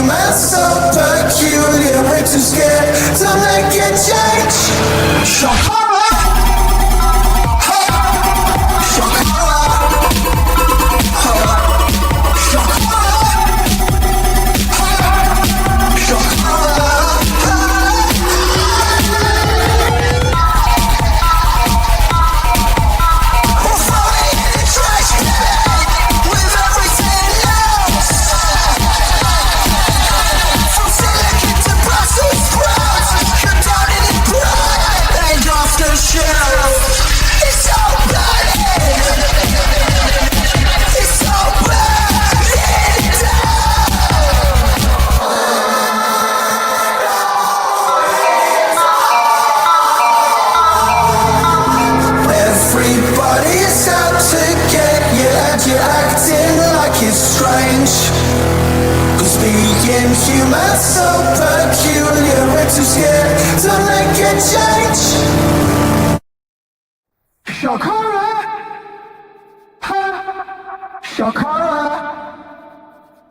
inhuman, so peculiar, we're too scared to make a change. Shakara, inhuman, so peculiar, we're too scared to make a change. Shakara, ha, Shakara,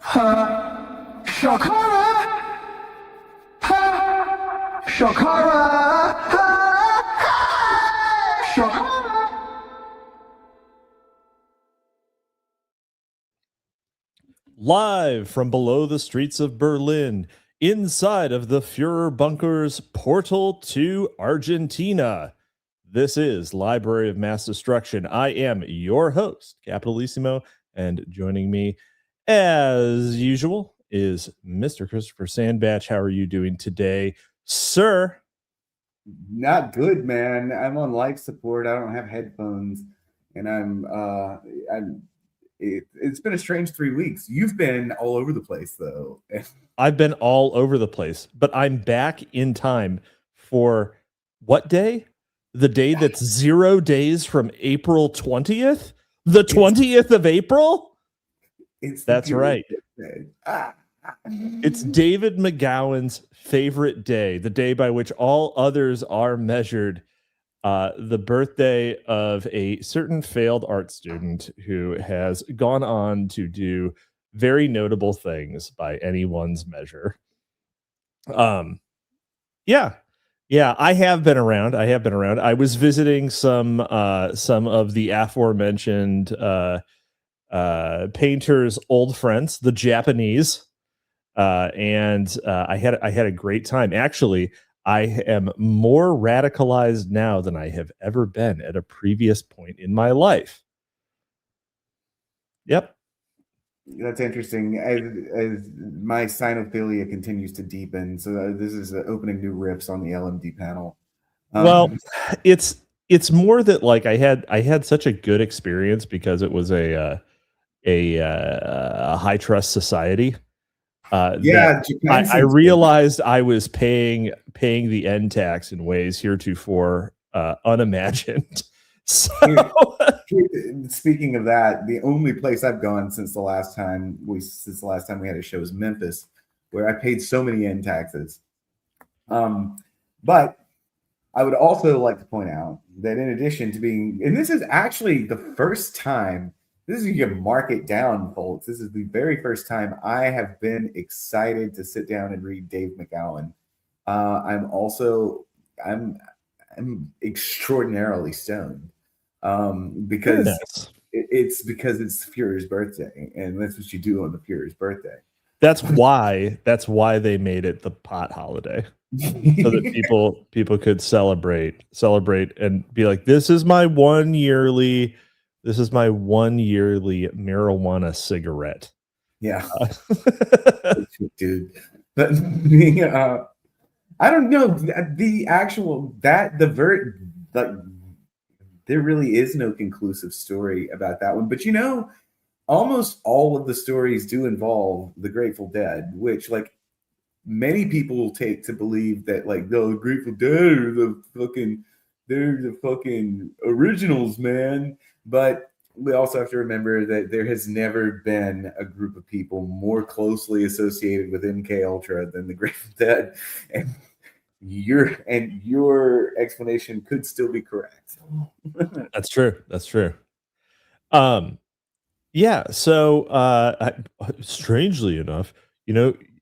ha, Shakara, ha, Shakara, ha, Shakara. Live from below the streets of Berlin, inside of the Führer bunker's portal to Argentina. This is Library of Mass Destruction. I am your host, Capitalisimo, and joining me, as usual, is Mr. Christopher Sandbatch. How are you doing today, sir? Not good, man. I'm on life support. I don't have headphones, and it's been a strange 3 weeks. You've been all over the place, though. I've been all over the place, but I'm back in time for what day? The day that's 0 days from April 20th? The 20th of April? That's right. It's David McGowan's favorite day, the day by which all others are measured. The birthday of a certain failed art student who has gone on to do very notable things by anyone's measure. Yeah, I have been around. I was visiting some of the aforementioned painters' old friends, the Japanese, and I had a great time. Actually, I am more radicalized now than I have ever been at a previous point in my life. Yep. That's interesting. As my sinophilia continues to deepen, so this is opening new riffs on the LMD panel. Well, it's more that like I had such a good experience because it was a high trust society. I realized I was paying the end tax in ways heretofore unimagined. So, speaking of that, the only place I've gone since the last time we had a show is Memphis, where I paid so many end taxes. But I would also like to point out that in addition to being, and this is actually the first time. This is, you can mark it down, folks. This is the very first time I have been excited to sit down and read Dave McGowan. I'm extraordinarily stoned because it's Führer's birthday, and that's what you do on the Führer's birthday. That's why they made it the pot holiday, so that people could celebrate and be like, this is my one yearly marijuana cigarette. Yeah. Dude. But I don't know there really is no conclusive story about that one. But almost all of the stories do involve the Grateful Dead, which like many people take to believe that like the Grateful Dead are they're the fucking originals, man. But we also have to remember that there has never been a group of people more closely associated with MKUltra than the Grateful Dead, and your explanation could still be correct. That's true. Yeah. So, strangely enough,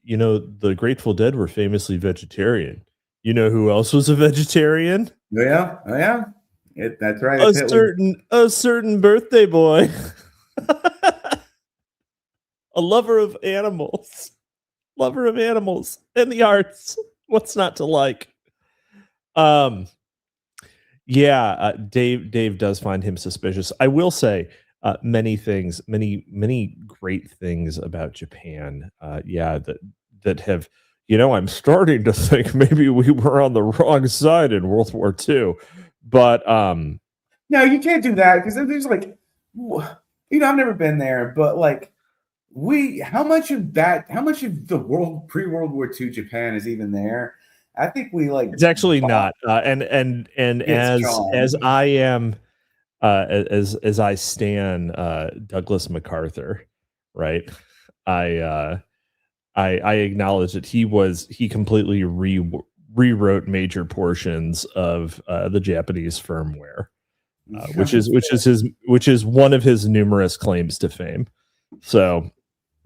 the Grateful Dead were famously vegetarian. You know who else was a vegetarian? Oh yeah. That's right. A It's Hitler. certain birthday boy. A lover of animals. Lover of animals and the arts. What's not to like? Dave does find him suspicious. I will say many great things about Japan. That have, I'm starting to think maybe we were on the wrong side in World War II. But No, you can't do that because there's like, I've never been there, but like, how much of the pre-World War II Japan is even there? I think we like it's actually not. And It's as John. I am, as I stan Douglas MacArthur, right? I acknowledge that he completely rewrote major portions of the Japanese firmware, which is one of his numerous claims to fame. So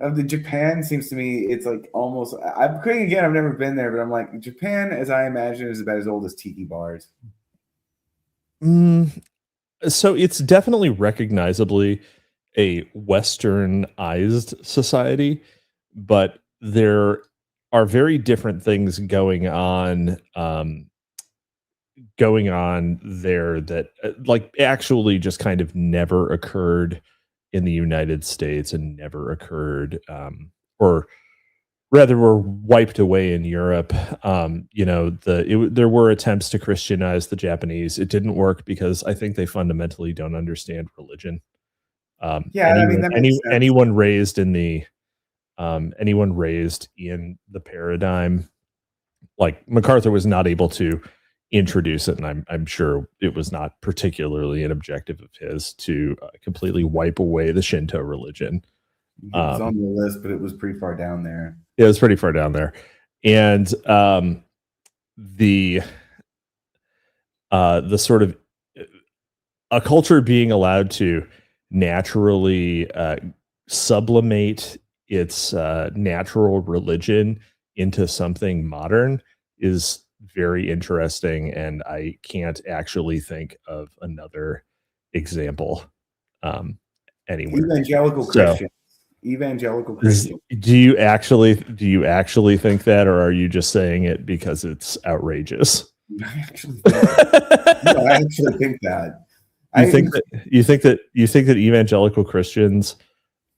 Of the Japan seems to me it's like almost. I've never been there, but I'm like Japan, as I imagine, is about as old as tiki bars. So it's definitely recognizably a westernized society, but there are very different things going on there that like actually just kind of never occurred in the United States and never occurred or rather were wiped away in Europe. There were attempts to Christianize the Japanese. It didn't work because I think they fundamentally don't understand religion. Yeah, I mean that makes sense. Anyone raised in the paradigm, like MacArthur was not able to introduce it, and I'm sure it was not particularly an objective of his to completely wipe away the Shinto religion. It was on the list, but it was pretty far down there. It was pretty far down there, and the sort of a culture being allowed to naturally sublimate its natural religion into something modern is very interesting, and I can't actually think of another example anywhere. Evangelical Christian. Do you actually think that, or are you just saying it because it's outrageous? I actually think that. You think that evangelical Christians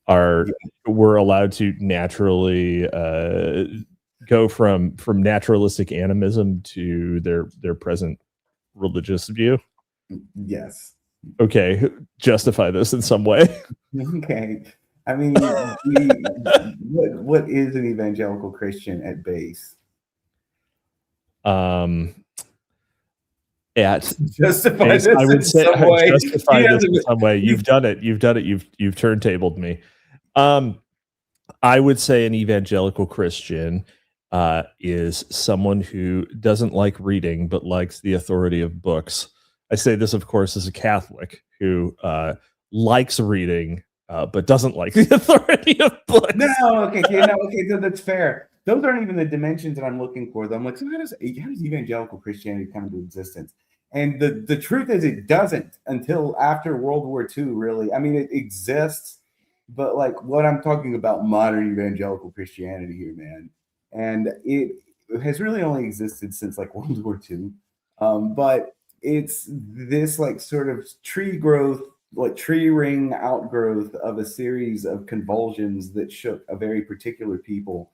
were allowed to naturally go from naturalistic animism to their present religious view? Yes. Okay, justify this in some way. Okay. I mean, what is an evangelical Christian at base? Justify this in some way. You've done it. You've turntabled me. I would say an evangelical Christian is someone who doesn't like reading but likes the authority of books. I say this, of course, as a Catholic who likes reading but doesn't like the authority of books. Okay, that's fair. Those aren't even the dimensions that I'm looking for. Though I'm like, so how does evangelical Christianity come into existence? And the truth is, it doesn't until after World War II. Really, I mean, it exists, but like what I'm talking about, modern evangelical Christianity here, man, and it has really only existed since like World War II. But it's this like sort of tree ring outgrowth of a series of convulsions that shook a very particular people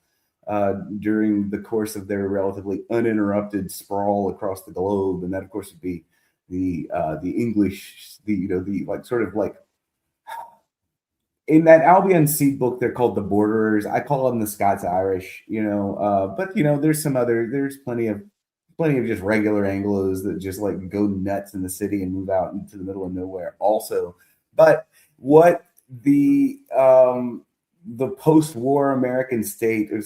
during the course of their relatively uninterrupted sprawl across the globe, and that, of course, would be the English, in that Albion Seed book, they're called the Borderers. I call them the Scots Irish, but there's plenty of just regular Anglos that just like go nuts in the city and move out into the middle of nowhere also. But what the post-war American state, or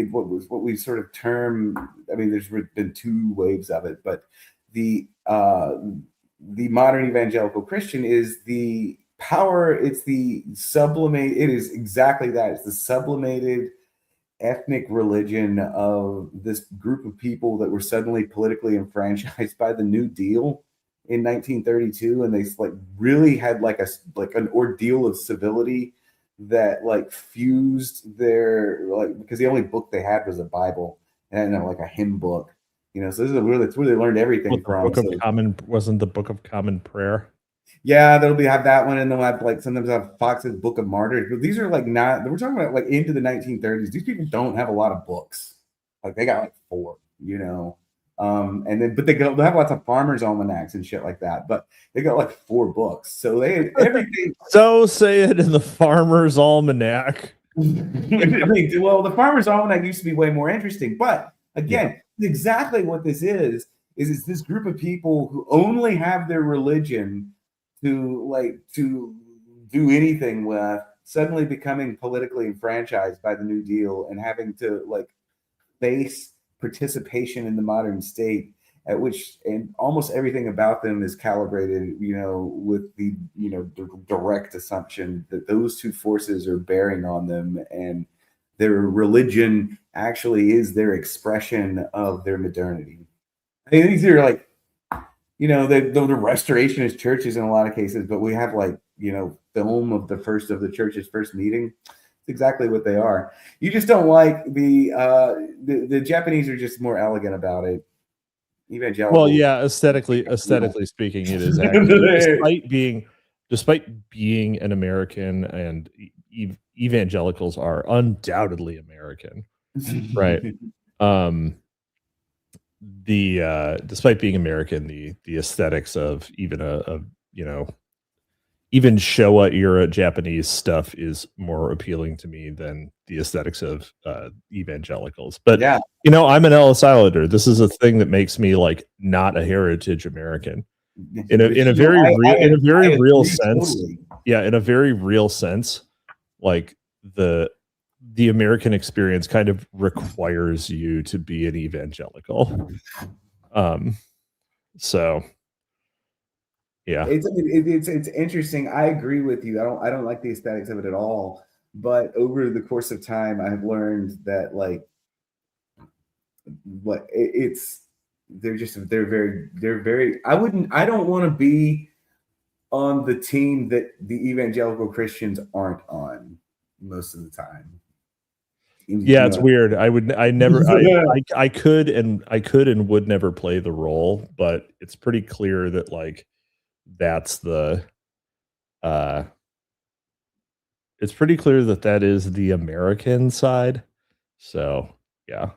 what we sort of term, I mean, there's been two waves of it, but the modern evangelical Christian is the power. It's the sublimate. It is exactly that. It's the sublimated ethnic religion of this group of people that were suddenly politically enfranchised by the New Deal in 1932, and they like really had like an ordeal of civility that like fused their like, because the only book they had was a Bible and like a hymn book, you know. So this is where they learned everything from. So Wasn't the Book of Common Prayer? yeah, they'll have that one, and they'll have like sometimes have Fox's Book of Martyrs. But these are like not. We're talking about like into the 1930s. These people don't have a lot of books. Like they got like 4, you know. And then but they'll have lots of farmers' almanacs and shit like that. But they got like 4 books, so they had everything. So say it in the Farmer's Almanac. I mean, well, the farmers' almanac used to be way more interesting, but again, exactly what this is this group of people who only have their religion to do anything with, suddenly becoming politically enfranchised by the New Deal and having to like face participation in the modern state, at which and almost everything about them is calibrated, you know, with the, you know, direct assumption that those two forces are bearing on them, and their religion actually is their expression of their modernity. I mean, these are like, you know, the restorationist churches in a lot of cases, but we have like, you know, film of the first of the church's first meeting. It's exactly what they are. You just don't like the Japanese are just more elegant about it. Evangelical. Well, yeah, aesthetically speaking, it is actually, despite being an American, and evangelicals are undoubtedly American, right? Despite being American, the aesthetics of even a you know, even Showa era Japanese stuff is more appealing to me than the aesthetics of evangelicals. But yeah, you know, I'm an Ellis Islander. This is a thing that makes me like not a heritage American in a very real sense. Totally. Yeah, in a very real sense, like the American experience kind of requires you to be an evangelical. So yeah, it's interesting. I agree with you. I don't like the aesthetics of it at all. But over the course of time, I've learned that like they're very. I don't want to be on the team that the evangelical Christians aren't on most of the time. Yeah, it's weird. I could and would never play the role, but it's pretty clear that like that's the it's pretty clear that that is the American side. So yeah.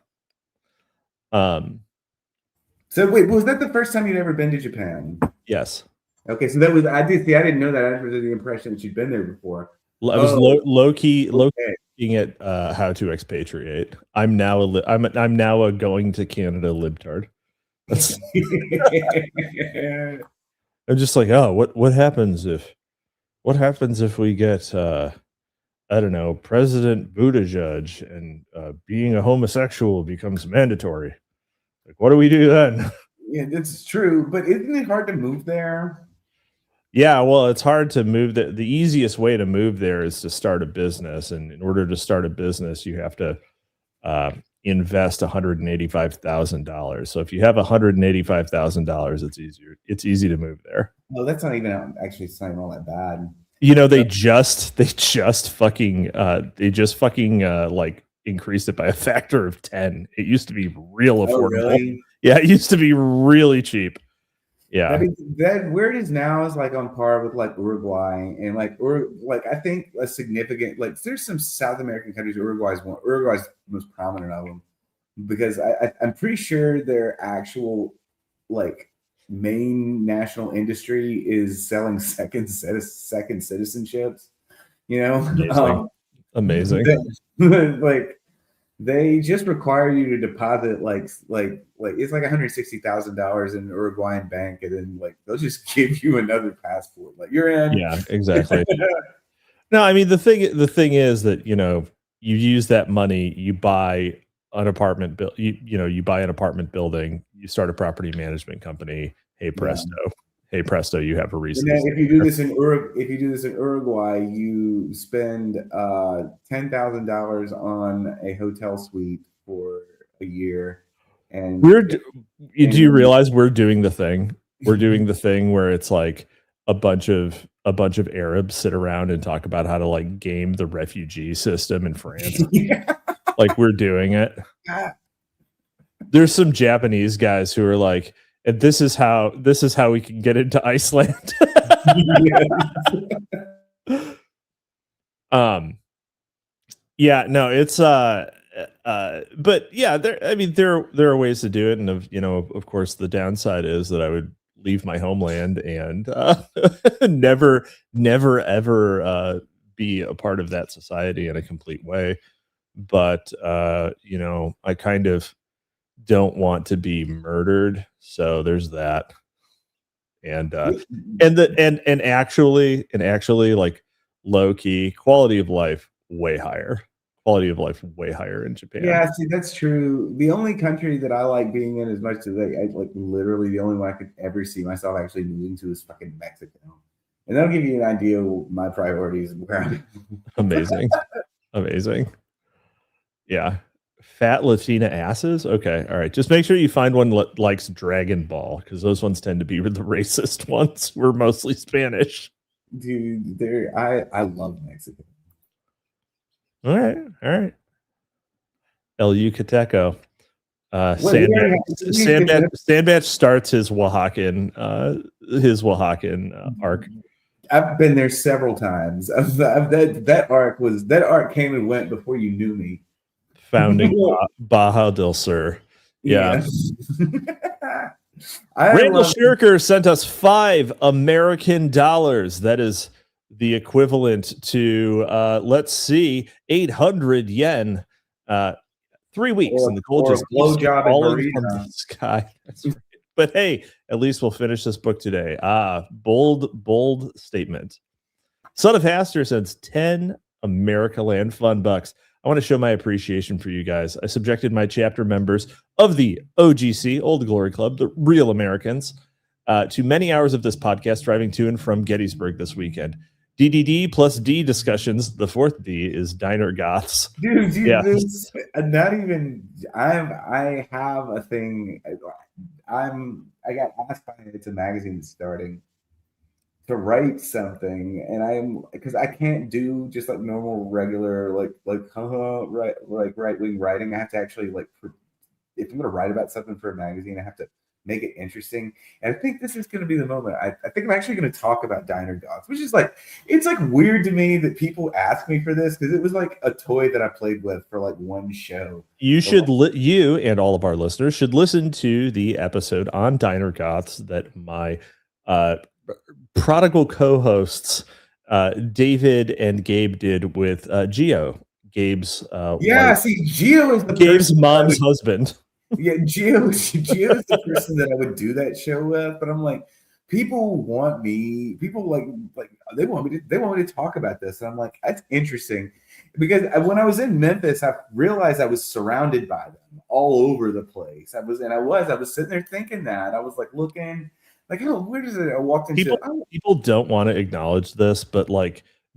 So wait, was that the first time you'd ever been to Japan? Yes. Okay, so that was I didn't know that. I was under the impression that you'd been there before. I was low key looking at how to expatriate. I'm now a going to Canada libtard. I'm just like, oh, what happens if we get I don't know, President Buttigieg and being a homosexual becomes mandatory? Like, what do we do then? Yeah, it's true, but isn't it hard to move there? Yeah, well, it's hard to move. The easiest way to move there is to start a business, and in order to start a business, you have to invest $185,000. So if you have $185,000, it's easier. It's easy to move there. No, that's not even actually not all that bad. You know, they just fucking like increased it by a factor of 10. It used to be real affordable. Oh, really? Yeah, it used to be really cheap. Yeah, I mean, that where it is now is like on par with like Uruguay, and like I think a significant like there's some South American countries. Uruguay's most prominent of them, because I'm pretty sure their actual like main national industry is selling second citizenships. You know, amazing. Like they just require you to deposit like it's like $160,000 in an Uruguayan bank, and then like they'll just give you another passport. Like you're in. Yeah, exactly. No, I mean the thing is that, you know, you use that money, you buy an apartment you buy an apartment building, you start a property management company. Hey presto. hey presto, you have a reason. And then if you do this in Uruguay, you spend $10,000 on a hotel suite for a year. And do you realize we're doing the thing? We're doing the thing where it's like a bunch of Arabs sit around and talk about how to like game the refugee system in France. Yeah. Like we're doing it. There's some Japanese guys who are like, and this is how we can get into Iceland. Yeah, no, it's but yeah, there are ways to do it, and of course the downside is that I would leave my homeland and never ever be a part of that society in a complete way. But I kind of don't want to be murdered, so there's that. And actually like low key quality of life way higher in Japan. Yeah, see, that's true. The only country that I like being in as much as I like literally the only one I could ever see myself actually moving to is fucking Mexico. And that'll give you an idea of my priorities. Amazing. Yeah. Fat Latina asses? Okay. All right. Just make sure you find one that likes Dragon Ball, because those ones tend to be the racist ones. We're mostly Spanish. Dude, I love Mexico. All right. El Yucateco. Sandbatch starts his Oaxacan arc. I've been there several times. That arc came and went before you knew me. Founding Baja del Sur. Yeah. Randall Shirker sent us $5 American. That is the equivalent to let's see, 800 yen. 3 weeks, and the gold just blowjob falling from the sky. That's right. But hey, at least we'll finish this book today. Bold statement. Son of Haster sends 10 Americaland fun bucks. I want to show my appreciation for you guys. I subjected my chapter members of the OGC, Old Glory Club, the real Americans, to many hours of this podcast driving to and from Gettysburg this weekend. DDD plus D discussions. The fourth D is diner goths. Dude, yeah. Not even. I have a thing. I got asked by it's a magazine that's starting to write something, and because I can't do just like normal regular right wing writing. I have to actually if I'm going to write about something for a magazine, I have to make it interesting. And I think this is going to be the moment. I think I'm actually going to talk about diner goths, which is it's weird to me that people ask me for this, because it was like a toy that I played with for one show. You should you and all of our listeners should listen to the episode on diner goths that my prodigal co-hosts David and Gabe did with Gio. Gabe's Gio is Gabe's mom's husband. Yeah, Gio is the person that I would do that show with, but I'm like, people want me they want me to talk about this, and I'm like, that's interesting, because when I was in Memphis, I realized I was surrounded by them all over the place. I was sitting there thinking that I was looking where does it? I walked into people don't want to acknowledge this, but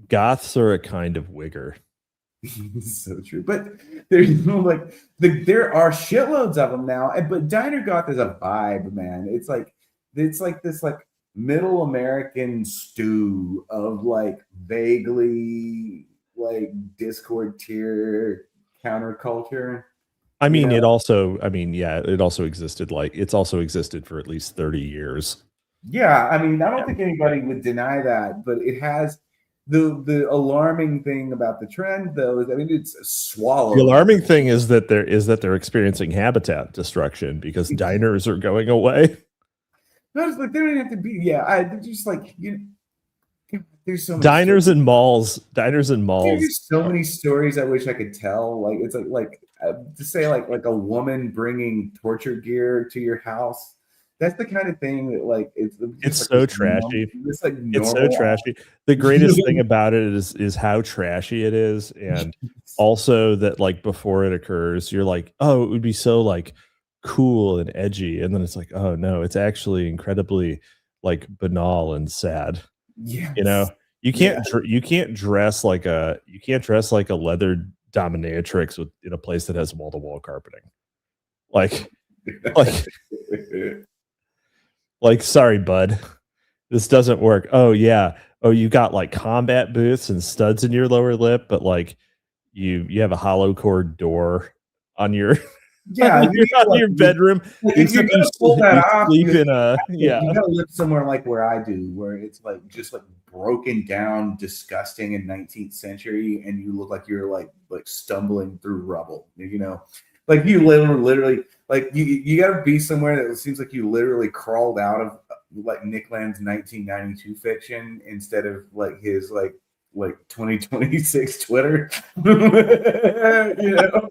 goths are a kind of wigger. So true, but there's there are shitloads of them now. But diner goth is a vibe, man. It's this middle American stew of vaguely Discord tier counterculture. I mean, it also existed. It's also existed for at least 30 years. Yeah, I mean, I don't think anybody would deny that, but it has. The alarming thing about the trend, though, is it's swallowed. The alarming thing is that they're experiencing habitat destruction because diners are going away. No, it's they don't have to be. Yeah, they're just there's so many diners and malls. There's so many stories I wish I could tell. It's to say a woman bringing torture gear to your house. That's the kind of thing that it's so trashy. It's so trashy. The greatest thing about it is how trashy it is, and also that before it occurs, you're oh, it would be so cool and edgy, and then it's oh no, it's actually incredibly like banal and sad. Yes. You know, you can't dress like a leather dominatrix in a place that has wall-to-wall carpeting. Like sorry, bud, this doesn't work. Oh yeah. Oh, you got like combat boots and studs in your lower lip, but like you have a hollow core door on your Yeah, on your bedroom. if you're gonna pull that off, sleep in a you gotta live somewhere like where I do, where it's like just like broken down, disgusting in 19th century, and you look like you're like stumbling through rubble. You know, like you literally like you gotta be somewhere that it seems like you literally crawled out of like Nick Land's 1992 fiction instead of like his like 2026 Twitter. You know.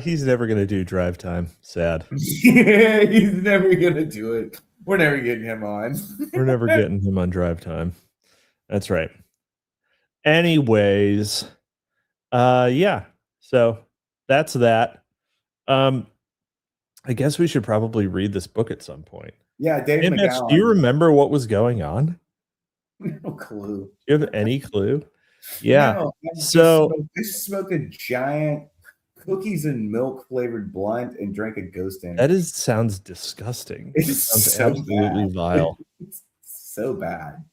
He's never gonna do Drive Time. Sad. Yeah, he's never gonna do it. We're never getting him on. We're never getting him on Drive Time. That's right. Anyways, yeah. So that's that. I guess we should probably read this book at some point. Yeah, David McGowan. Do you remember what was going on? No clue. Do you have any clue? Yeah. No, I smoked a giant cookies and milk flavored blunt and drank a ghost in. That sounds disgusting. It sounds so absolutely bad. vile. It's so bad.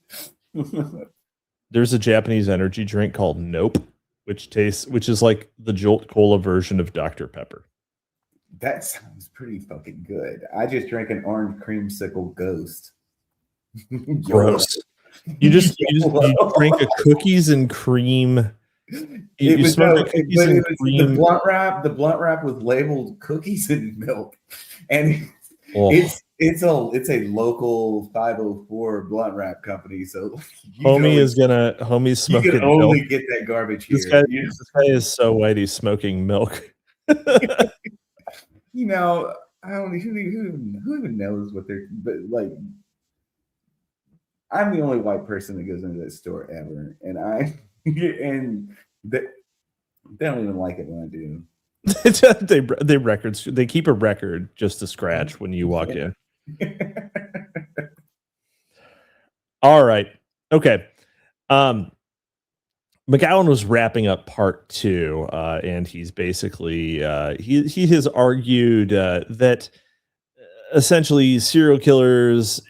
There's a Japanese energy drink called Nope, which is like the Jolt Cola version of Dr. Pepper. That sounds pretty fucking good. I just drank an orange creamsicle ghost. Gross. You drink a cookies and cream. The blunt wrap was labeled cookies and milk, and it's a local 504 blunt wrap company. So homie's smoking. You can only get that garbage here. This guy is so white. He's smoking milk. You know, I don't. Who even knows what they're? But like, I'm the only white person that goes into that store ever, and they don't even like it when I do. They keep a record just to scratch when you walk in. All right. Okay. McGowan was wrapping up part 2, and he's basically he has argued that essentially serial killers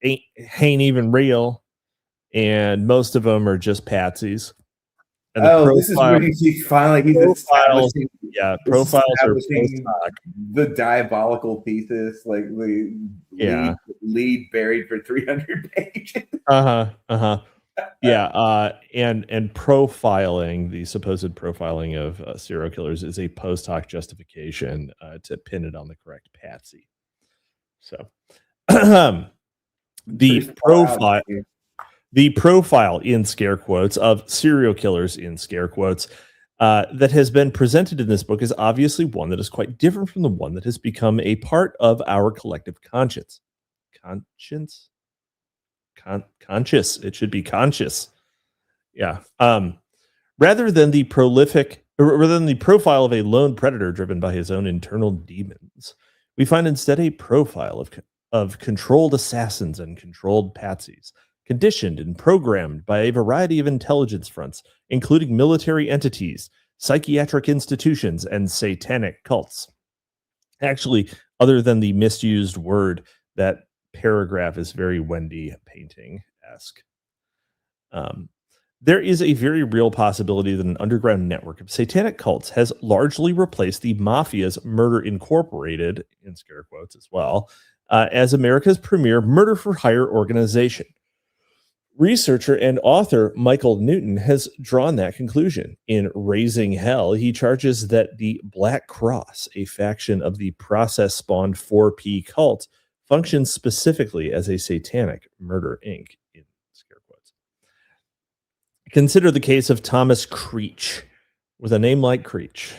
ain't even real, and most of them are just patsies. And this is where he's establishing the diabolical thesis, like the lead buried for 300 pages. Yeah, and profiling, the supposed profiling of serial killers is a post hoc justification to pin it on the correct patsy. So the profile in scare quotes of serial killers in scare quotes that has been presented in this book is obviously one that is quite different from the one that has become a part of our collective conscience. Conscious. It should be conscious. Yeah. Rather than the profile of a lone predator driven by his own internal demons, we find instead a profile of controlled assassins and controlled patsies, conditioned and programmed by a variety of intelligence fronts, including military entities, psychiatric institutions, and satanic cults. Actually, other than the misused word, that paragraph is very Wendy painting-esque. There is a very real possibility that an underground network of satanic cults has largely replaced the mafia's Murder Incorporated, in scare quotes as well, as America's premier murder-for-hire organization. Researcher and author Michael Newton has drawn that conclusion. In Raising Hell, he charges that the Black Cross, a faction of the process-spawned 4P cult, functions specifically as a satanic murder inc. in scare quotes. Consider the case of Thomas Creech. With a name like Creech,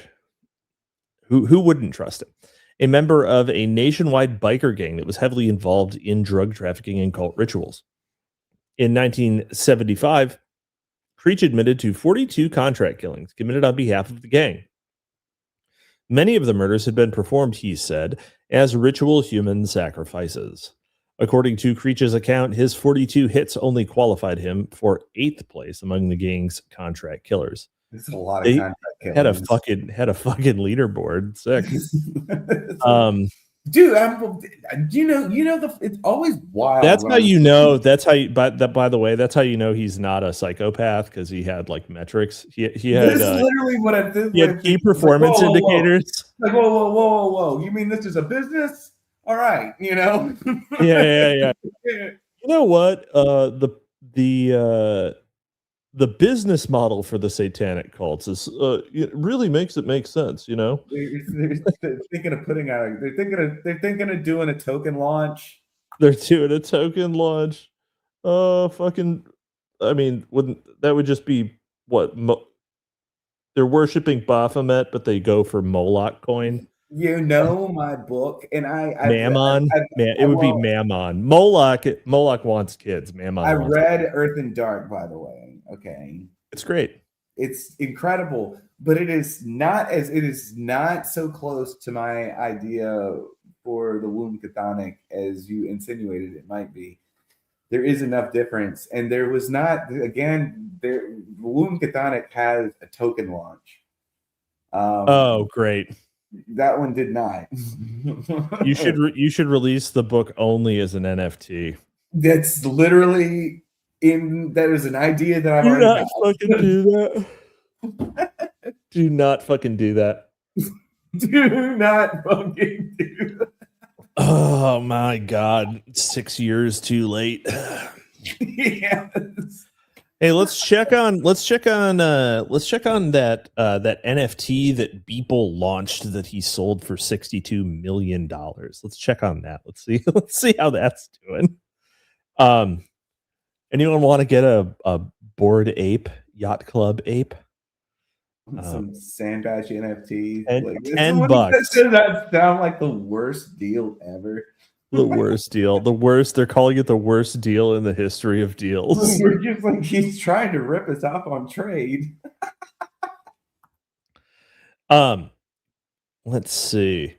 who wouldn't trust him? A member of a nationwide biker gang that was heavily involved in drug trafficking and cult rituals. In 1975, Creech admitted to 42 contract killings committed on behalf of the gang. Many of the murders had been performed, he said, as ritual human sacrifices. According to Creech's account, his 42 hits only qualified him for 8th place among the gang's contract killers. It's a lot of They contract had a killings. fucking leaderboard. Sick. Dude, it's always wild. That's how you know. That's how. By the way, that's how you know he's not a psychopath, because he had like metrics. He had. This is literally what I did. He had key performance indicators. Like whoa! You mean this is a business? All right, Yeah. You know what? The business model for the satanic cults is it really makes it make sense. They're thinking of putting out. They're thinking of doing a token launch. They're doing a token launch. Fucking. I mean, wouldn't that would just be what? They're worshiping Baphomet, but they go for Moloch coin. My book, and Mammon. It would be Mammon. Moloch wants kids. Mammon. I read Earth and Dark, by the way. Okay, it's great. It's incredible, but it is not so close to my idea for the womb chthonic as you insinuated it might be. There is enough difference, and there was not. Again, the womb chthonic has a token launch. Oh, great! That one did not. You should release the book only as an NFT. That's literally that is an idea that I've already not fucking do that. Do not fucking do that. Do not fucking do that. Oh my god, 6 years too late. Yes. Hey, let's check on that NFT that Beeple launched that he sold for $62 million. Let's check on that. Let's see how that's doing. Anyone want to get a Bored Ape Yacht Club ape? Some Sandbatch NFTs. $10. Does that sound like the worst deal ever? The worst deal. The worst. They're calling it the worst deal in the history of deals. We're just like, he's trying to rip us off on trade. Let's see.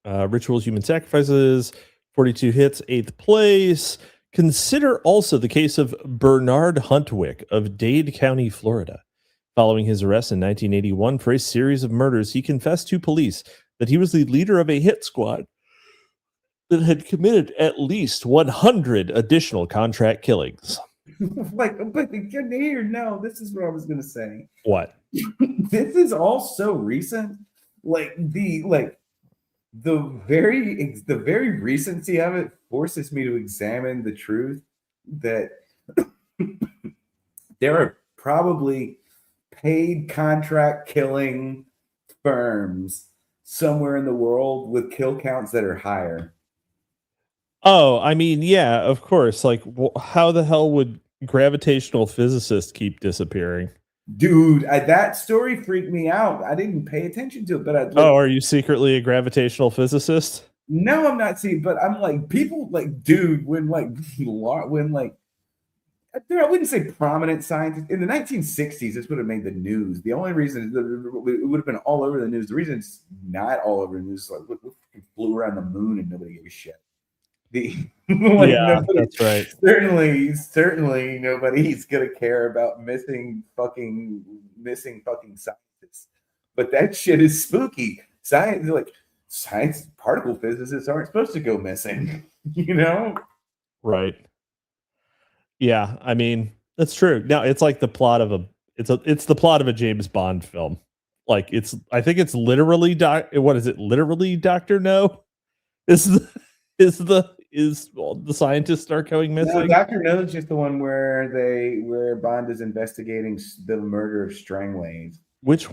Rituals, human sacrifices, 42 hits, 8th place. Consider also the case of Bernard Huntwick of Dade County, Florida. Following his arrest in 1981 for a series of murders, he confessed to police that he was the leader of a hit squad that had committed at least 100 additional contract killings. But here, no, this is what I was going to say. What? This is all so recent. The very recency of it forces me to examine the truth that there are probably paid contract killing firms somewhere in the world with kill counts that are higher. Oh, I mean, yeah, of course. Like, how the hell would gravitational physicists keep disappearing? Dude, that story freaked me out. I didn't pay attention to it, but are you secretly a gravitational physicist? No, I'm not seeing, but I'm like, people like, dude, I wouldn't say prominent scientists in the 1960s, this would have made the news. The only reason it would have been all over the news. The reason it's not all over the news is like, we flew around the moon and nobody gave a shit. That's right. Certainly nobody's gonna care about missing fucking scientists. But that shit is spooky. Science particle physicists aren't supposed to go missing, Right. Yeah, I mean, that's true. Now it's like the plot of a James Bond film. Like I think it's literally literally Dr. No? Is the scientists start going missing? No, Dr. No is just the one where Bond is investigating the murder of Strangways. Which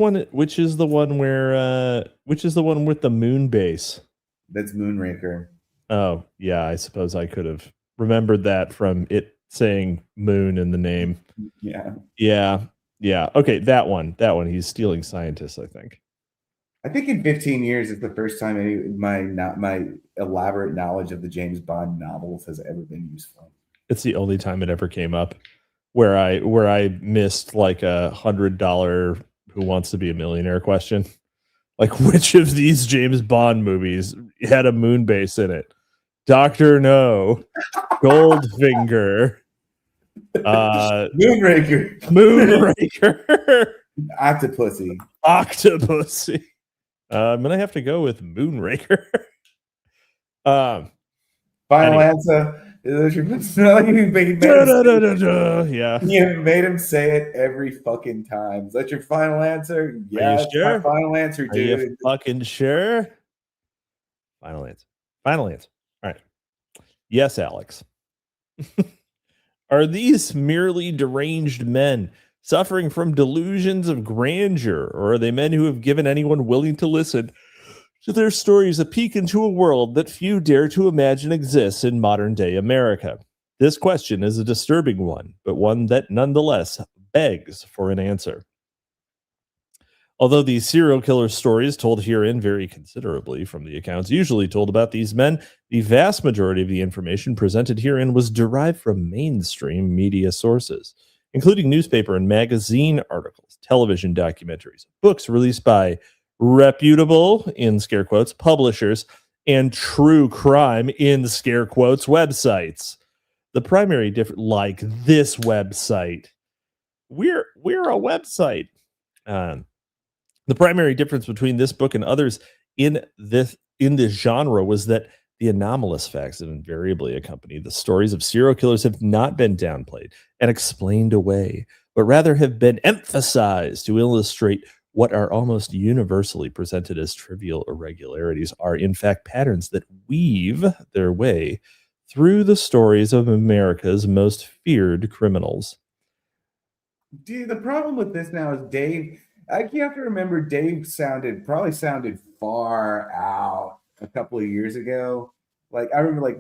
is the one with the moon base? That's Moonraker. Oh, yeah, I suppose I could have remembered that from it saying moon in the name. Yeah. Okay, that one. He's stealing scientists, I think. I think in 15 years it's the first time my elaborate knowledge of the James Bond novels has ever been useful. It's the only time it ever came up. where I missed like $100 Who Wants to Be a Millionaire question. Like, which of these James Bond movies had a moon base in it? Dr. No, Goldfinger, Moonraker, Moonraker, Octopussy. Octopussy. I'm gonna have to go with Moonraker. Final Anyway. answer. You Yeah. made him say it every fucking time. Is that your final answer? Yeah, you it's sure? my final answer, Are you dude. fucking sure? Final answer. Final answer. All right. Yes, Alex. Are these merely deranged men suffering from delusions of grandeur, or are they men who have given anyone willing to listen to their stories a peek into a world that few dare to imagine exists in modern-day America? This question is a disturbing one, but one that nonetheless begs for an answer. Although the serial killer stories told herein vary considerably from the accounts usually told about these men, the vast majority of the information presented herein was derived from mainstream media sources, including newspaper and magazine articles, television documentaries, books released by reputable, in scare quotes, publishers, and true crime, in scare quotes, websites. The primary difference, like this website, we're a website. The primary difference between this book and others in this genre was that the anomalous facts that invariably accompany the stories of serial killers have not been downplayed and explained away, but rather have been emphasized to illustrate what are almost universally presented as trivial irregularities are in fact patterns that weave their way through the stories of America's most feared criminals. Dude, the problem with this now is Dave. You have to remember Dave probably sounded far out a couple of years ago. Like I remember, I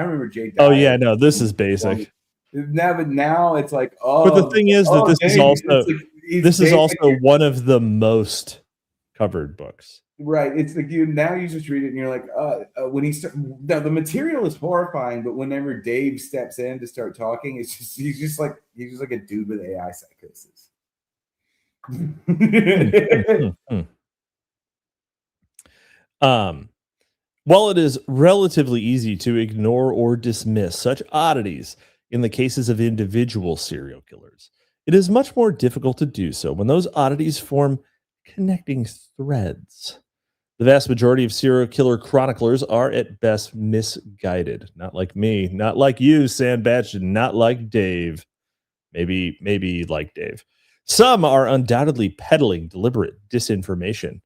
remember Jay. Died. Oh yeah, no, this is basic. Now it's like, but the thing is that this is also one of the most covered books. Right. It's like you just read it and you're like, when now the material is horrifying, but whenever Dave steps in to start talking, he's just like a dude with AI psychosis. While it is relatively easy to ignore or dismiss such oddities in the cases of individual serial killers, it is much more difficult to do so when those oddities form connecting threads. The vast majority of serial killer chroniclers are at best misguided. Not like me, not like you, Sandbatch, and not like Dave. Maybe like Dave. Some are undoubtedly peddling deliberate disinformation.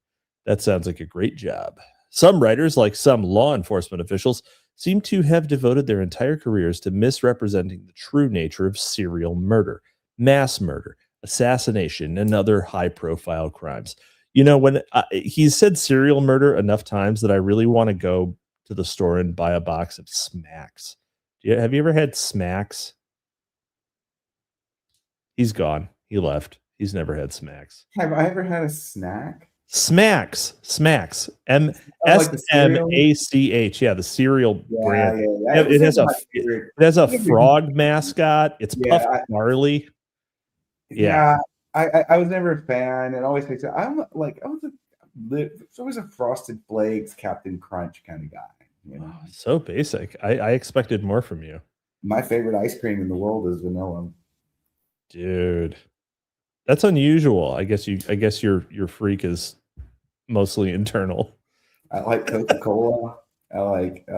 That sounds like a great job. Some writers, like some law enforcement officials, seem to have devoted their entire careers to misrepresenting the true nature of serial murder, mass murder, assassination, and other high-profile crimes. You know, when he's said serial murder enough times that I really want to go to the store and buy a box of Smacks. Have you ever had Smacks? He's gone. He left. He's never had Smacks. Have I ever had a snack? Smacks. MSMACH. Yeah, the cereal brand. Yeah. It has a frog mascot. It's puffed barley. Yeah. I was never a fan. It always takes. I'm always a Frosted Flakes, Captain Crunch kind of guy. You know? Oh, so basic. I expected more from you. My favorite ice cream in the world is vanilla. Dude, that's unusual. I guess your freak is mostly internal. I like Coca-Cola. I like I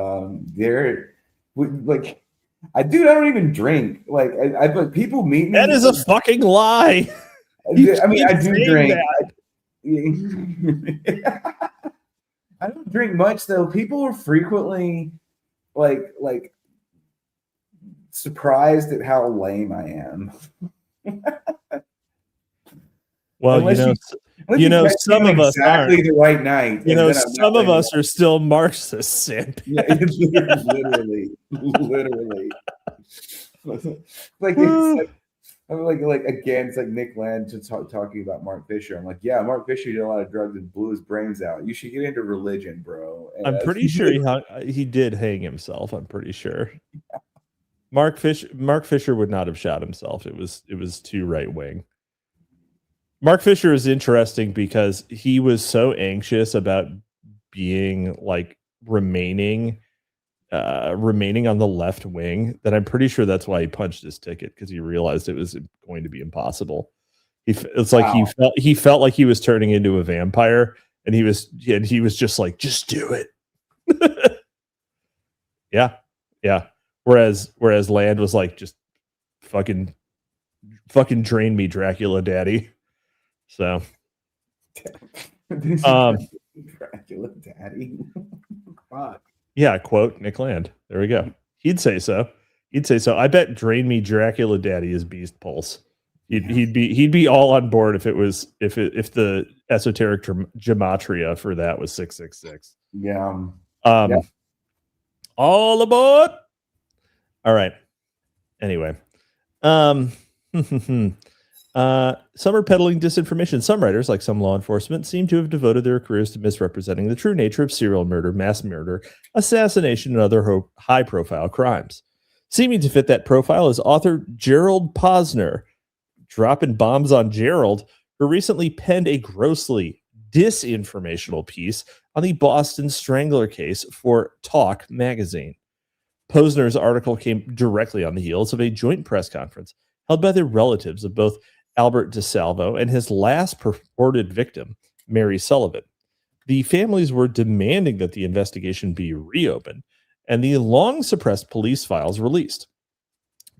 don't even drink. Like people meet me. That is a fucking lie. I do drink. I don't drink much though. People are frequently like surprised at how lame I am. Well, some of us aren't. The right night. Some of us are still Marxists. Literally. It's like Nick Land just talking about Mark Fisher. I'm like, yeah, Mark Fisher did a lot of drugs and blew his brains out. You should get into religion, bro. I'm pretty sure he did hang himself. I'm pretty sure. Mark Fisher would not have shot himself. It was too right wing. Mark Fisher is interesting because he was so anxious about being like remaining on the left wing that I'm pretty sure that's why he punched his ticket, because he realized it was going to be impossible. It's like he felt like he was turning into a vampire, and he was just like, just do it. Yeah. Whereas Land was like, just fucking drain me, Dracula daddy. So Dracula daddy. Fuck. Yeah, quote Nick Land. There we go. He'd say so. I bet drain me, Dracula daddy is Beast Pulse. He'd be all on board if the esoteric gematria for that was 666. Yeah. All aboard. All right. Anyway, some are peddling disinformation. Some writers, like some law enforcement, seem to have devoted their careers to misrepresenting the true nature of serial murder, mass murder, assassination, and other high-profile crimes. Seeming to fit that profile is author Gerald Posner, dropping bombs on Gerald, who recently penned a grossly disinformational piece on the Boston Strangler case for Talk magazine. Posner's article came directly on the heels of a joint press conference held by the relatives of both Albert DeSalvo and his last purported victim, Mary Sullivan. The families were demanding that the investigation be reopened and the long-suppressed police files released.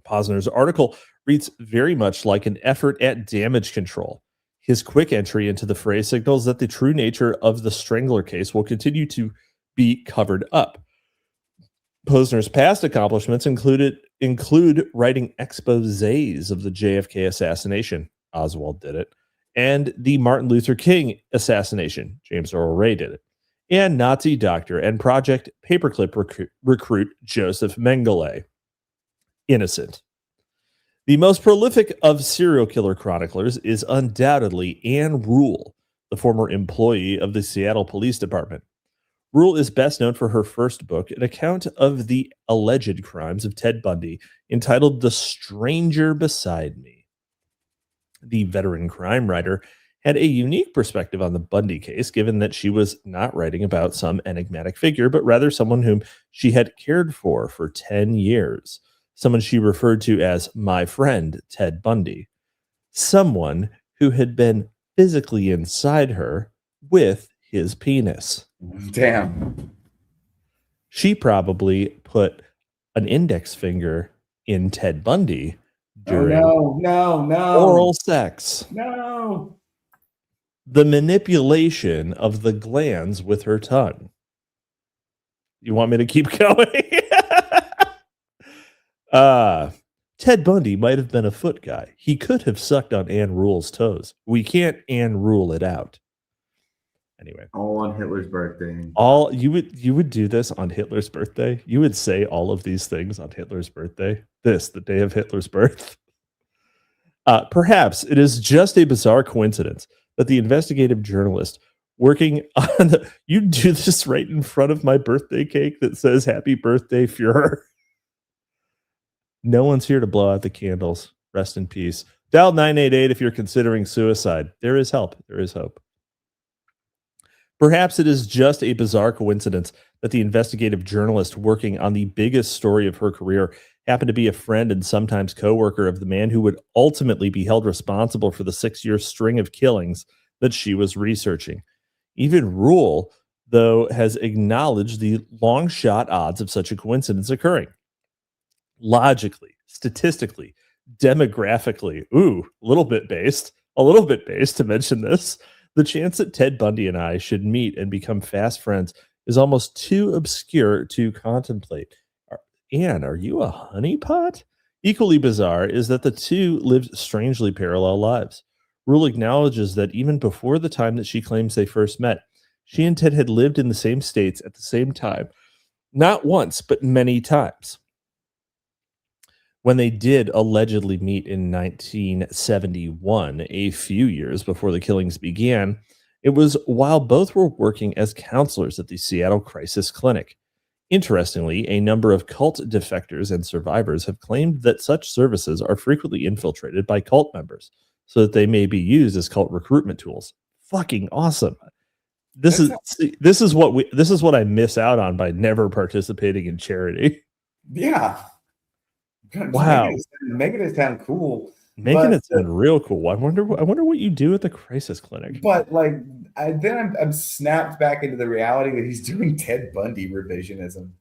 Posner's article reads very much like an effort at damage control. His quick entry into the fray signals that the true nature of the Strangler case will continue to be covered up. Posner's past accomplishments include writing exposés of the JFK assassination, Oswald did it, and the Martin Luther King assassination, James Earl Ray did it, and Nazi doctor and Project Paperclip recruit Joseph Mengele, innocent. The most prolific of serial killer chroniclers is undoubtedly Anne Rule, the former employee of the Seattle Police Department. Rule is best known for her first book, an account of the alleged crimes of Ted Bundy, entitled The Stranger Beside Me. The veteran crime writer had a unique perspective on the Bundy case, given that she was not writing about some enigmatic figure, but rather someone whom she had cared for 10 years, someone she referred to as my friend Ted Bundy, someone who had been physically inside her with his penis. Damn. She probably put an index finger in Ted Bundy during oral sex. No. The manipulation of the glands with her tongue. You want me to keep going? Ted Bundy might have been a foot guy. He could have sucked on Anne Rule's toes. We can't Anne Rule it out. Anyway, all on Hitler's birthday. You would do this on Hitler's birthday? You would say all of these things on Hitler's birthday? The day of Hitler's birth? Perhaps it is just a bizarre coincidence that the investigative journalist working on you do this right in front of my birthday cake that says "Happy Birthday, Fuhrer." No one's here to blow out the candles. Rest in peace. Dial 988 if you're considering suicide. There is help. There is hope. Perhaps it is just a bizarre coincidence that the investigative journalist working on the biggest story of her career happened to be a friend and sometimes co-worker of the man who would ultimately be held responsible for the 6-year string of killings that she was researching. Even Rule, though, has acknowledged the long shot odds of such a coincidence occurring. Logically, statistically, demographically, a little bit based to mention this, the chance that Ted Bundy and I should meet and become fast friends is almost too obscure to contemplate. Anne, are you a honeypot? Equally bizarre is that the two lived strangely parallel lives. Rule acknowledges that even before the time that she claims they first met, she and Ted had lived in the same states at the same time, not once, but many times. When they did allegedly meet in 1971, a few years before the killings began, it was while both were working as counselors at the Seattle Crisis Clinic. Interestingly, a number of cult defectors and survivors have claimed that such services are frequently infiltrated by cult members so that they may be used as cult recruitment tools. Fucking awesome. This is what I miss out on by never participating in charity. Yeah. God, just Wow. making it sound cool. Making it sound real cool. I wonder what you do at the crisis clinic. But like, I'm snapped back into the reality that he's doing Ted Bundy revisionism.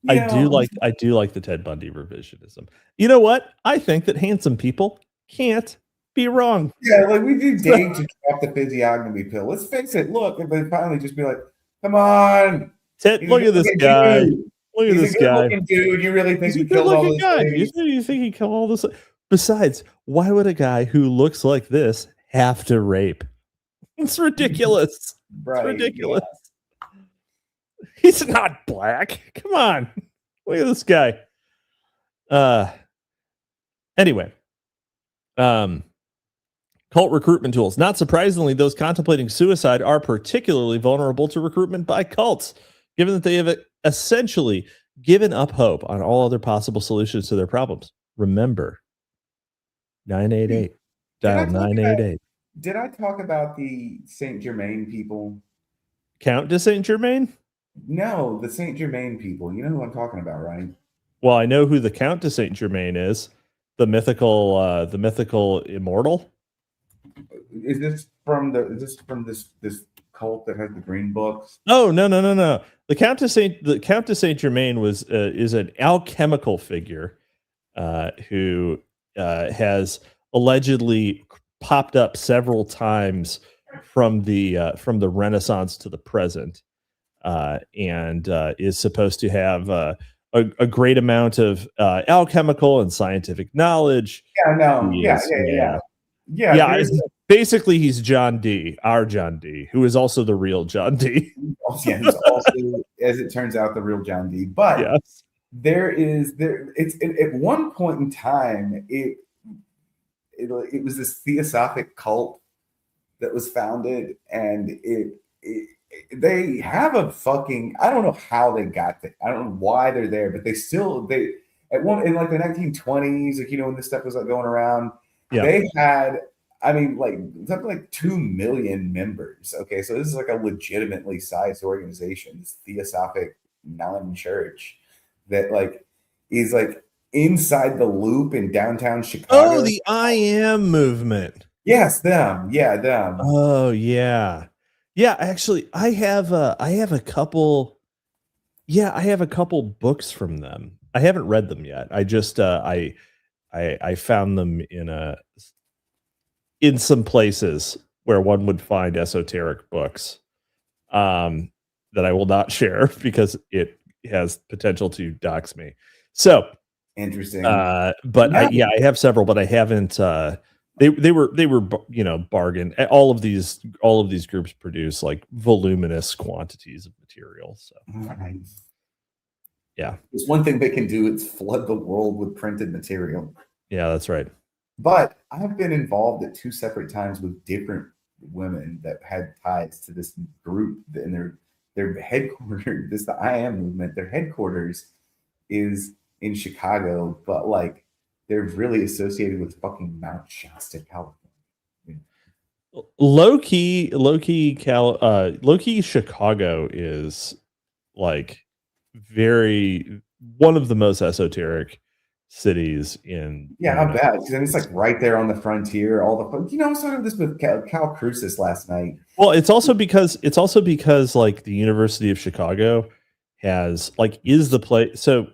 I do like the Ted Bundy revisionism. You know what? I think that handsome people can't be wrong. Yeah, like we do Dave to drop the physiognomy pill. Let's face it. Look, and then finally just be like, come on, Ted, look at this guy. Dude. Look at this guy. Dude, you really think He's he killed all those guy. ladies? You think he killed all this? Besides, why would a guy who looks like this have to rape? It's ridiculous. Right, it's ridiculous. Yeah. He's not black. Come on. Look at this guy. Anyway. Cult recruitment tools. Not surprisingly, those contemplating suicide are particularly vulnerable to recruitment by cults, given that they have essentially given up hope on all other possible solutions to their problems. Remember, 988. Dial 988. Did I talk about the Saint Germain people? Count de Saint Germain? No, the Saint Germain people. You know who I'm talking about, right? Well, I know who the Count de Saint Germain is. The mythical immortal. Is this from this cult that has the green books? Oh, no. The Count de Saint Germain is an alchemical figure who has allegedly popped up several times from the Renaissance to the present, and is supposed to have a great amount of alchemical and scientific knowledge. Yeah, no, yeah. Basically, he's John Dee, our John Dee, who is also the real John Dee. Yeah, he's also, as it turns out, the real John Dee. But yes. It's at one point in time, it was this theosophic cult that was founded, and they have a fucking, I don't know how they got there. I don't know why they're there, but they at one in like the 1920s, like, you know, when this stuff was like going around, they had, I mean, like something like 2 million members. Okay, so this is like a legitimately sized organization, this theosophic non-church that like is like inside the loop in downtown Chicago. Oh, the I Am movement. Yes, them. Yeah, them. Oh, yeah. Yeah, actually, I have a couple. Yeah, I have a couple books from them. I haven't read them yet. I just I found them in some places where one would find esoteric books, that I will not share because it has potential to dox me. So interesting. But I have several, but I haven't. They were bargain. All of these groups produce like voluminous quantities of material. So yeah, there's one thing they can do, it's flood the world with printed material. Yeah, that's right. But I've been involved at 2 separate times with different women that had ties to this group, and their headquarters, the I Am movement, their headquarters is in Chicago, but like they're really associated with fucking Mount Shasta, California. Low key, Chicago is like one of the most esoteric cities in. Yeah, not bad. Because it's like right there on the frontier. All the I was talking this with Cal Crucis last night. Well, it's also because like the University of Chicago is the place. So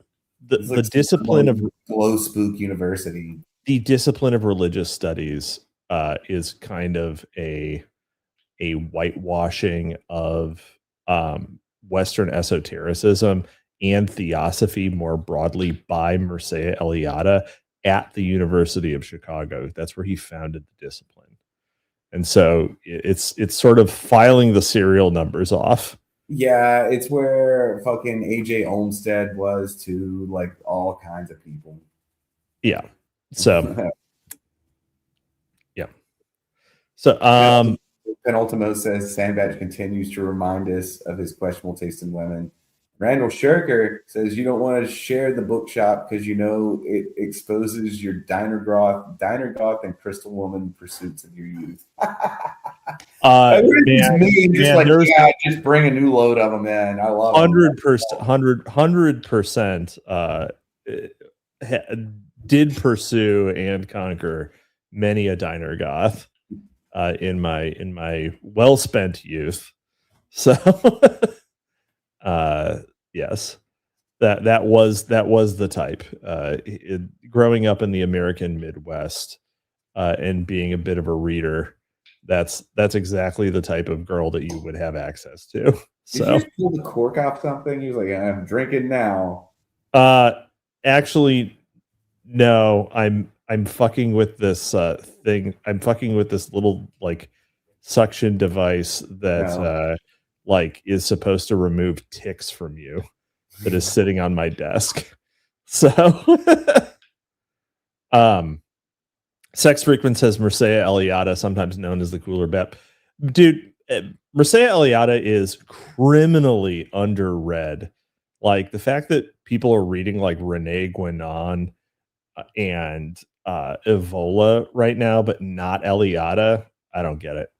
the discipline of Glow Spook University, the discipline of religious studies is kind of a whitewashing of Western esotericism and theosophy more broadly by Mircea Eliade at the University of Chicago. That's where he founded the discipline. And so it's sort of filing the serial numbers off. Yeah, it's where fucking AJ Olmsted was to like all kinds of people. Yeah. So yeah. So Penultimo says Sandbatch continues to remind us of his questionable taste in women Randall Shirker says you don't want to share the bookshop because you know it exposes your diner goth, and crystal woman pursuits of your youth. Just bring a new load of them in. I love 100% did pursue and conquer many a diner goth in my well spent youth. So yes, that was the type. Growing up in the American Midwest and being a bit of a reader, that's exactly the type of girl that you would have access to. So did you just pull the cork off something? He was like, I'm drinking now. Actually, no, I'm fucking with this thing. I'm fucking with this little like suction device that like is supposed to remove ticks from you that is sitting on my desk. So Sex Frequent says Mircea Eliade, sometimes known as the cooler Bep. Dude, Mircea Eliade is criminally underread. Like the fact that people are reading like Renee Guénon and Evola right now, but not Eliade, I don't get it.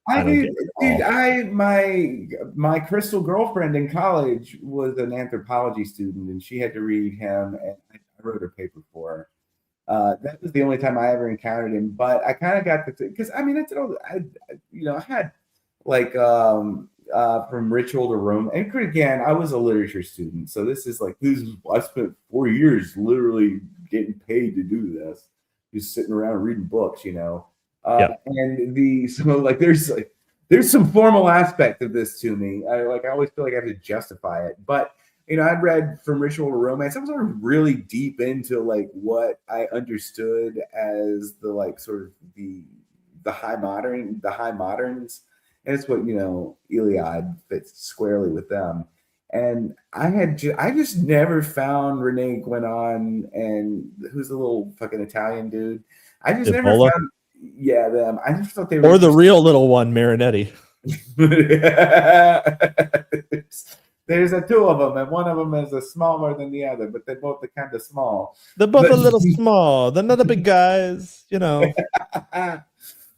My crystal girlfriend in college was an anthropology student, and she had to read him, and I wrote her paper for her. That was the only time I ever encountered him, but I kind of got the because I had like from ritual to Rome, and again, I was a literature student, so I spent 4 years literally getting paid to do this, just sitting around reading books, and there's some formal aspect of this to me. I always feel like I have to justify it, but I'd read From Ritual to Romance. I was sort of really deep into like what I understood as the like sort of the high moderns, and it's what Iliad fits squarely with them. And I just never found Renee Guénon and who's the little fucking Italian dude. I just never found them. I just thought they were the real little one, Marinetti. There's two of them, and one of them is smaller than the other, but they're both kind of small. They're both a little small. They're not the big guys,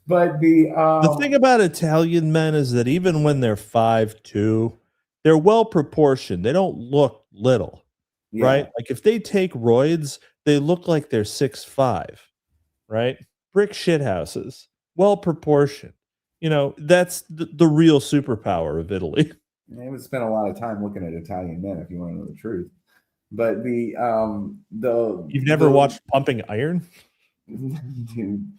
But the thing about Italian men is that even when they're 5'2", they're well proportioned. They don't look little, right? Like if they take roids, they look like they're 6'5", right? Brick shithouses, well proportioned. That's the real superpower of Italy. I would spend a lot of time looking at Italian men if you want to know the truth. But you've never watched Pumping Iron? Dude,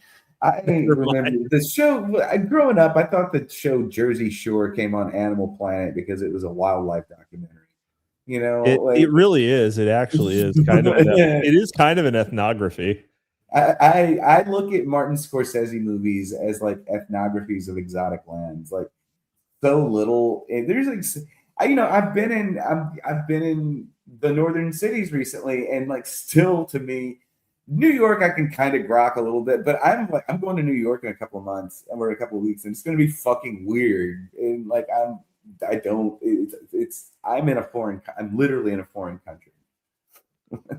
I remember the show. Growing up, I thought the show Jersey Shore came on Animal Planet because it was a wildlife documentary. It really is. It actually is kind of. It is kind of an ethnography. I look at Martin Scorsese movies as like ethnographies of exotic lands, like so little. And there's like, I've been in the northern cities recently, and like still to me, New York I can kind of grok a little bit, but I'm going to New York in a couple of months or a couple of weeks, and it's going to be fucking weird. And like I'm literally in a foreign country.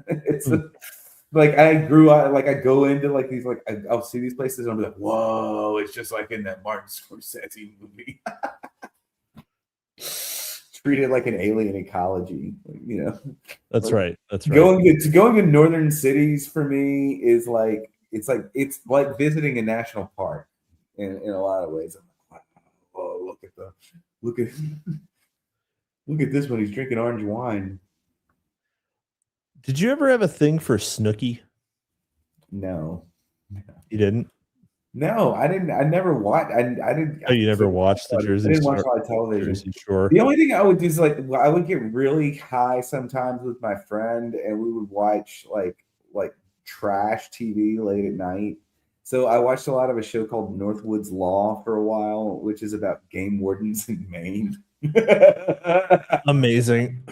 It's like I grew up, like I go into like these, like I'll see these places and I'll be like, whoa, it's just like in that Martin Scorsese movie. Treated like an alien ecology, That's right. That's right. Going to northern cities for me is like it's like visiting a national park in a lot of ways. I'm like, wow, look at this one. He's drinking orange wine. Did you ever have a thing for Snooki? No. You didn't? No, I didn't. I never watched. I didn't. Oh, you never watched the Jersey? I didn't watch a lot of television. Jersey Shore. The only thing I would do is like I would get really high sometimes with my friend, and we would watch like trash TV late at night. So I watched a lot of a show called Northwoods Law for a while, which is about game wardens in Maine. Amazing.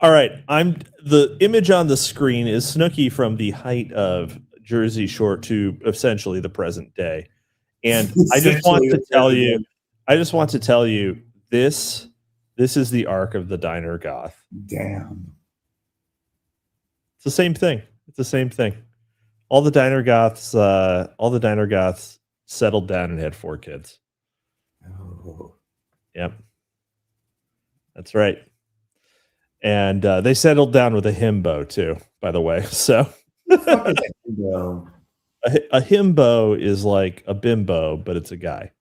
All right, the image on the screen is Snooki from the height of Jersey Shore to essentially the present day. And I just want to tell you this This is the arc of the diner goth. Damn. It's the same thing. It's the same thing. All the diner goths settled down and had 4 kids. Oh. Yep. That's right. And they settled down with a himbo too, by the way. So Fuck is that, bro? a himbo is like a bimbo, but it's a guy.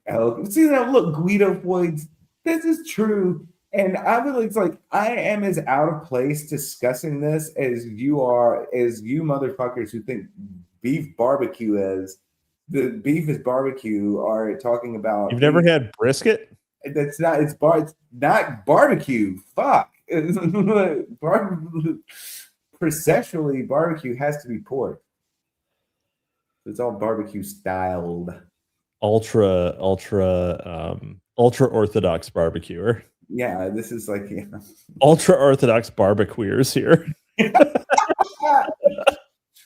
Oh, see now, look, Guido points. This is true, and it's like I am as out of place discussing this as you are, as you motherfuckers who think beef barbecue is the beef is barbecue are talking about. You've never had brisket? That's not. It's not barbecue. Fuck. Processually, barbecue has to be pork. It's all barbecue styled. Ultra orthodox barbecuer. Yeah, this is like ultra orthodox barbecuers here.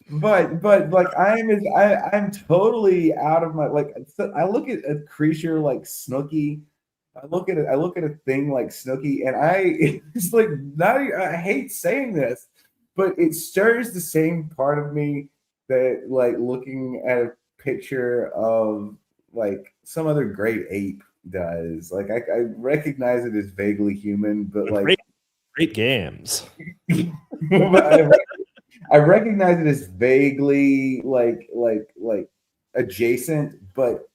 but like I'm totally out of my like. I look at a creature like Snooki. I look at a thing like Snooki, and it's like not. I hate saying this, but it stirs the same part of me that like looking at a picture of like some other great ape does. Like I recognize it as vaguely human, but like great games. But I recognize it as vaguely like adjacent, but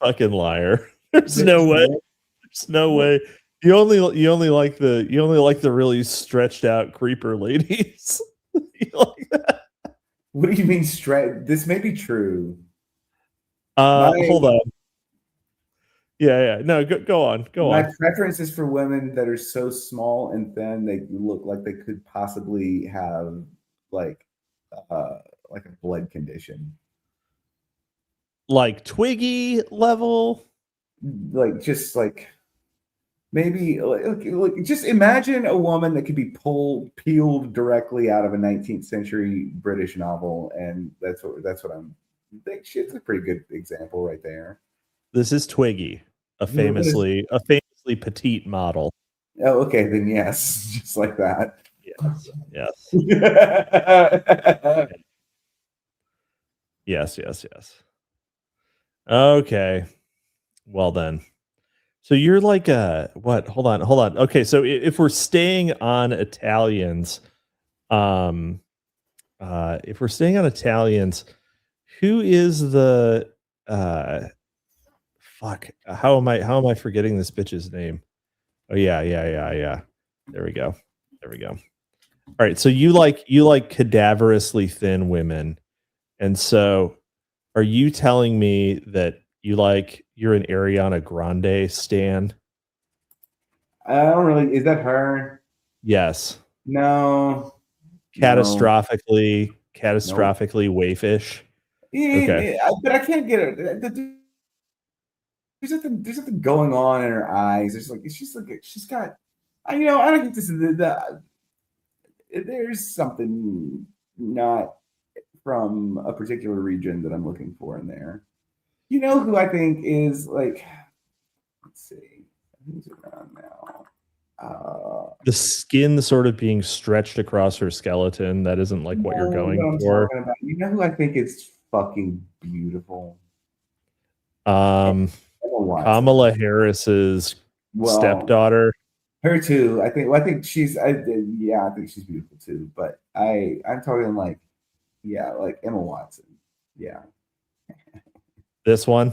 fucking liar. There's no way. There's no way. You only like the really stretched out creeper ladies. You like that? What do you mean stretch? This may be true. Hold on. Yeah. No, go on. My preference is for women that are so small and thin they look like they could possibly have like a blood condition. Like Twiggy level? Like just like maybe like just imagine a woman that could be peeled directly out of a 19th century British novel, and that's what I'm. It's a pretty good example right there. This is Twiggy, a famously petite model. Oh, okay, then yes, just like that. Yes. Yes. Okay. Well then. So you're like what? Hold on. Okay, so if we're staying on Italians, who is the fuck? How am I forgetting this bitch's name? Oh yeah. There we go. All right, so you like cadaverously thin women, and so are you telling me that you're an Ariana Grande stan? I don't really. Is that her? Yes. No. Catastrophically waifish. Okay. But I can't get it. There's nothing going on in her eyes. She's got. I don't think this is there's something not from a particular region that I'm looking for in there. You know who I think is like, let's see, who's around now? The skin sort of being stretched across her skeleton. That isn't like what you're going for. You know who I think is fucking beautiful? Kamala Harris's stepdaughter. Her too. I think she's. I think she's beautiful too. But I'm talking like Emma Watson. Yeah. This one.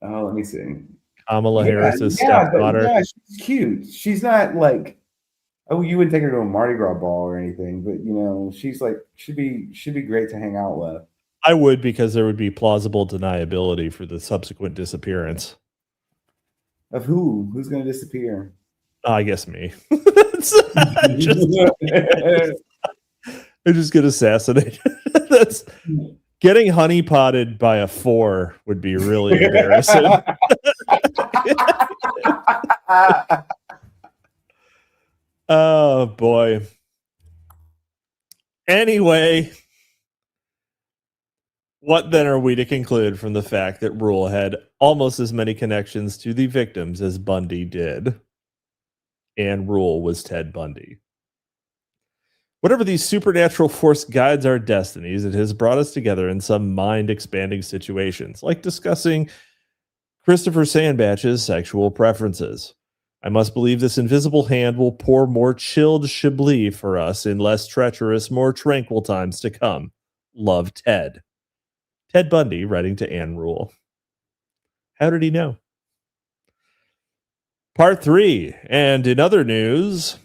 Oh, let me see. Kamala Harris's stepdaughter. Yeah, she's cute. She's not like, oh, you wouldn't take her to a Mardi Gras ball or anything, but she's like should be great to hang out with. I would, because there would be plausible deniability for the subsequent disappearance. Of who? Who's going to disappear? I guess me. I just get assassinated. That's getting honeypotted by a 4 would be really embarrassing. Oh boy. Anyway, What then are we to conclude from the fact that Rule had almost as many connections to the victims as Bundy did? And Rule was Ted Bundy. Whatever these supernatural force guides our destinies, it has brought us together in some mind-expanding situations, like discussing Christopher Sandbatch's sexual preferences. I must believe this invisible hand will pour more chilled Chablis for us in less treacherous, more tranquil times to come. Love, Ted. Ted Bundy writing to Anne Rule. How did he know? Part 3. And in other news,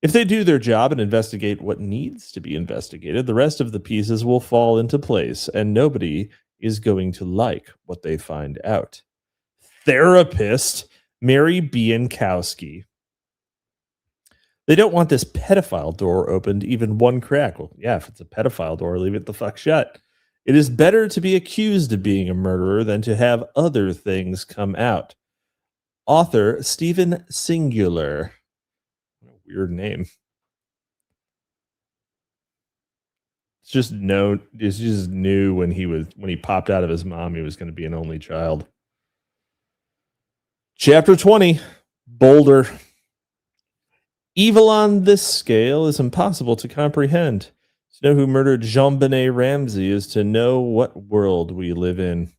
if they do their job and investigate what needs to be investigated, the rest of the pieces will fall into place, and nobody is going to like what they find out. Therapist Mary Biankowski. They don't want this pedophile door opened even one crack. Well, yeah, if it's a pedophile door, leave it the fuck shut. It is better to be accused of being a murderer than to have other things come out. Author Stephen Singular. What a weird name. It's just knew when he popped out of his mom, he was going to be an only child. Chapter 20, Boulder. Evil on this scale is impossible to comprehend. To know who murdered JonBenet Ramsay is to know what world we live in.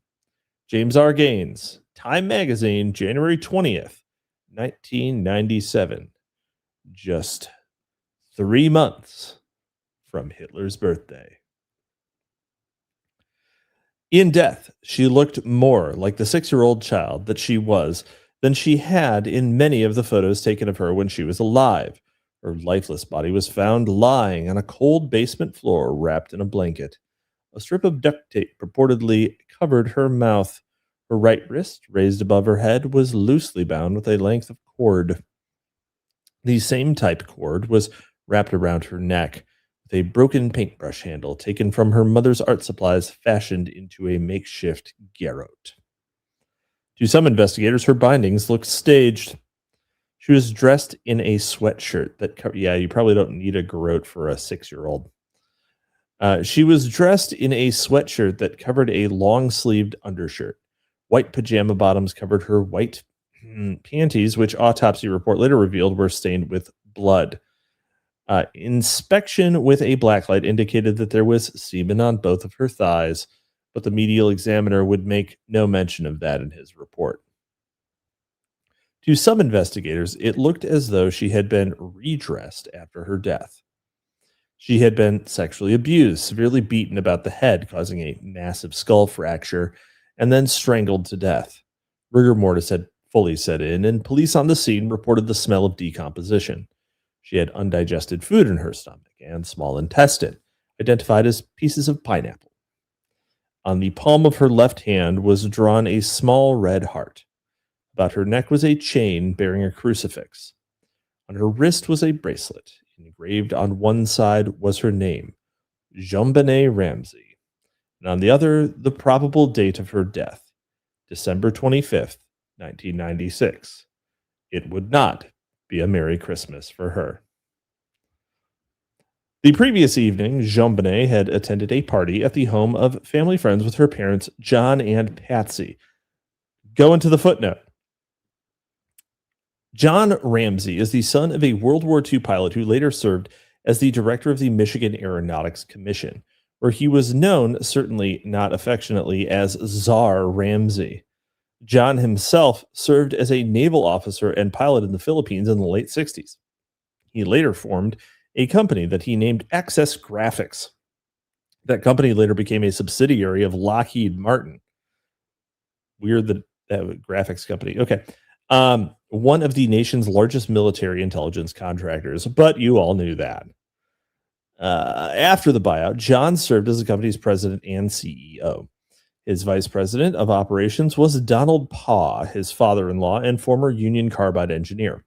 James R. Gaines, Time Magazine, January 20th, 1997. Just 3 months from Hitler's birthday. In death, she looked more like the 6-year-old child that she was than she had in many of the photos taken of her when she was alive. Her lifeless body was found lying on a cold basement floor wrapped in a blanket. A strip of duct tape purportedly covered her mouth. Her right wrist, raised above her head, was loosely bound with a length of cord. The same type cord was wrapped around her neck, with a broken paintbrush handle taken from her mother's art supplies fashioned into a makeshift garrote. To some investigators, her bindings looked staged. She was dressed in a sweatshirt that you probably don't need a garrote for a 6-year-old. She was dressed in a sweatshirt that covered a long-sleeved undershirt. White pajama bottoms covered her white panties, which autopsy report later revealed were stained with blood. Inspection with a blacklight indicated that there was semen on both of her thighs, but the medical examiner would make no mention of that in his report. To some investigators, it looked as though she had been redressed after her death. She had been sexually abused, severely beaten about the head, causing a massive skull fracture, and then strangled to death. Rigor mortis had fully set in, and police on the scene reported the smell of decomposition. She had undigested food in her stomach and small intestine, identified as pieces of pineapple. On the palm of her left hand was drawn a small red heart. About her neck was a chain bearing a crucifix. On her wrist was a bracelet. Engraved on one side was her name, JonBenet Ramsay, and on the other, the probable date of her death, December 25th, 1996. It would not be a Merry Christmas for her. The previous evening, JonBenet had attended a party at the home of family friends with her parents, John and Patsy. Go into the footnote. John Ramsay is the son of a World War II pilot who later served as the director of the Michigan Aeronautics Commission, where he was known, certainly not affectionately, as Czar Ramsay. John himself served as a naval officer and pilot in the Philippines in the late 60s. He later formed a company that he named Access Graphics. That company later became a subsidiary of Lockheed Martin. Weird that graphics company. Okay. One of the nation's largest military intelligence contractors, but you all knew that. After the buyout, John served as the company's president and CEO. His vice president of operations was Donald Paugh, his father-in-law and former Union Carbide engineer.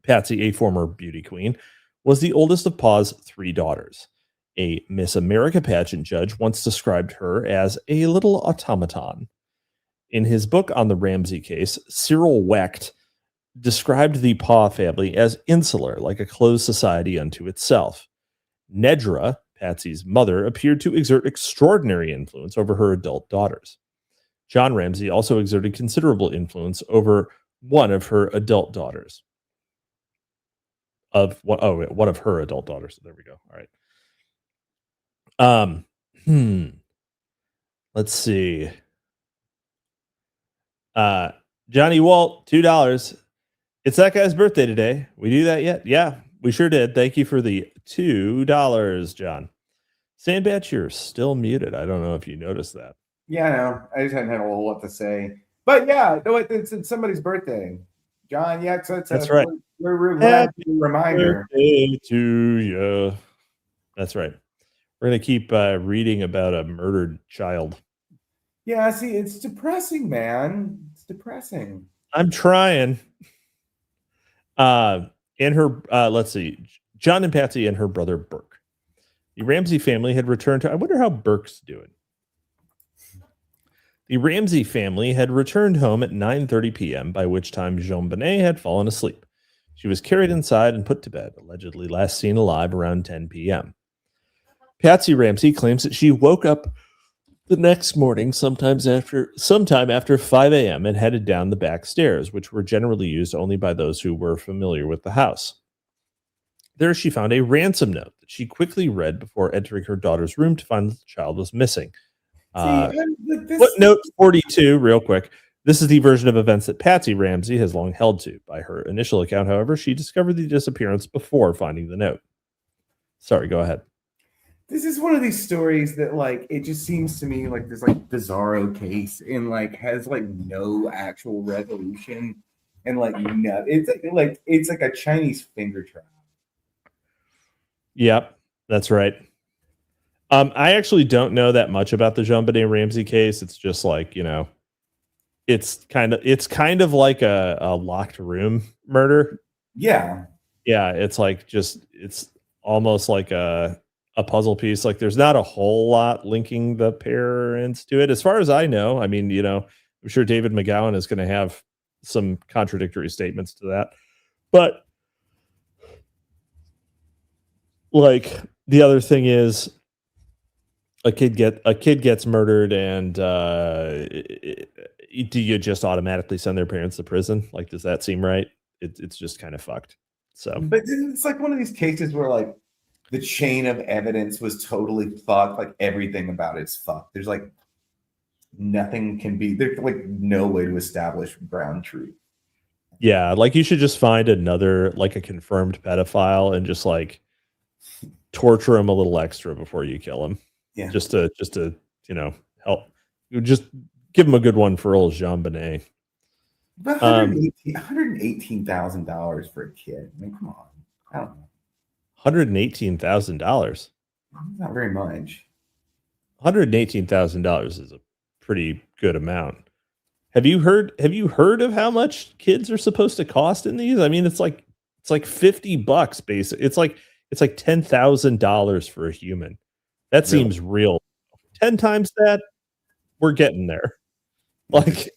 Patsy, a former beauty queen, was the oldest of Paugh's 3 daughters. A Miss America pageant judge once described her as a little automaton. In his book on the Ramsay case, Cyril Wecht described the Paugh family as insular, like a closed society unto itself. Nedra, Patsy's mother, appeared to exert extraordinary influence over her adult daughters. John Ramsay also exerted considerable influence over one of her adult daughters. One of her adult daughters. There we go. All right. Let's see. Johnny Walt, $2. It's that guy's birthday today. We do that yet? Yeah, we sure did. Thank you for the $2, John. Sandbatch, you're still muted. I don't know if you noticed that. Yeah, I know. I just hadn't had a whole lot to say. But yeah, no, it's somebody's birthday. John, yeah, so That's right. We're happy reminder. Birthday to you. That's right. We're going to keep reading about a murdered child. Yeah, see, it's depressing, man. It's depressing. I'm trying. And her, let's see, John and Patsy and her brother Burke. The Ramsay family had returned to, I wonder how Burke's doing. The Ramsay family had returned home at 9:30 p.m., by which time JonBenet had fallen asleep. She was carried inside and put to bed, allegedly last seen alive around 10 p.m. Patsy Ramsay claims that she woke up the next morning sometime after 5 a.m. and headed down the back stairs, which were generally used only by those who were familiar with the house. There she found a ransom note that she quickly read before entering her daughter's room to find that the child was missing. Footnote 42, real quick. This is the version of events that Patsy Ramsay has long held to. By her initial account, however, she discovered the disappearance before finding the note. Sorry, go ahead. This is one of these stories that, like, it just seems to me like this, like, bizarro case and, like, has, like, no actual resolution. And, like, no, it's like a Chinese finger trap. Yep, that's right. I actually don't know that much about the JonBenet Ramsay case. It's just like, you know, it's kind of like a locked room murder. Yeah. Yeah, it's like it's almost like a puzzle piece. Like there's not a whole lot linking the parents to it. As far as I know, I mean, you know, I'm sure David McGowan is going to have some contradictory statements to that. But like the other thing is a kid gets murdered, and do you just automatically send their parents to prison? Like, does that seem right? It's just kind of fucked. So, but it's like one of these cases where, like, the chain of evidence was totally fucked. Like, everything about it's fucked. There's like nothing can be, there's like no way to establish ground truth. Yeah, like you should just find another, like a confirmed pedophile, and just like torture him a little extra before you kill him. Yeah, just to you know, help. Just give him a good one for old JonBenet. But $118,000 for a kid. I mean, come on. I don't know. $118,000. Not very much. $118,000 is a pretty good amount. Have you heard of how much kids are supposed to cost in these? I mean, it's like $50 basically. It's like $10,000 for a human. That seems real. 10 times that, we're getting there. Like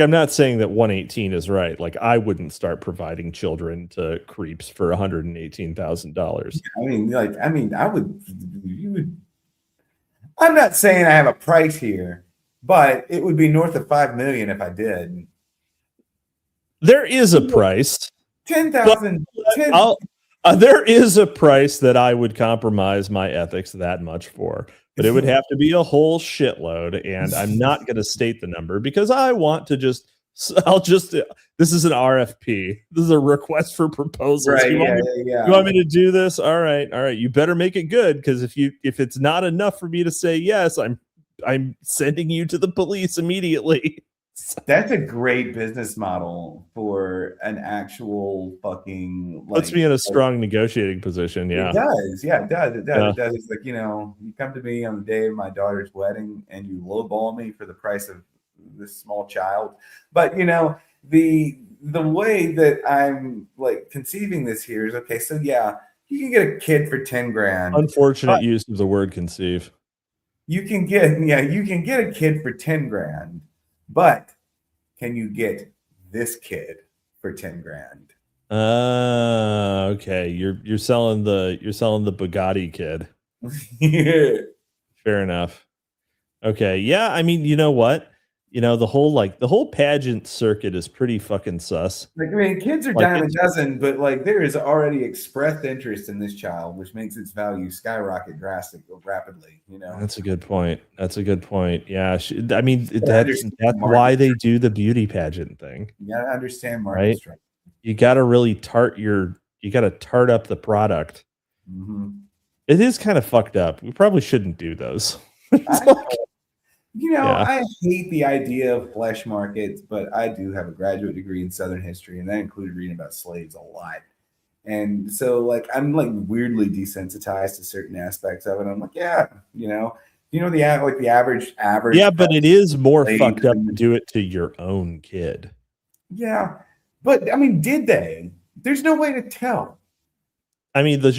I'm not saying that 118 is right. Like, I wouldn't start providing children to creeps for $118,000. I would. You would. I'm not saying I have a price here, but it would be north of $5 million if I did. There is a price. 10,000. There is a price that I would compromise my ethics that much for, but it would have to be a whole shitload, and I'm not going to state the number because I want to this is an RFP. This is a request for proposals. Right, you want me to do this? All right. You better make it good, because if it's not enough for me to say yes, I'm sending you to the police immediately. That's a great business model for an actual fucking, like, puts me in a strong negotiating position. Yeah, it does. Yeah, it does. It does. Yeah. It does. It's like, you know, you come to me on the day of my daughter's wedding and you lowball me for the price of this small child. But, you know, the way that I'm, like, conceiving this here is, okay, so yeah, you can get a kid for 10 grand. Unfortunate use of the word conceive. You can get a kid for 10 grand. But can you get this kid for 10 grand? Okay. You're selling the Bugatti kid. Yeah. Fair enough. Okay. Yeah, I mean, you know what? The whole pageant circuit is pretty fucking sus. Like, I mean, kids are Like dime a it's dozen, but like there is already expressed interest in this child, which makes its value skyrocket rapidly. That's a good point. That's a good point. Yeah, I mean You gotta understand that's market. why they do the beauty pageant thing, You gotta understand market right? structure. You got to really you got to tart up the product. Mm-hmm. It is kind of fucked up. We probably shouldn't do those. It's I like, yeah. I hate the idea of flesh markets, but I do have a graduate degree in Southern history, and that included reading about slaves a lot. And so, like, I'm like weirdly desensitized to certain aspects of it. I'm like, yeah, the average. Yeah, but it is more slave fucked up to do it to your own kid. Yeah, but I mean, did they? There's no way to tell. I mean, the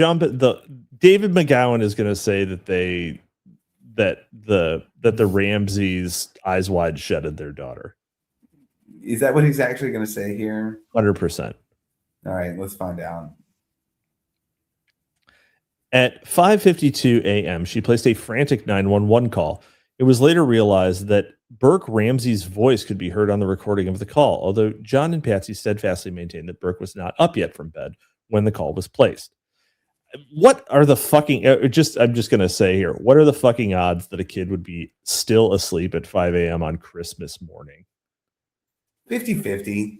David McGowan is going to say that the Ramsays eyes wide shutted their daughter. Is that what he's actually going to say here? 100%. All right, let's find out. At 5:52 a.m., she placed a frantic 911 call. It was later realized that Burke Ramsay's voice could be heard on the recording of the call, although John and Patsy steadfastly maintained that Burke was not up yet from bed when the call was placed. What are the fucking I'm just going to say here, what are the fucking odds that a kid would be still asleep at 5 a.m. on Christmas morning? 50-50.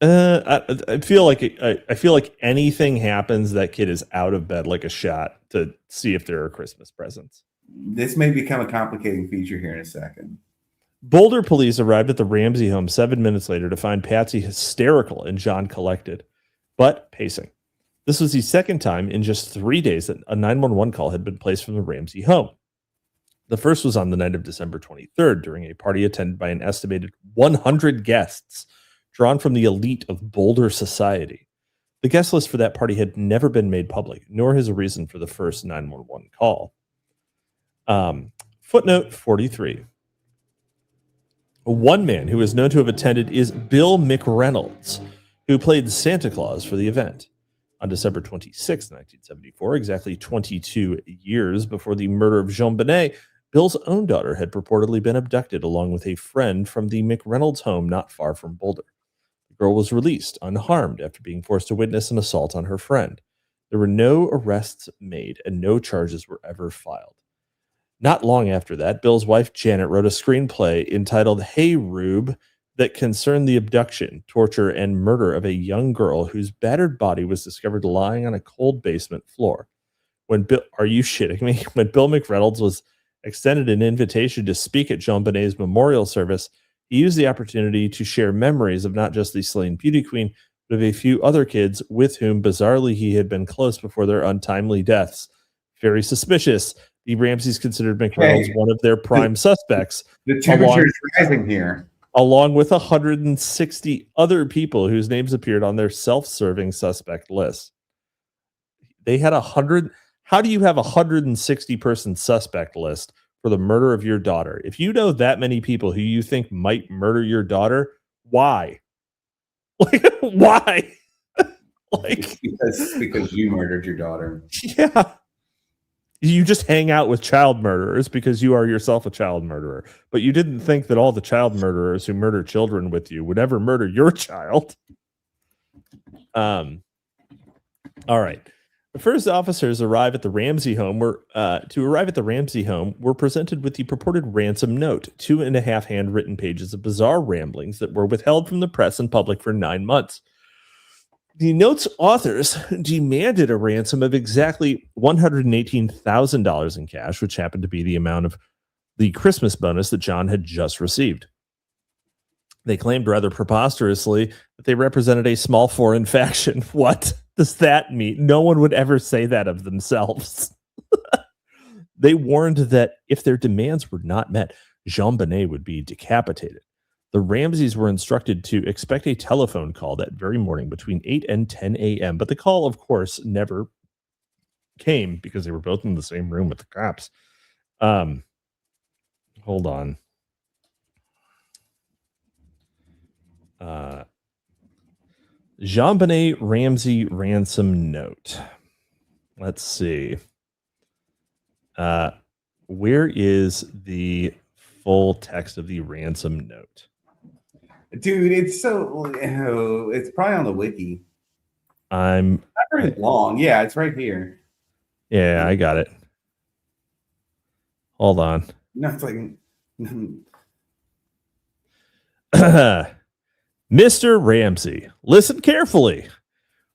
I feel like I feel like anything happens, that kid is out of bed like a shot to see if there are Christmas presents. This may become a complicating feature here in a second. Boulder police arrived at the Ramsay home 7 minutes later to find Patsy hysterical and John collected, but pacing. This was the second time in just 3 days that a 911 call had been placed from the Ramsay home. The first was on the night of December 23rd during a party attended by an estimated 100 guests drawn from the elite of Boulder society. The guest list for that party had never been made public, nor his reason for the first 911 call. Footnote 43. One man who is known to have attended is Bill McReynolds, who played Santa Claus for the event. On December 26, 1974, exactly 22 years before the murder of JonBenet, Bill's own daughter had purportedly been abducted along with a friend from the McReynolds home not far from Boulder. The girl was released unharmed after being forced to witness an assault on her friend. There were no arrests made and no charges were ever filed. Not long after that, Bill's wife Janet wrote a screenplay entitled Hey Rube that concerned the abduction, torture, and murder of a young girl whose battered body was discovered lying on a cold basement floor. Are you shitting me? When Bill McReynolds was extended an invitation to speak at JonBenet's memorial service, he used the opportunity to share memories of not just the slain beauty queen, but of a few other kids with whom, bizarrely, he had been close before their untimely deaths. Very suspicious. The Ramsays considered McReynolds one of their prime suspects. The temperature is rising here. Along with 160 other people whose names appeared on their self-serving suspect list. They had 100. How do you have a 160 person suspect list for the murder of your daughter? If you know that many people who you think might murder your daughter, why? Like, why? Because you murdered your daughter. Yeah. You just hang out with child murderers because you are yourself a child murderer. But you didn't think that all the child murderers who murder children with you would ever murder your child. All right. The first officers to arrive at the Ramsay home were presented with the purported ransom note, 2.5 handwritten pages of bizarre ramblings that were withheld from the press and public for 9 months. The note's authors demanded a ransom of exactly $118,000 in cash, which happened to be the amount of the Christmas bonus that John had just received. They claimed rather preposterously that they represented a small foreign faction. What does that mean? No one would ever say that of themselves. They warned that if their demands were not met, JonBenet would be decapitated. The Ramsays were instructed to expect a telephone call that very morning between 8 and 10 a.m., but the call, of course, never came because they were both in the same room with the cops. Hold on. JonBenet Ramsay ransom note. Let's see. Where is the full text of the ransom note? Dude, it's probably on the wiki. I'm Not very long. Yeah, it's right here. Yeah, I got it. Hold on. No, it's like Mr. Ramsay, listen carefully.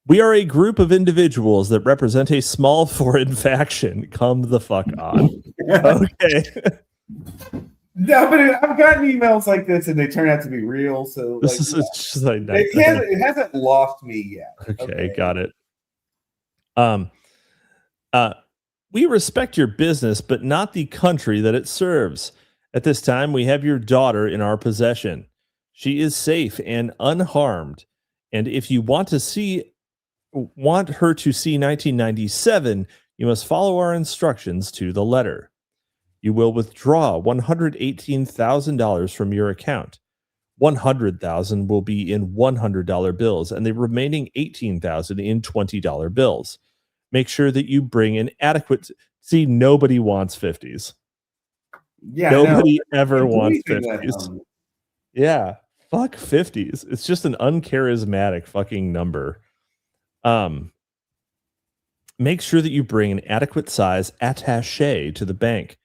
We are a group of individuals that represent a small foreign faction. Come the fuck on. Okay. No, but I've gotten emails like this and they turn out to be real. So This is just like it hasn't lost me yet. Okay, got it. We respect your business, but not the country that it serves. At this time, we have your daughter in our possession. She is safe and unharmed. And if you want her to see 1997, you must follow our instructions to the letter. You will withdraw $118,000 from your account. $100,000 will be in $100 bills, and the remaining $18,000 in $20 bills. Make sure that you bring an adequate. See, nobody wants 50s. Yeah, nobody ever wants 50s. Yeah, fuck 50s. It's just an uncharismatic fucking number. Make sure that you bring an adequate size attaché to the bank.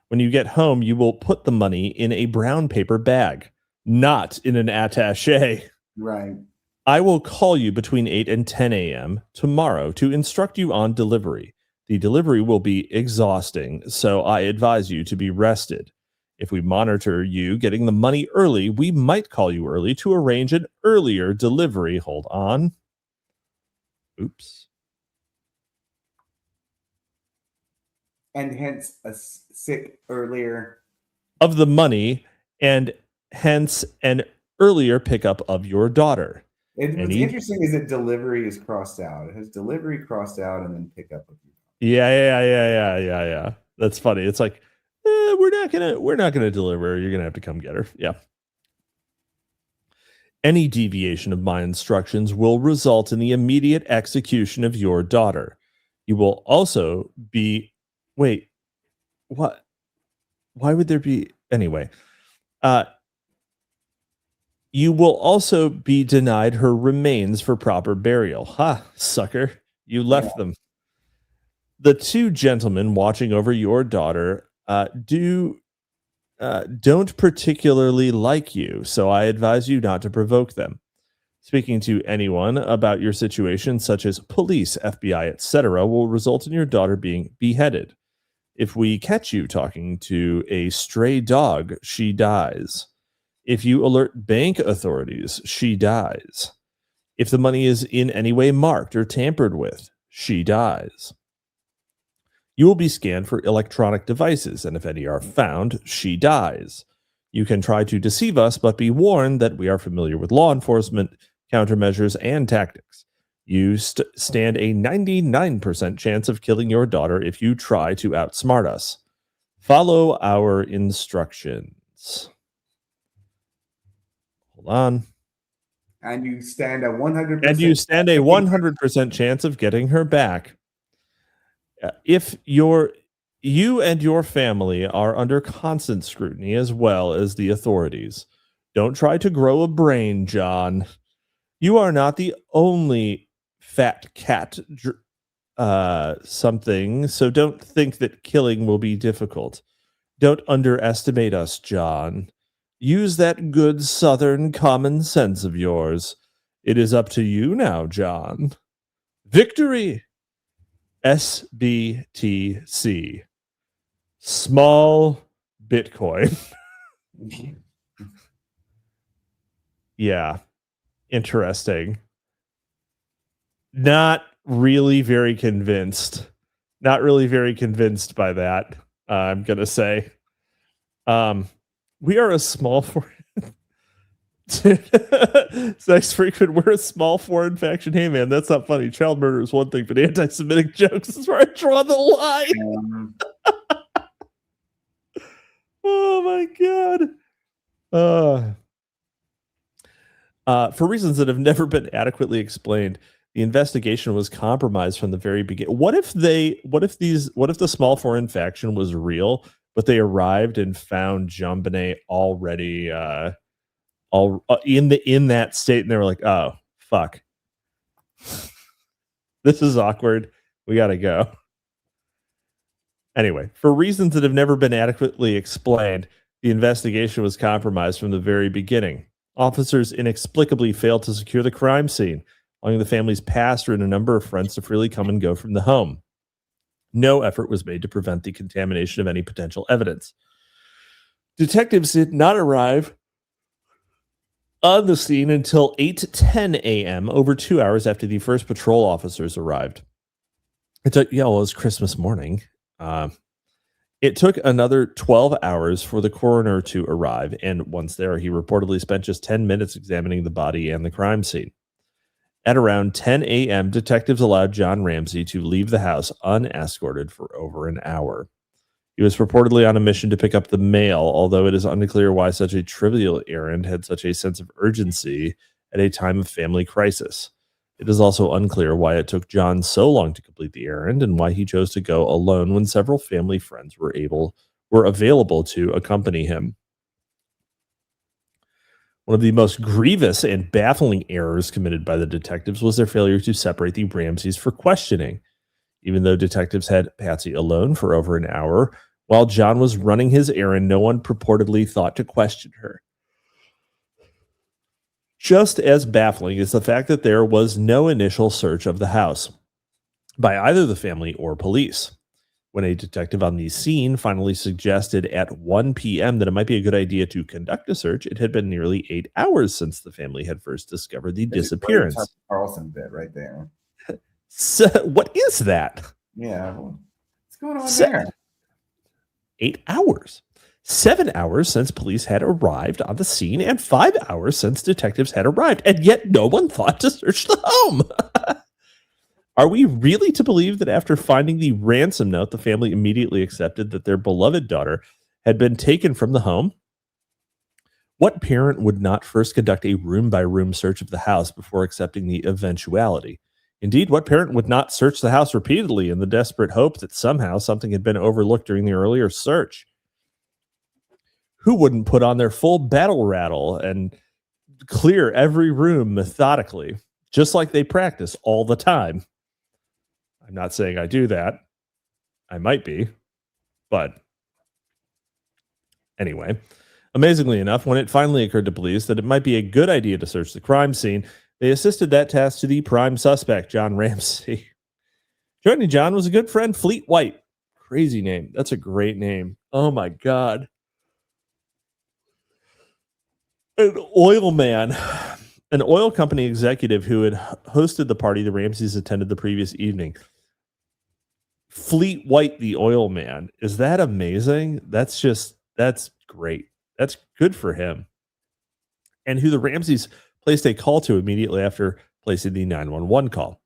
When you get home, you will put the money in a brown paper bag, not in an attaché. Right. I will call you between 8 and 10 a.m. tomorrow to instruct you on delivery. The delivery will be exhausting, so I advise you to be rested. If we monitor you getting the money early, we might call you early to arrange an earlier delivery. Hold on. Oops. And hence a sick earlier of the money, and hence an earlier pickup of your daughter. What's interesting is that delivery is crossed out. It has delivery crossed out and then pickup of you. Yeah. That's funny. It's like we're not gonna deliver. You're gonna have to come get her. Yeah. Any deviation of my instructions will result in the immediate execution of your daughter. You will also be. Wait. What? Why would there be anyway? You will also be denied her remains for proper burial. Ha, sucker. You left them. The two gentlemen watching over your daughter don't particularly like you, so I advise you not to provoke them. Speaking to anyone about your situation, such as police, FBI, etc., will result in your daughter being beheaded. If we catch you talking to a stray dog, she dies. If you alert bank authorities, she dies. If the money is in any way marked or tampered with, she dies. You will be scanned for electronic devices, and if any are found, she dies. You can try to deceive us, but be warned that we are familiar with law enforcement, countermeasures, and tactics. You stand a 99% chance of killing your daughter if you try to outsmart us. Follow our instructions. Hold on. And you stand a 100%. And you stand a 100% chance of getting her back. If you and your family are under constant scrutiny as well as the authorities, don't try to grow a brain, John. You are not the only fat cat something, so don't think that killing will be difficult. Don't underestimate us, John. Use that good Southern common sense of yours. It is up to you now, John. Victory! SBTC. Small Bitcoin. Yeah. Interesting. Not really very convinced. Not really very convinced by that, I'm going to say. We are a small foreign... Sex frequent, we're a small foreign faction. Hey man, that's not funny. Child murder is one thing, but anti-Semitic jokes is where I draw the line. Oh my god. For reasons that have never been adequately explained, the investigation was compromised from the very beginning. What if the small foreign faction was real, but they arrived and found JonBenet already in that state, and they were like, "Oh, fuck. This is awkward. We got to go." Anyway, for reasons that have never been adequately explained, the investigation was compromised from the very beginning. Officers inexplicably failed to secure the crime scene, allowing the family's pastor and a number of friends to freely come and go from the home. No effort was made to prevent the contamination of any potential evidence. Detectives did not arrive on the scene until 8:10 a.m., over 2 hours after the first patrol officers arrived. It was Christmas morning. It took another 12 hours for the coroner to arrive, and once there, he reportedly spent just 10 minutes examining the body and the crime scene. At around 10 a.m., detectives allowed John Ramsay to leave the house unescorted for over an hour. He was reportedly on a mission to pick up the mail, although it is unclear why such a trivial errand had such a sense of urgency at a time of family crisis. It is also unclear why it took John so long to complete the errand and why he chose to go alone when several family friends were available to accompany him. One of the most grievous and baffling errors committed by the detectives was their failure to separate the Ramsays for questioning. Even though detectives had Patsy alone for over an hour, while John was running his errand, no one purportedly thought to question her. Just as baffling is the fact that there was no initial search of the house by either the family or police. When a detective on the scene finally suggested at 1 p.m. that it might be a good idea to conduct a search, it had been nearly 8 hours since the family had first discovered the disappearance. Carlson bit right there. So, what is that? Yeah, what's going on there? 8 hours. 7 hours since police had arrived on the scene, and 5 hours since detectives had arrived, and yet no one thought to search the home. Are we really to believe that after finding the ransom note, the family immediately accepted that their beloved daughter had been taken from the home? What parent would not first conduct a room-by-room search of the house before accepting the eventuality? Indeed, what parent would not search the house repeatedly in the desperate hope that somehow something had been overlooked during the earlier search? Who wouldn't put on their full battle rattle and clear every room methodically, just like they practice all the time? I'm not saying I do that. I might be, but anyway. Amazingly enough, when it finally occurred to police that it might be a good idea to search the crime scene, they assisted that task to the prime suspect, John Ramsay. Joining John was a good friend, Fleet White. Crazy name. That's a great name. Oh my God. An oil man, an oil company executive who had hosted the party the Ramsays attended the previous evening. Fleet White, the oil man. Is that amazing? That's great. That's good for him. And who the Ramsays placed a call to immediately after placing the 911 call.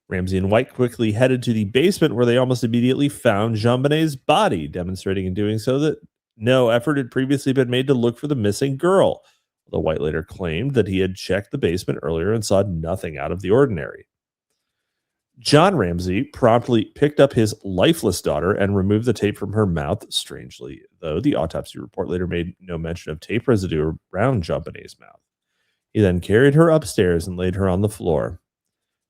Ramsay and White quickly headed to the basement where they almost immediately found JonBenet's body, demonstrating in doing so that no effort had previously been made to look for the missing girl. Although White later claimed that he had checked the basement earlier and saw nothing out of the ordinary. John Ramsay promptly picked up his lifeless daughter and removed the tape from her mouth. Strangely, though, the autopsy report later made no mention of tape residue around JonBenet's mouth. He then carried her upstairs and laid her on the floor.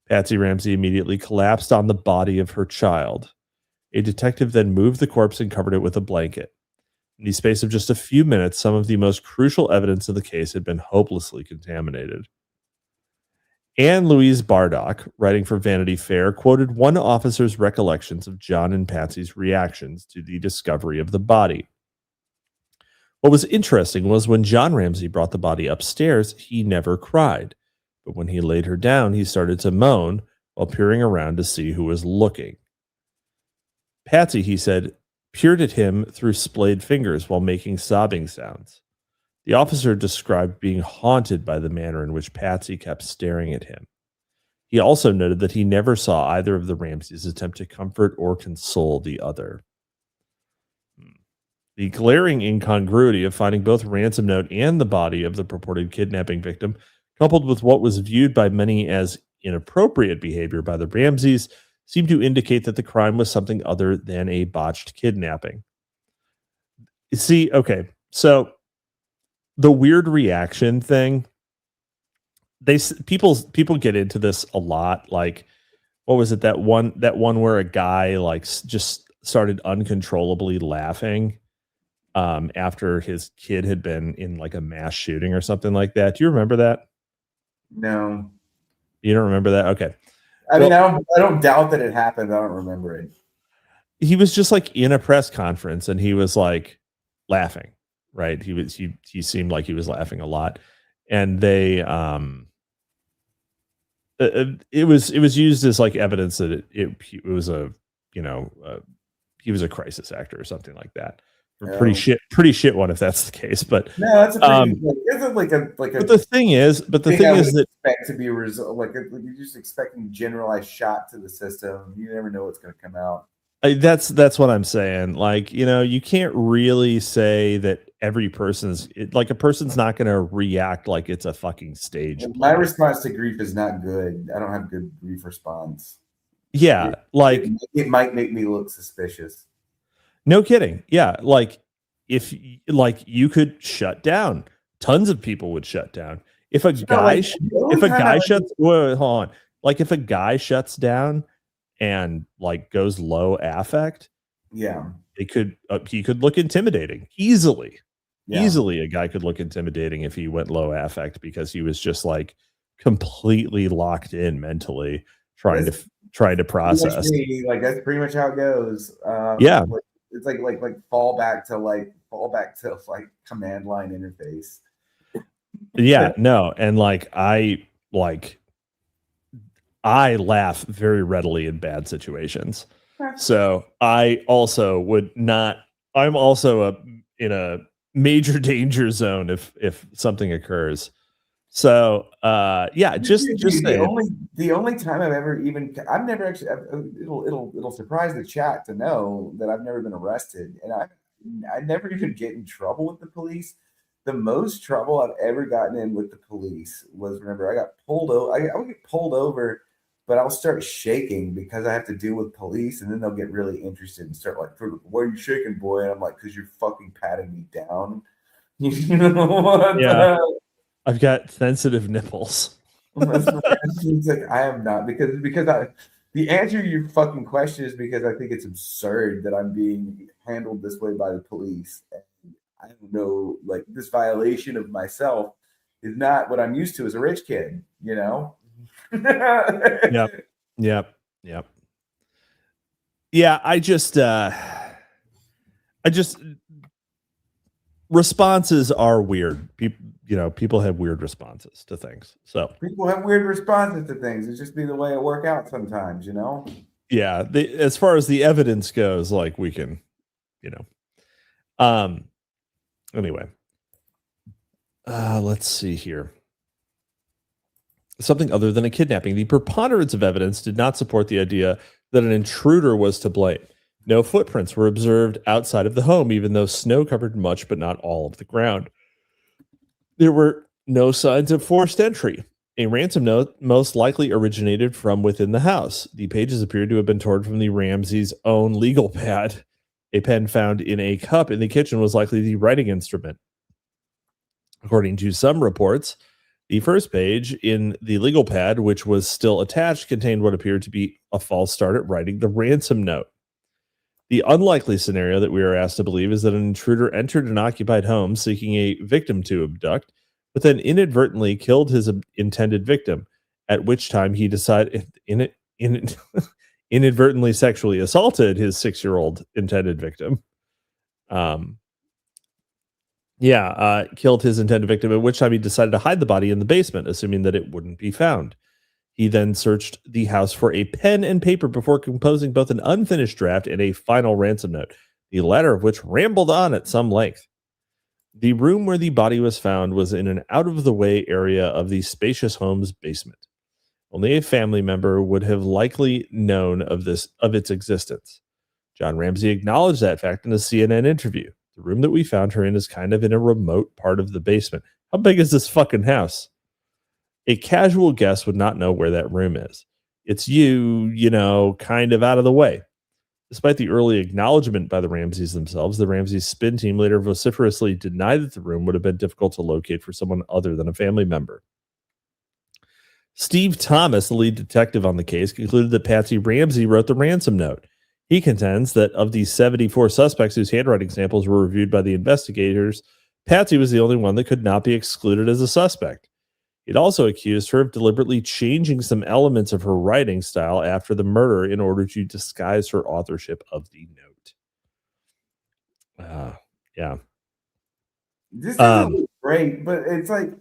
Patsy Ramsay immediately collapsed on the body of her child. A detective then moved the corpse and covered it with a blanket. In the space of just a few minutes, some of the most crucial evidence of the case had been hopelessly contaminated. Anne Louise Bardock, writing for Vanity Fair, quoted one officer's recollections of John and Patsy's reactions to the discovery of the body. What was interesting was when John Ramsay brought the body upstairs, he never cried. But when he laid her down, he started to moan while peering around to see who was looking. Patsy, he said, peered at him through splayed fingers while making sobbing sounds. The officer described being haunted by the manner in which Patsy kept staring at him. He also noted that he never saw either of the Ramsays attempt to comfort or console the other. The glaring incongruity of finding both ransom note and the body of the purported kidnapping victim coupled with what was viewed by many as inappropriate behavior by the Ramsays, seemed to indicate that the crime was something other than a botched kidnapping. You see, okay, so the weird reaction thing, people get into this a lot. Like, what was it, that one where a guy like just started uncontrollably laughing after his kid had been in like a mass shooting or something like that? Do you remember that? No. You don't remember that? Okay. I mean, I don't doubt that it happened. I don't remember it. He was just like in a press conference and he was like laughing, right? He seemed like he was laughing a lot. And they it was used as like evidence that it was a, you know, he was a crisis actor or something like that. Pretty shit one if that's the case. But no, that's a pretty But the thing is that expect to be a result, like you're just expecting generalized shot to the system. You never know what's going to come out. That's what I'm saying. Like, you know, you can't really say that every person's like, a person's not going to react like it's a fucking stage. My response to grief is not good. I don't have good grief response. Yeah, it might make me look suspicious. No kidding. Yeah, like if you could shut down, tons of people would shut down. If a guy shuts, hold on. Like if a guy shuts down and like goes low affect, yeah, he could look intimidating easily. Yeah. Easily, a guy could look intimidating if he went low affect because he was just like completely locked in mentally, trying to process. Like that's pretty much how it goes. Yeah. It's like fall back to command line interface. Yeah, no, and I laugh very readily in bad situations. So I also would not. I'm also in a major danger zone if something occurs. So yeah, just the only time I've never actually. It'll surprise the chat to know that I've never been arrested, and I never even get in trouble with the police. The most trouble I've ever gotten in with the police was, remember, I got pulled over. I would get pulled over, but I'll start shaking because I have to deal with police, and then they'll get really interested and start like, "Why are you shaking, boy?" And I'm like, "Because you're fucking patting me down." You know what? Yeah. I've got sensitive nipples. It's like, I am not, because the answer to your fucking question is because I think it's absurd that I'm being handled this way by the police. And I don't know, like, this violation of myself is not what I'm used to as a rich kid, you know? Yep. Yeah, I just responses are weird. People have weird responses to things. So people have weird responses to things. It's just be the way it work out sometimes, you know? Yeah. As far as the evidence goes, like we can, anyway, let's see here. Something other than a kidnapping. The preponderance of evidence did not support the idea that an intruder was to blame. No footprints were observed outside of the home, even though snow covered much but not all of the ground. There were no signs of forced entry. A ransom note most likely originated from within the house. The pages appeared to have been torn from the Ramsays' own legal pad. A pen found in a cup in the kitchen was likely the writing instrument. According to some reports, the first page in the legal pad, which was still attached, contained what appeared to be a false start at writing the ransom note. The unlikely scenario that we are asked to believe is that an intruder entered an occupied home seeking a victim to abduct, but then inadvertently killed his intended victim, at which time he decided inadvertently sexually assaulted his 6-year-old intended victim. Killed his intended victim, at which time he decided to hide the body in the basement, assuming that it wouldn't be found. He then searched the house for a pen and paper before composing both an unfinished draft and a final ransom note, the latter of which rambled on at some length. The room where the body was found was in an out-of-the-way area of the spacious home's basement. Only a family member would have likely known of its existence. John Ramsay acknowledged that fact in a CNN interview. The room that we found her in is kind of in a remote part of the basement. How big is this fucking house? A casual guest would not know where that room is. It's kind of out of the way. Despite the early acknowledgement by the Ramsays themselves, the Ramsays spin team later vociferously denied that the room would have been difficult to locate for someone other than a family member. Steve Thomas, the lead detective on the case, concluded that Patsy Ramsay wrote the ransom note. He contends that of the 74 suspects whose handwriting samples were reviewed by the investigators, Patsy was the only one that could not be excluded as a suspect. He'd also accused her of deliberately changing some elements of her writing style after the murder in order to disguise her authorship of the note. Yeah. This isn't great, but it's like,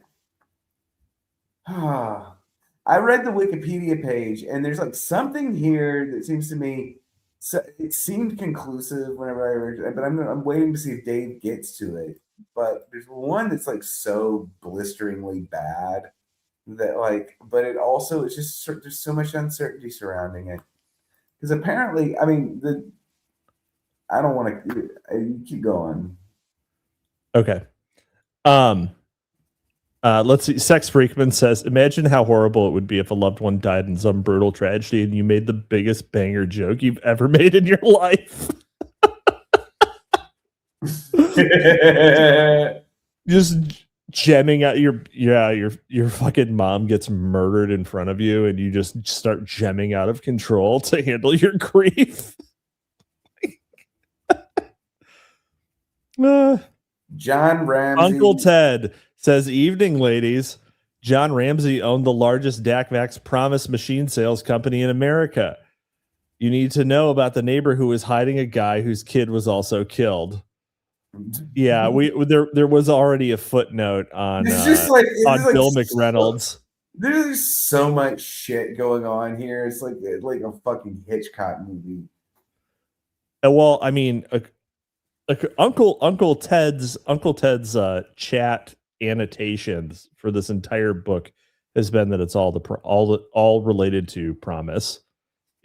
I read the Wikipedia page, and there's like something here that seems to me, so it seemed conclusive whenever I read it, but I'm waiting to see if Dave gets to it. But there's one that's like so blisteringly bad that like, but it also is just there's so much uncertainty surrounding it. Because apparently, I mean, I don't want to keep going. Okay. Let's see. Sex Freakman says, imagine how horrible it would be if a loved one died in some brutal tragedy and you made the biggest banger joke you've ever made in your life. Just jamming out your fucking mom gets murdered in front of you and you just start jamming out of control to handle your grief. John Ramsay. Uncle Ted says, evening, ladies. John Ramsay owned the largest DACVAX promise machine sales company in America. You need to know about the neighbor who was hiding a guy whose kid was also killed. Yeah, there was already a footnote on Bill McReynolds. There's so much shit going on here. It's like a fucking Hitchcock movie. Well, I mean, Uncle Ted's chat annotations for this entire book has been that it's all related to promise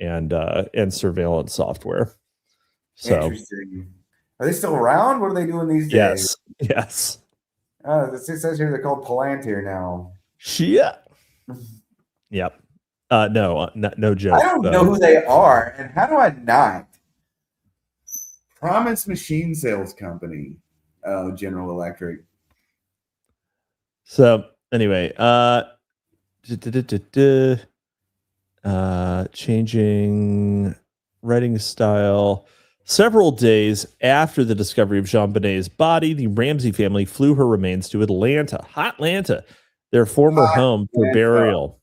and surveillance software. So interesting. Are they still around? What are they doing these days? Yes. It says here they're called Palantir now. Shit. Yep. No joke. I don't know who they are, and how do I not? Promise Machine Sales Company. Oh, General Electric. So anyway, changing writing style. Several days after the discovery of JonBenet's body, the Ramsay family flew her remains to Atlanta, their former home, for burial.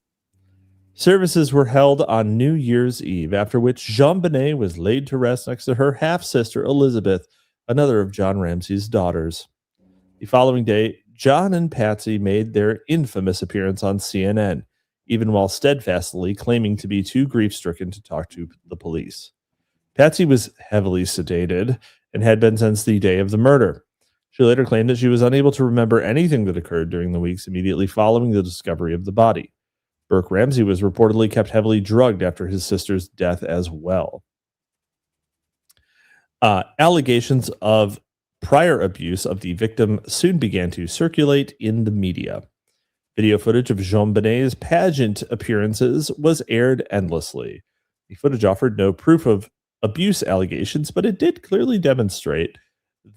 Services were held on New Year's Eve, after which JonBenet was laid to rest next to her half-sister Elizabeth, another of John Ramsay's daughters. The following day, John and Patsy made their infamous appearance on CNN, even while steadfastly claiming to be too grief-stricken to talk to the police. Patsy was heavily sedated and had been since the day of the murder. She later claimed that she was unable to remember anything that occurred during the weeks immediately following the discovery of the body. Burke Ramsay was reportedly kept heavily drugged after his sister's death as well. Allegations of prior abuse of the victim soon began to circulate in the media. Video footage of JonBenet's pageant appearances was aired endlessly. The footage offered no proof of abuse allegations, but it did clearly demonstrate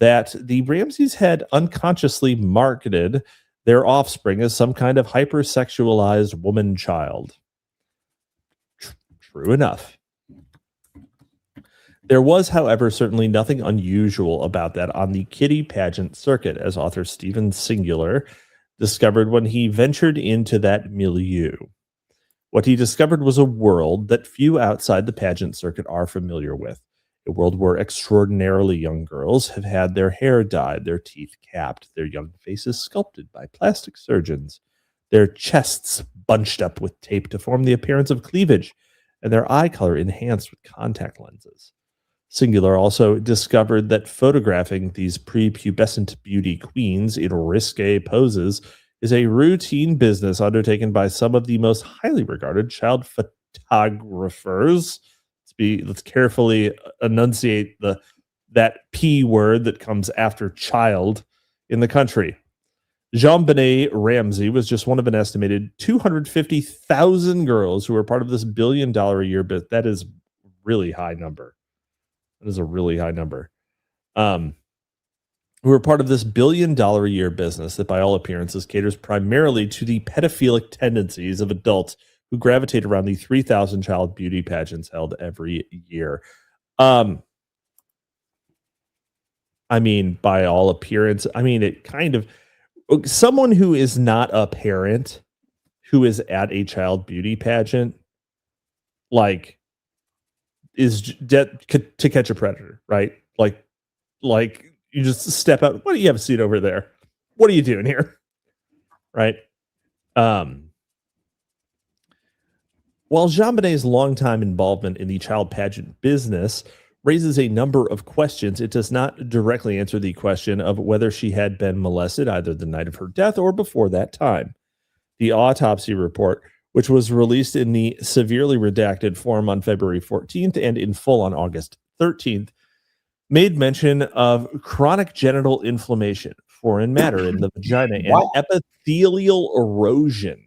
that the Ramsays had unconsciously marketed their offspring as some kind of hypersexualized woman child. True enough. There was, however, certainly nothing unusual about that on the kiddie pageant circuit, as author Stephen Singular discovered when he ventured into that milieu. What he discovered was a world that few outside the pageant circuit are familiar with, a world where extraordinarily young girls have had their hair dyed, their teeth capped, their young faces sculpted by plastic surgeons, their chests bunched up with tape to form the appearance of cleavage, and their eye color enhanced with contact lenses. Singular also discovered that photographing these prepubescent beauty queens in risque poses is a routine business undertaken by some of the most highly regarded child photographers. Let's carefully enunciate that P word that comes after child in the country. JonBenet Ramsay was just one of an estimated 250,000 girls who were part of this $1 billion a year bit. That is really high number. That is a really high number. Who are part of this $1 billion a year business that by all appearances caters primarily to the pedophilic tendencies of adults who gravitate around the 3,000 child beauty pageants held every year. I mean, by all appearance, I mean, it kind of, someone who is not a parent who is at a child beauty pageant, like, is to catch a predator, right? Like you just step out. What do you have a seat over there? What are you doing here? Right. While JonBenet's longtime involvement in the child pageant business raises a number of questions, it does not directly answer the question of whether she had been molested either the night of her death or before that time. The autopsy report, which was released in the severely redacted form on February 14th and in full on August 13th, made mention of chronic genital inflammation, foreign matter in the vagina, and epithelial erosion.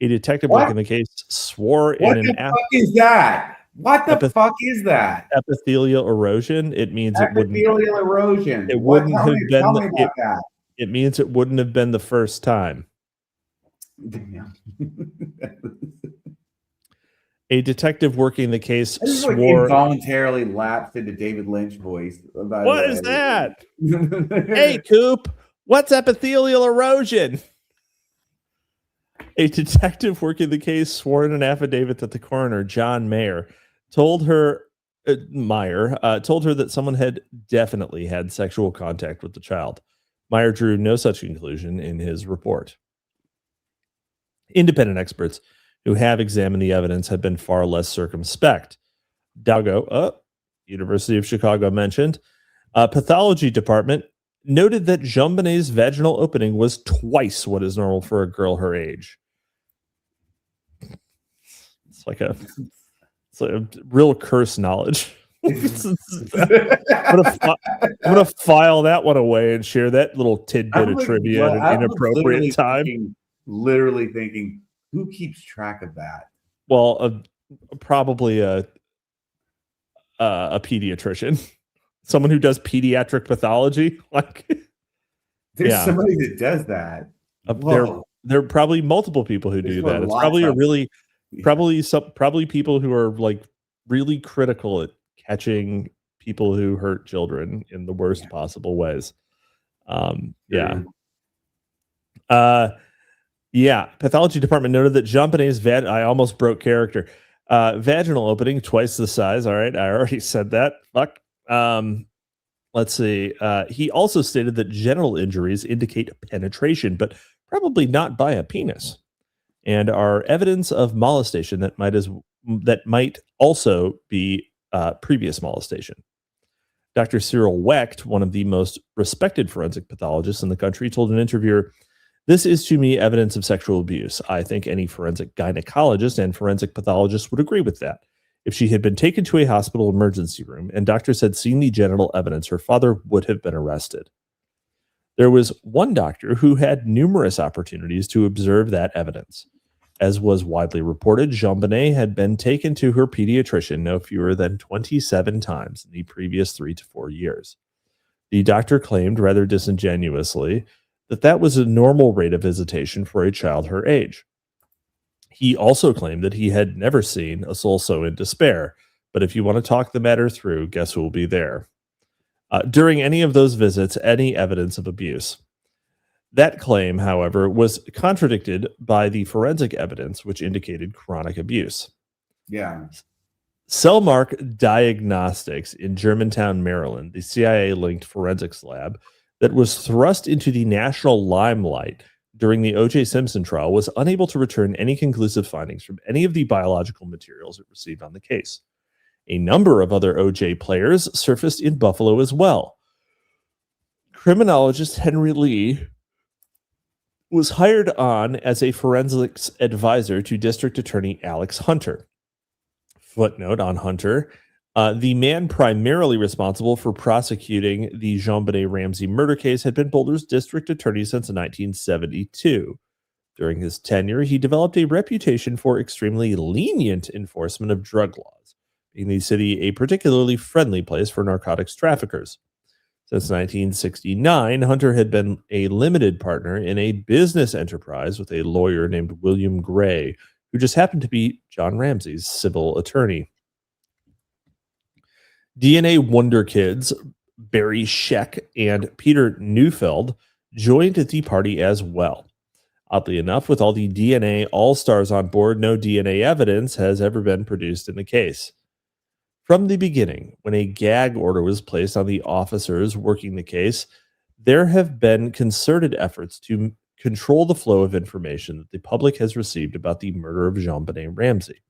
A detective working the case swore what in the fuck is that? What the fuck is that? Epithelial erosion. It means epithelial erosion. It wouldn't have been. Tell me about that. It means it wouldn't have been the first time. A detective working the case swore. Involuntarily lapsed into David Lynch voice. What is that? Hey, Coop. What's epithelial erosion? A detective working the case swore in an affidavit that the coroner, John Meyer, told her that someone had definitely had sexual contact with the child. Meyer drew no such conclusion in his report. Independent experts who have examined the evidence have been far less circumspect. Dago, University of Chicago mentioned, pathology department noted that JonBenet's vaginal opening was twice what is normal for a girl her age. It's like a real curse knowledge. I'm gonna file that one away and share that little tidbit of trivia at an inappropriate time. Literally thinking, who keeps track of that? Well, probably a pediatrician, someone who does pediatric pathology. Like, there's somebody that does that. There are probably multiple people who do that. It's probably probably people who are like really critical at catching people who hurt children in the worst possible ways. Pathology department noted that JonBenet's I almost broke character. Vaginal opening twice the size. All right, I already said that. Fuck. Let's see. He also stated that genital injuries indicate penetration, but probably not by a penis, and are evidence of molestation that might also be previous molestation. Dr. Cyril Wecht, one of the most respected forensic pathologists in the country, told an interviewer, "This is to me evidence of sexual abuse. I think any forensic gynecologist and forensic pathologist would agree with that. If she had been taken to a hospital emergency room and doctors had seen the genital evidence, her father would have been arrested." There was one doctor who had numerous opportunities to observe that evidence. As was widely reported, JonBenet had been taken to her pediatrician no fewer than 27 times in the previous 3 to 4 years. The doctor claimed rather disingenuously that was a normal rate of visitation for a child her age. He also claimed that he had never seen a soul so in despair, but if you want to talk the matter through, guess who will be there? During any of those visits, any evidence of abuse. That claim, however, was contradicted by the forensic evidence, which indicated chronic abuse. Yeah. Cellmark Diagnostics in Germantown, Maryland, the CIA-linked forensics lab that was thrust into the national limelight during the O.J. Simpson trial, was unable to return any conclusive findings from any of the biological materials it received on the case. A number of other O.J. players surfaced in Buffalo as well. Criminologist Henry Lee was hired on as a forensics advisor to District Attorney Alex Hunter. Footnote on Hunter. The man primarily responsible for prosecuting the JonBenet Ramsay murder case had been Boulder's district attorney since 1972. During his tenure, he developed a reputation for extremely lenient enforcement of drug laws, making the city a particularly friendly place for narcotics traffickers. Since 1969, Hunter had been a limited partner in a business enterprise with a lawyer named William Gray, who just happened to be John Ramsay's civil attorney. DNA wonder kids Barry Scheck and Peter Neufeld joined the party as well. Oddly enough, with all the DNA all-stars on board, no DNA evidence has ever been produced in the case. From the beginning, when a gag order was placed on the officers working the case, there have been concerted efforts to control the flow of information that the public has received about the murder of JonBenet Ramsay.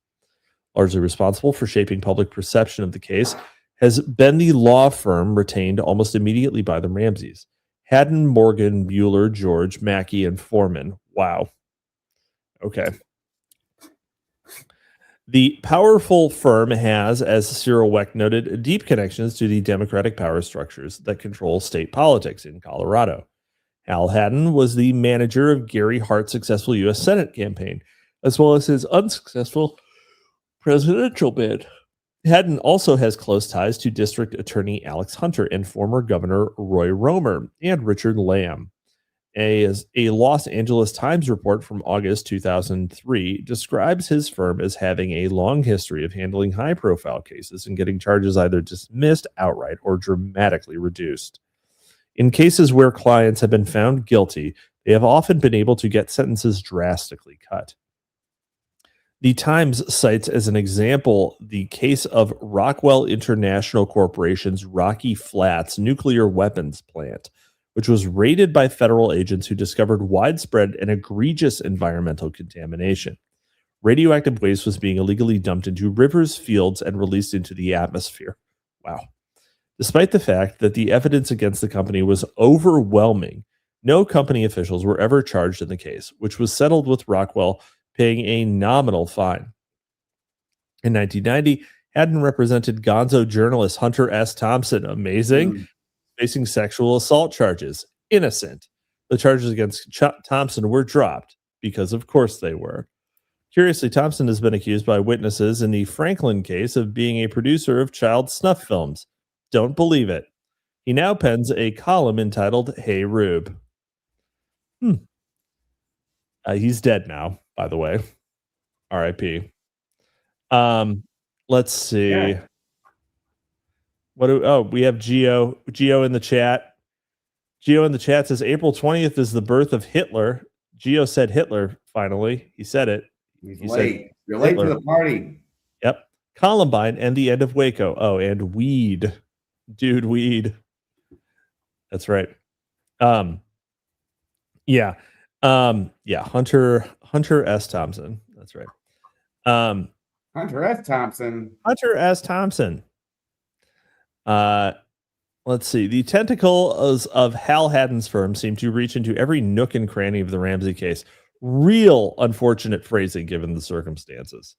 Largely responsible for shaping public perception of the case has been the law firm retained almost immediately by the Ramsays. Haddon, Morgan, Bueller, George, Mackey, and Foreman. Wow. Okay. The powerful firm has, as Cyril Weck noted, deep connections to the democratic power structures that control state politics in Colorado. Hal Haddon was the manager of Gary Hart's successful U.S. Senate campaign, as well as his unsuccessful presidential bid. Haddon also has close ties to District Attorney Alex Hunter and former Governor Roy Romer and Richard Lamb. A Los Angeles Times report from August 2003 describes his firm as having a long history of handling high-profile cases and getting charges either dismissed outright or dramatically reduced. In cases where clients have been found guilty, they have often been able to get sentences drastically cut. The Times cites as an example the case of Rockwell International Corporation's Rocky Flats nuclear weapons plant, which was raided by federal agents who discovered widespread and egregious environmental contamination. Radioactive waste was being illegally dumped into rivers, fields, and released into the atmosphere. Wow. Despite the fact that the evidence against the company was overwhelming, no company officials were ever charged in the case, which was settled with Rockwell paying a nominal fine. In 1990, Haddon represented gonzo journalist Hunter S. Thompson. Amazing. Facing sexual assault charges. Innocent. The charges against Thompson were dropped because, of course, they were. Curiously, Thompson has been accused by witnesses in the Franklin case of being a producer of child snuff films. Don't believe it. He now pens a column entitled Hey Rube. He's dead now, by the way. R.I.P. Let's see. Yeah. We have Geo in the chat. Geo in the chat says April 20th is the birth of Hitler. Geo said Hitler, finally. He said it. He's late. You're late Hitler. to the party. Yep. Columbine and the end of Waco. Oh, and weed. Dude, weed. That's right. Yeah. Hunter S. Thompson. That's right. Hunter S. Thompson. Hunter S. Thompson. Let's see. The tentacles of Hal Haddon's firm seem to reach into every nook and cranny of the Ramsay case. Real unfortunate phrasing given the circumstances.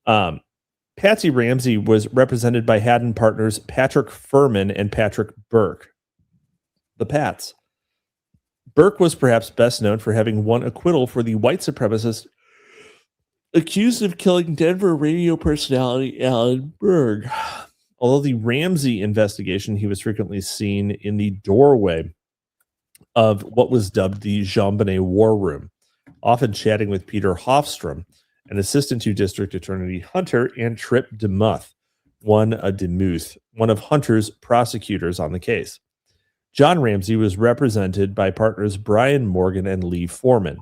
Patsy Ramsay was represented by Haddon partners Patrick Furman and Patrick Burke. The Pats. Burke was perhaps best known for having won acquittal for the white supremacist accused of killing Denver radio personality Alan Berg. Although the Ramsay investigation, he was frequently seen in the doorway of what was dubbed the JonBenet War Room, often chatting with Peter Hofstrom, an assistant to District Attorney Hunter, and Trip DeMuth, one of Hunter's prosecutors on the case. John Ramsay was represented by partners Brian Morgan and Lee Foreman.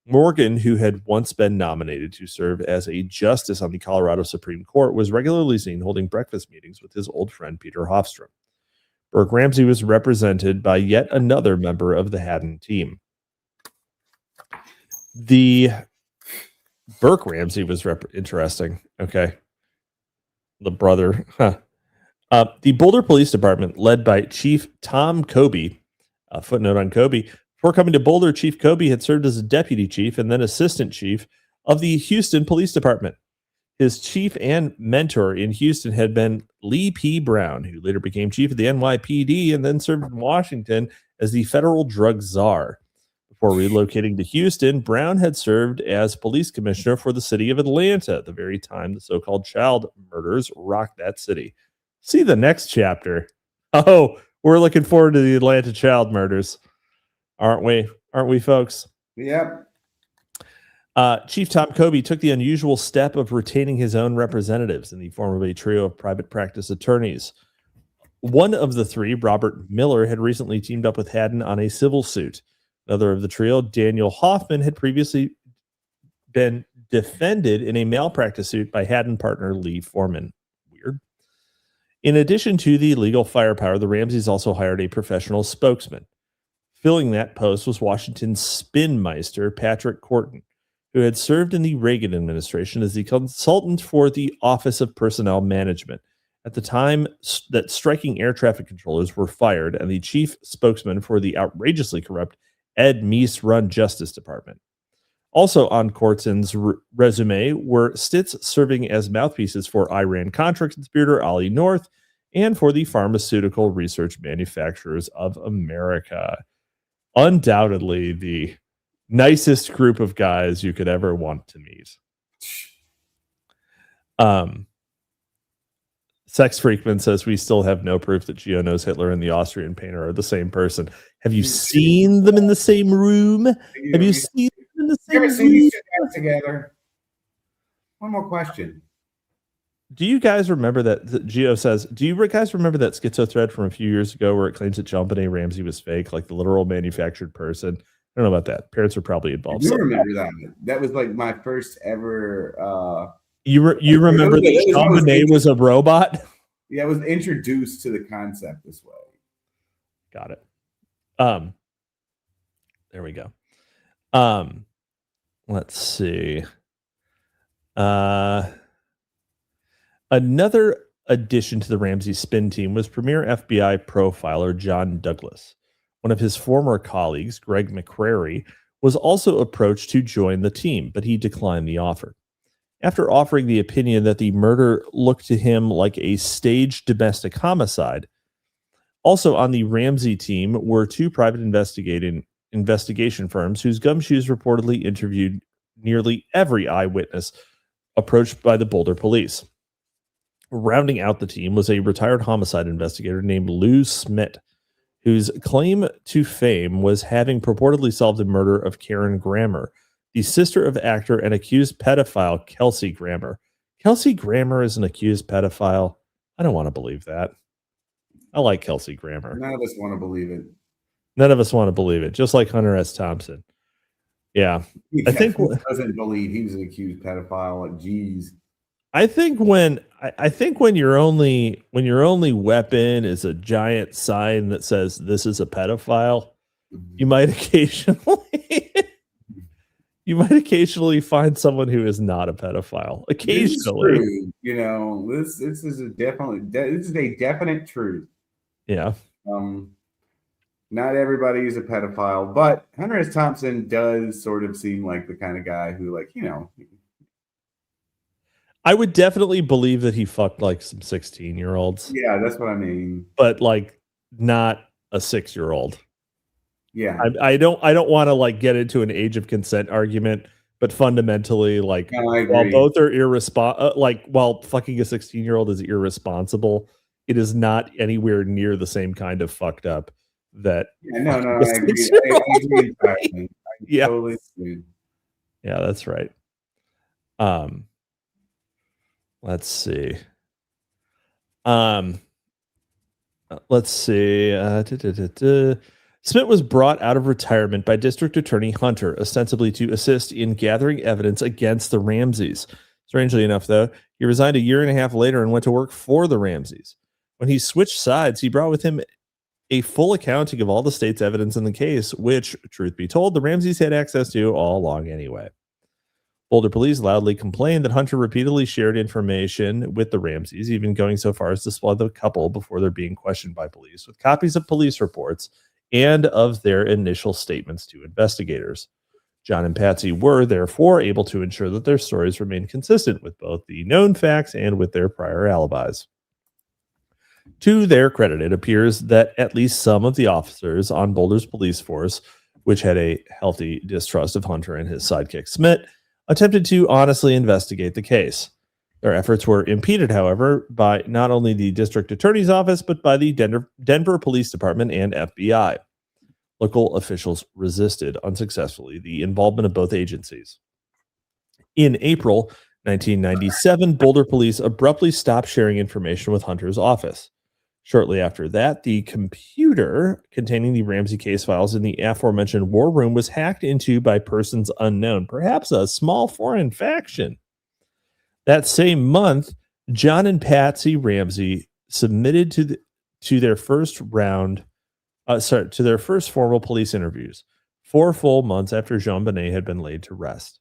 Morgan, who had once been nominated to serve as a justice on the Colorado Supreme Court, was regularly seen holding breakfast meetings with his old friend Peter Hofstrom. Burke Ramsay was represented by yet another member of the Haddon team. The Burke Ramsay was interesting. Okay. The brother. The Boulder Police Department, led by Chief Tom Kobe, a footnote on Kobe. Before coming to Boulder, Chief Kobe had served as a deputy chief and then assistant chief of the Houston Police Department. His chief and mentor in Houston had been Lee P. Brown, who later became chief of the NYPD and then served in Washington as the federal drug czar. Before relocating to Houston, Brown had served as police commissioner for the city of Atlanta at the very time the so-called child murders rocked that city. See the next chapter. Oh, we're looking forward to the Atlanta child murders. Aren't we? Aren't we, folks? Yep. Chief Tom Kobe took the unusual step of retaining his own representatives in the form of a trio of private practice attorneys. One of the three, Robert Miller, had recently teamed up with Haddon on a civil suit. Another of the trio, Daniel Hoffman, had previously been defended in a malpractice suit by Haddon partner Lee Foreman. Weird. In addition to the legal firepower, the Ramsays also hired a professional spokesman. Filling that post was Washington's spinmeister, Patrick Corton, who had served in the Reagan administration as the consultant for the Office of Personnel Management at the time that striking air traffic controllers were fired, and the chief spokesman for the outrageously corrupt Ed Meese-run Justice Department. Also on Corton's resume were stints serving as mouthpieces for Iran-Contra conspirator Ollie North and for the Pharmaceutical Research Manufacturers of America. Undoubtedly the nicest group of guys you could ever want to meet. Sex Freakman says we still have no proof that Gio knows Hitler and the Austrian painter are the same person. Have you seen them in the same room? Have you seen them in the same room? Seen these two guys together? One more question. Do you guys remember that? Gio says, do you guys remember that schizo thread from a few years ago where it claims that JonBenet Ramsay was fake, like the literal manufactured person? I don't know about that. Parents were probably involved. I do remember that. That was like my first ever. You remember that JonBenet was a robot? Yeah, I was introduced to the concept this way. Got it. There we go. Let's see. Another addition to the Ramsay spin team was premier FBI profiler John Douglas. One of his former colleagues, Greg McCrary, was also approached to join the team, but he declined the offer. After offering the opinion that the murder looked to him like a staged domestic homicide, also on the Ramsay team were two private investigation firms whose gumshoes reportedly interviewed nearly every eyewitness approached by the Boulder police. Rounding out the team was a retired homicide investigator named Lou Smith, whose claim to fame was having purportedly solved the murder of Karen Grammer, the sister of actor and accused pedophile Kelsey Grammer. Kelsey Grammer is an accused pedophile. I don't want to believe that. I like Kelsey Grammer. None of us want to believe it. None of us want to believe it, just like Hunter S. Thompson. Yeah. I think who doesn't believe he was an accused pedophile. Like, geez. I think when your only weapon is a giant sign that says this is a pedophile, you might occasionally find someone who is not a pedophile. Occasionally, you know, this is a definite truth. Yeah. Not everybody is a pedophile, but Hunter S. Thompson does sort of seem like the kind of guy who, like, you know. I would definitely believe that he fucked like some 16-year-olds. Yeah, that's what I mean. But like not a 6-year-old. Yeah. I don't want to like get into an age of consent argument, but fundamentally, like, while both are while fucking a 16-year-old is irresponsible, it is not anywhere near the same kind of fucked up that. Yeah, no, I agree. I agree entirely. Yeah. Totally agree. Yeah, that's right. Let's see. Smith was brought out of retirement by District Attorney Hunter, ostensibly to assist in gathering evidence against the Ramsays. Strangely enough, though, he resigned a year and a half later and went to work for the Ramsays. When he switched sides, he brought with him a full accounting of all the state's evidence in the case, which, truth be told, the Ramsays had access to all along anyway. Boulder police loudly complained that Hunter repeatedly shared information with the Ramsays, even going so far as to spot the couple before they're being questioned by police with copies of police reports and of their initial statements to investigators. John and Patsy were, therefore, able to ensure that their stories remained consistent with both the known facts and with their prior alibis. To their credit, it appears that at least some of the officers on Boulder's police force, which had a healthy distrust of Hunter and his sidekick Smith, attempted to honestly investigate the case. Their efforts were impeded, however, by not only the district attorney's office, but by the Denver Police Department and FBI. Local officials resisted unsuccessfully the involvement of both agencies. In April 1997, Boulder police abruptly stopped sharing information with Hunter's office. Shortly after that, the computer containing the Ramsay case files in the aforementioned war room was hacked into by persons unknown, perhaps a small foreign faction. That same month, John and Patsy Ramsay submitted to their first formal police interviews, 4 full months after JonBenet had been laid to rest.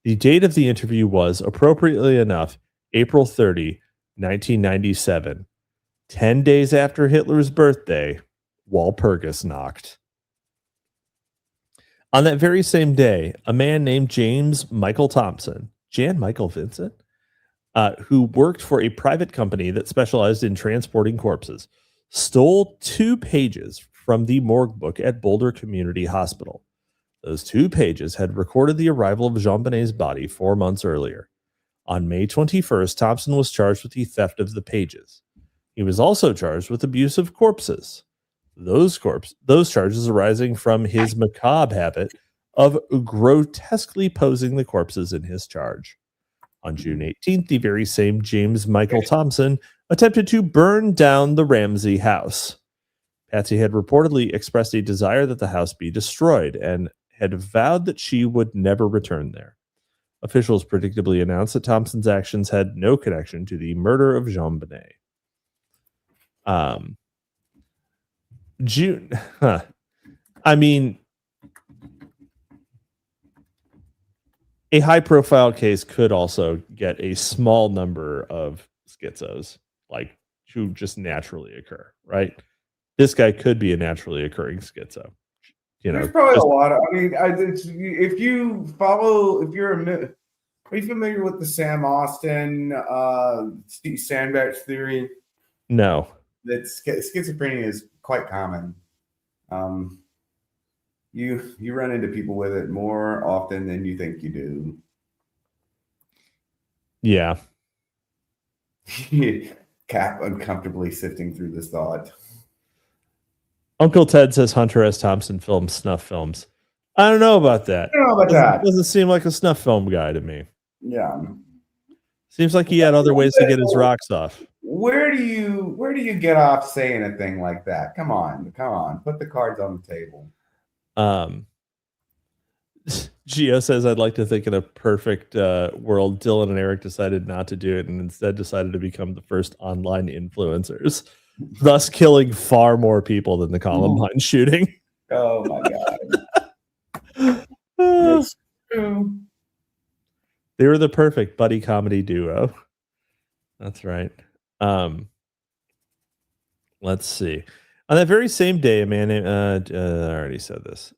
The date of the interview was, appropriately enough, April 30, 1997, 10 days after Hitler's birthday, Walpurgis knocked. On that very same day, a man named James Michael Thompson, Jan Michael Vincent, who worked for a private company that specialized in transporting corpses, stole 2 pages from the morgue book at Boulder Community Hospital. Those 2 pages had recorded the arrival of JonBenet's body 4 months earlier. On May 21st, Thompson was charged with the theft of the pages. He was also charged with abuse of corpses. Those charges arising from his macabre habit of grotesquely posing the corpses in his charge. On June 18th, the very same James Michael Thompson attempted to burn down the Ramsay house. Patsy had reportedly expressed a desire that the house be destroyed and had vowed that she would never return there. Officials predictably announced that Thompson's actions had no connection to the murder of JonBenet. I mean, a high-profile case could also get a small number of schizos, like, who just naturally occur, right? This guy could be a naturally occurring schizo. You know, there's probably a lot of. I mean, if you follow, are you familiar with the Sam Austin, Steve Sandbatch theory? No. That schizophrenia is quite common. You run into people with it more often than you think you do. Yeah. Cap uncomfortably sifting through this thought. Uncle Ted says Hunter S. Thompson filmed snuff films. I don't know about that. I don't know about that. Doesn't seem like a snuff film guy to me. Yeah. Seems like he had other ways to get his rocks off. Where do you get off saying a thing like that? Come on. Put the cards on the table. Gio says, I'd like to think in a perfect world, Dylan and Eric decided not to do it and instead decided to become the first online influencers, thus killing far more people than the Columbine shooting. Oh my God. It's true. They were the perfect buddy comedy duo. That's right. Let's see. On that very same day, a man named, I already said this.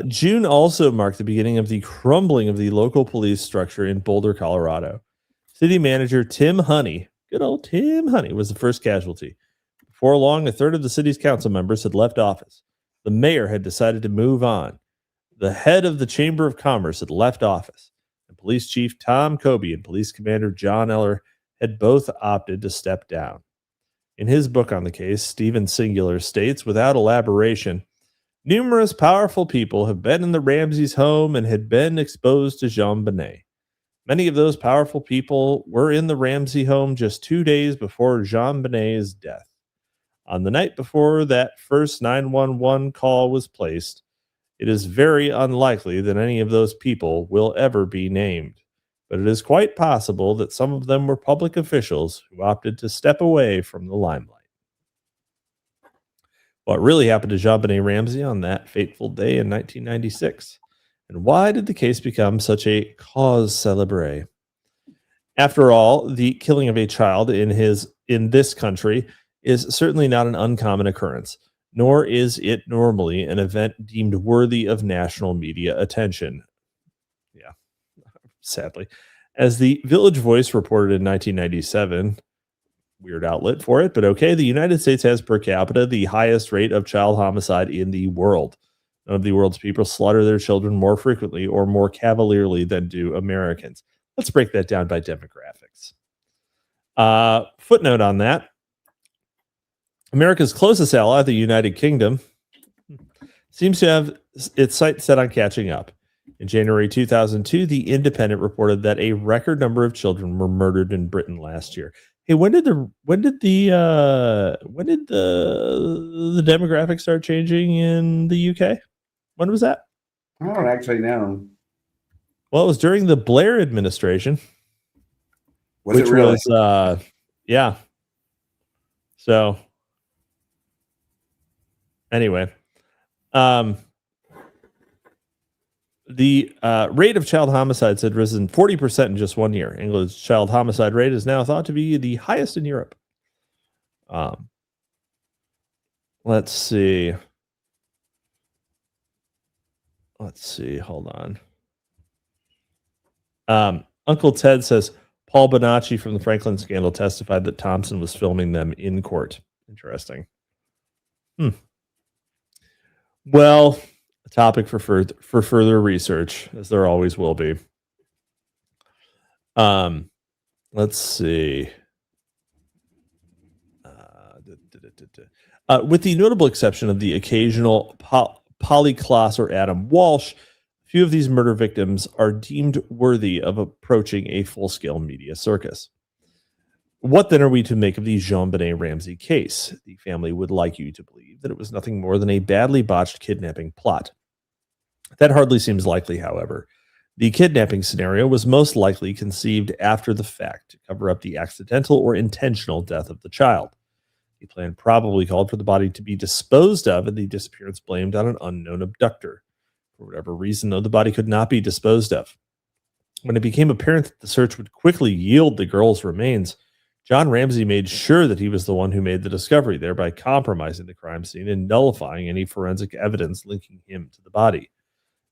June also marked the beginning of the crumbling of the local police structure in Boulder, Colorado. City manager Tim Honey, good old Tim Honey, was the first casualty. Before long, a third of the city's council members had left office. The mayor had decided to move on. The head of the Chamber of Commerce had left office. And Police Chief Tom Kobe and Police Commander John Eller had both opted to step down. In his book on the case, Stephen Singular states, without elaboration, numerous powerful people have been in the Ramsays' home and had been exposed to JonBenet. Many of those powerful people were in the Ramsay home just 2 days before JonBenet's death. On the night before that first 911 call was placed, it is very unlikely that any of those people will ever be named, but it is quite possible that some of them were public officials who opted to step away from the limelight. What really happened to JonBenet Ramsay on that fateful day in 1996? And why did the case become such a cause célèbre? After all, the killing of a child in this country is certainly not an uncommon occurrence. nor is it normally an event deemed worthy of national media attention. Yeah, sadly. As the Village Voice reported in 1997, weird outlet for it, but okay, the United States has per capita the highest rate of child homicide in the world. None of the world's people slaughter their children more frequently or more cavalierly than do Americans. Let's break that down by demographics. Footnote on that. America's closest ally, the United Kingdom, seems to have its sights set on catching up. In January 2002, The Independent reported that a record number of children were murdered in Britain last year. Hey, when did the demographics start changing in the UK? When was that? I don't actually know. Well, it was during the Blair administration. Was it really? Yeah. So anyway, the rate of child homicides had risen 40% in just 1 year. England's child homicide rate is now thought to be the highest in Europe. Let's see. Hold on. Uncle Ted says Paul Bonacci from the Franklin scandal testified that Thompson was filming them in court. Interesting. Well, a topic for further research, as there always will be. Let's see. With the notable exception of the occasional Polyclass or Adam Walsh, few of these murder victims are deemed worthy of approaching a full-scale media circus. What then are we to make of the JonBenet Ramsay case? The family would like you to believe that it was nothing more than a badly botched kidnapping plot. That hardly seems likely, however. The kidnapping scenario was most likely conceived after the fact to cover up the accidental or intentional death of the child. The plan probably called for the body to be disposed of and the disappearance blamed on an unknown abductor. For whatever reason, though, the body could not be disposed of. When it became apparent that the search would quickly yield the girl's remains, John Ramsay made sure that he was the one who made the discovery, thereby compromising the crime scene and nullifying any forensic evidence linking him to the body.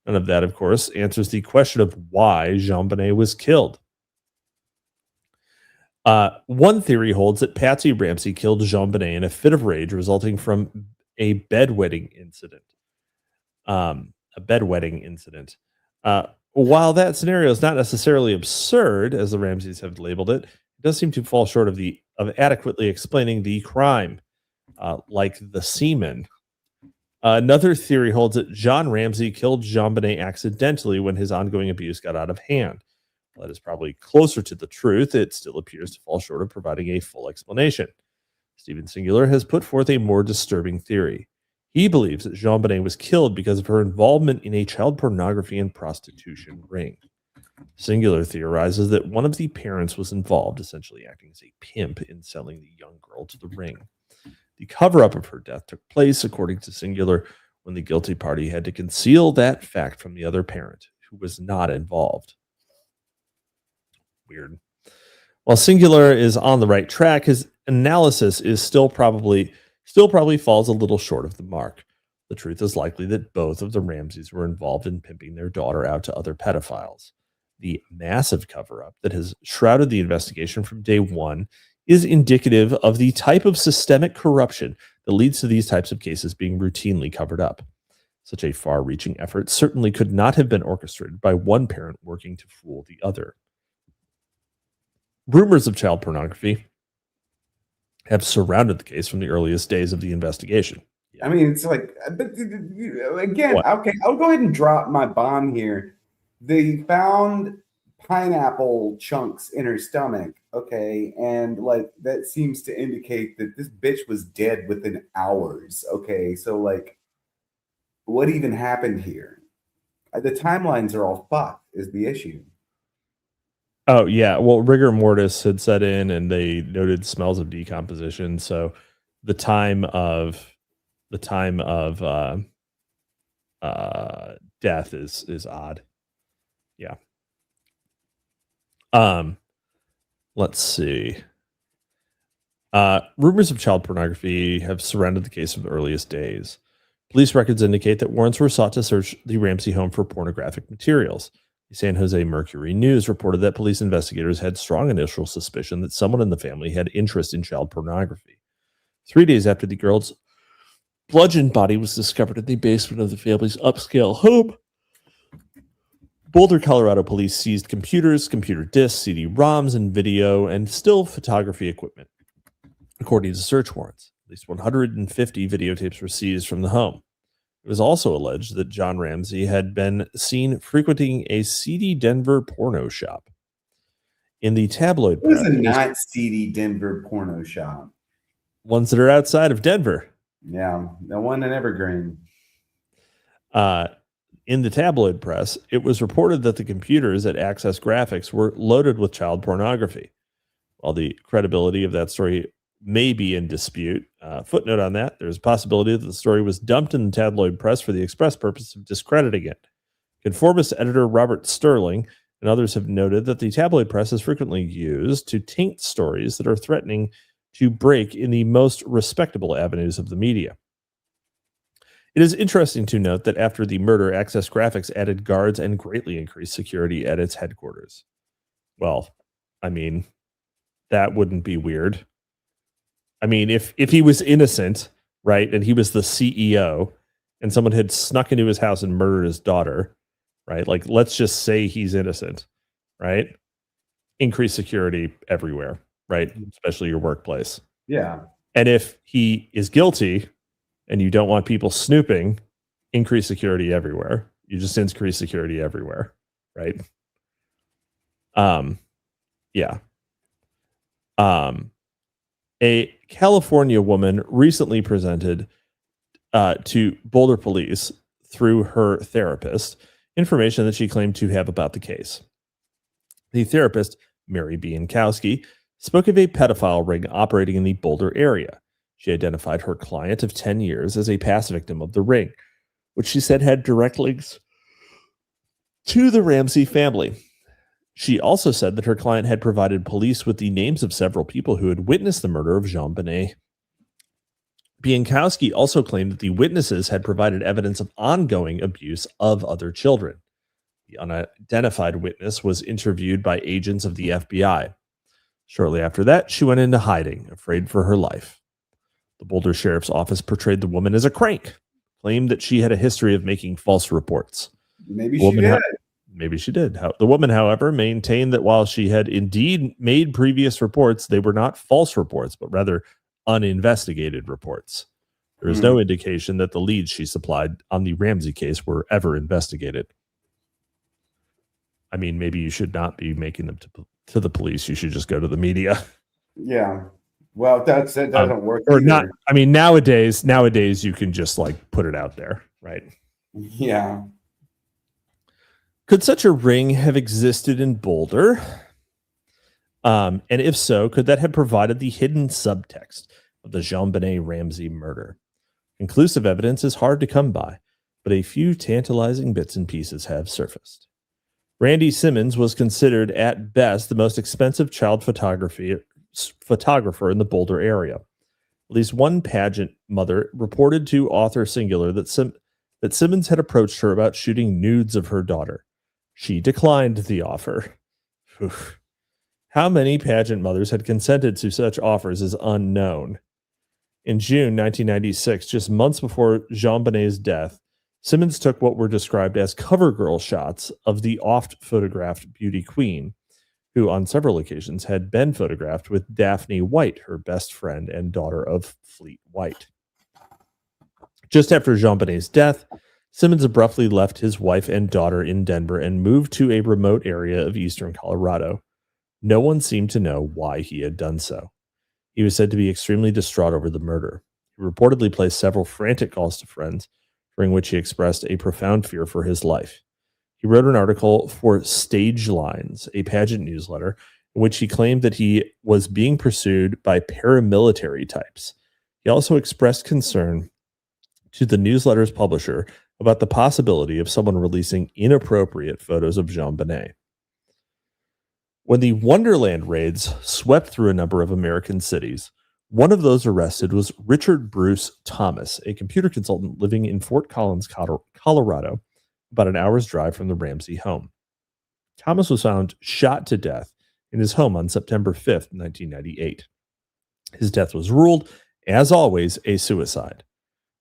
None of that, of course, answers the question of why JonBenet was killed. One theory holds that Patsy Ramsay killed JonBenet in a fit of rage resulting from a bedwetting incident. While that scenario is not necessarily absurd, as the Ramsays have labeled it, it does seem to fall short of adequately explaining the crime, like the semen. Another theory holds that John Ramsay killed JonBenet accidentally when his ongoing abuse got out of hand. While that is probably closer to the truth, it still appears to fall short of providing a full explanation. Stephen Singular has put forth a more disturbing theory. He believes that JonBenet was killed because of her involvement in a child pornography and prostitution ring. Singular theorizes that one of the parents was involved, essentially acting as a pimp in selling the young girl to the ring. The cover-up of her death took place, according to Singular, when the guilty party had to conceal that fact from the other parent, who was not involved. Weird. While Singular is on the right track, his analysis is still probably falls a little short of the mark. The truth is likely that both of the Ramsays were involved in pimping their daughter out to other pedophiles. The massive cover-up that has shrouded the investigation from day one is indicative of the type of systemic corruption that leads to these types of cases being routinely covered up. Such a far-reaching effort certainly could not have been orchestrated by one parent working to fool the other. Rumors of child pornography have surrounded the case from the earliest days of the investigation. Yeah. I mean, it's like, but again, what? Okay, I'll go ahead and drop my bomb here. They found pineapple chunks in her stomach, okay, and like that seems to indicate that this bitch was dead within hours, okay? So like, what even happened here? The timelines are all fucked is the issue. Oh yeah, well, rigor mortis had set in, and they noted smells of decomposition. So the time of death is odd. Yeah. Let's see. Rumors of child pornography have surrounded the case from the earliest days. Police records indicate that warrants were sought to search the Ramsay home for pornographic materials. The San Jose Mercury News reported that police investigators had strong initial suspicion that someone in the family had interest in child pornography. 3 days after the girl's bludgeoned body was discovered in the basement of the family's upscale home, Boulder, Colorado police seized computers, computer disks, CD-ROMs, and video and still photography equipment. According to search warrants, at least 150 videotapes were seized from the home. It was also alleged that John Ramsay had been seen frequenting a seedy Denver porno shop. In the tabloid It was press, a not seedy Denver porno shop. Ones that are outside of Denver. Yeah, the one in Evergreen. In the tabloid press, it was reported that the computers at Access Graphics were loaded with child pornography. While the credibility of that story may be in dispute, footnote on that, there's a possibility that the story was dumped in the tabloid press for the express purpose of discrediting it. Conformist editor Robert Sterling and others have noted that the tabloid press is frequently used to taint stories that are threatening to break in the most respectable avenues of the media. It is interesting to note that after the murder, Access Graphics added guards and greatly increased security at its headquarters. Well, I mean, that wouldn't be weird. I mean, if he was innocent, right, and he was the CEO, and someone had snuck into his house and murdered his daughter, right? Like, let's just say he's innocent, right? Increase security everywhere, right? Especially your workplace. Yeah. And if he is guilty and you don't want people snooping, increase security everywhere. You just increase security everywhere, right? Yeah. A California woman recently presented to Boulder police through her therapist information that she claimed to have about the case. The therapist, Mary Biankowski, spoke of a pedophile ring operating in the Boulder area. She identified her client of 10 years as a past victim of the ring, which she said had direct links to the Ramsay family. She also said that her client had provided police with the names of several people who had witnessed the murder of JonBenet. Biankowski also claimed that the witnesses had provided evidence of ongoing abuse of other children. The unidentified witness was interviewed by agents of the FBI. Shortly after that, she went into hiding, afraid for her life. The Boulder Sheriff's Office portrayed the woman as a crank, claimed that she had a history of making false reports. Maybe she did. Maybe she did. The woman, however, maintained that while she had indeed made previous reports, they were not false reports, but rather uninvestigated reports. There is no indication that the leads she supplied on the Ramsay case were ever investigated. I mean, maybe you should not be making them to the police. You should just go to the media. Yeah. Well, that doesn't work. Or either. not. I mean, nowadays you can just like put it out there, right? Yeah. Could such a ring have existed in Boulder? And if so, could that have provided the hidden subtext of the JonBenet Ramsay murder? Conclusive evidence is hard to come by, but a few tantalizing bits and pieces have surfaced. Randy Simmons was considered at best the most expensive child photographer in the Boulder area. At least one pageant mother reported to Author Singular that Simmons had approached her about shooting nudes of her daughter. She declined the offer. Oof. How many pageant mothers had consented to such offers is unknown. In June 1996, just months before JonBenet's death, Simmons took what were described as cover girl shots of the oft-photographed beauty queen, who on several occasions had been photographed with Daphne White, her best friend and daughter of Fleet White. Just after JonBenet's death, Simmons abruptly left his wife and daughter in Denver and moved to a remote area of eastern Colorado. No one seemed to know why he had done so. He was said to be extremely distraught over the murder. He reportedly placed several frantic calls to friends, during which he expressed a profound fear for his life. He wrote an article for Stage Lines, a pageant newsletter, in which he claimed that he was being pursued by paramilitary types. He also expressed concern to the newsletter's publisher about the possibility of someone releasing inappropriate photos of JonBenet. When the Wonderland raids swept through a number of American cities, One of those arrested was Richard Bruce Thomas, a computer consultant living in Fort Collins, Colorado, about an hour's drive from the Ramsay home. Thomas was found shot to death in his home on September 5th, 1998. His death was ruled, as always, a suicide.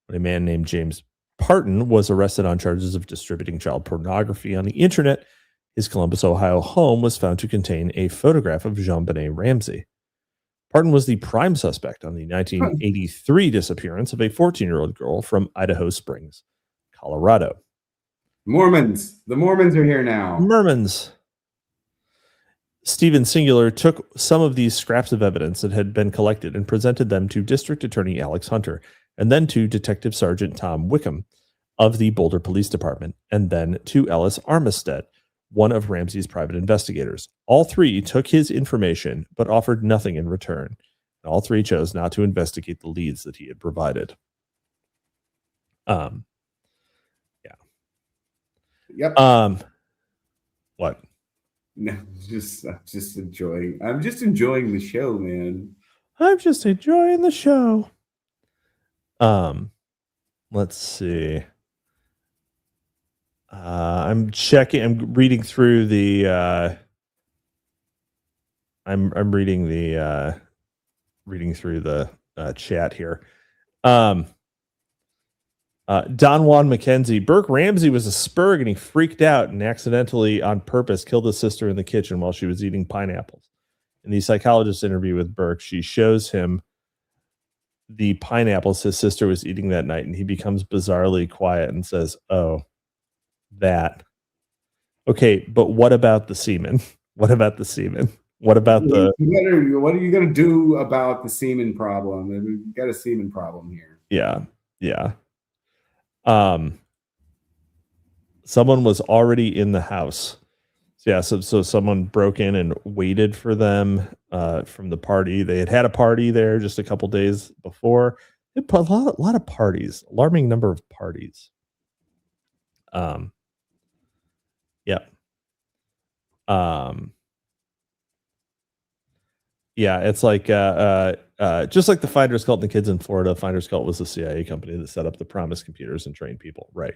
When a man named James Parton was arrested on charges of distributing child pornography on the internet, his Columbus, Ohio home was found to contain a photograph of JonBenet Ramsay. Parton was the prime suspect on the 1983 disappearance of a 14-year-old girl from Idaho Springs, Colorado. Mormons. The Mormons are here now. Mormons. Stephen Singular took some of these scraps of evidence that had been collected and presented them to District Attorney Alex Hunter, and then to Detective Sergeant Tom Wickham of the Boulder Police Department, and then to Ellis Armistead, one of Ramsay's private investigators. All three took his information, but offered nothing in return. And all three chose not to investigate the leads that he had provided. Yeah. Yep. What? No, I'm just enjoying the show, man. I'm just enjoying the show. Let's see. I'm reading through the reading through the chat here. Don Juan McKenzie, Burke Ramsay was a spurg and he freaked out and accidentally on purpose killed his sister in the kitchen while she was eating pineapples. In the psychologist interview with Burke, she shows him the pineapples his sister was eating that night, and he becomes bizarrely quiet and says, "Oh, that." Okay, but what about the semen? What about the semen? What about the... What are you going to do about the semen problem? We've got a semen problem here. Yeah. Someone was already in the house. Yeah, so someone broke in and waited for them from the party. They had a party there just a couple days before. They put a lot of parties, alarming number of parties. Yep. Yeah, it's like just like the Finders Cult and the kids in Florida. Finders Cult was the CIA company that set up the Promise computers and trained people. Right.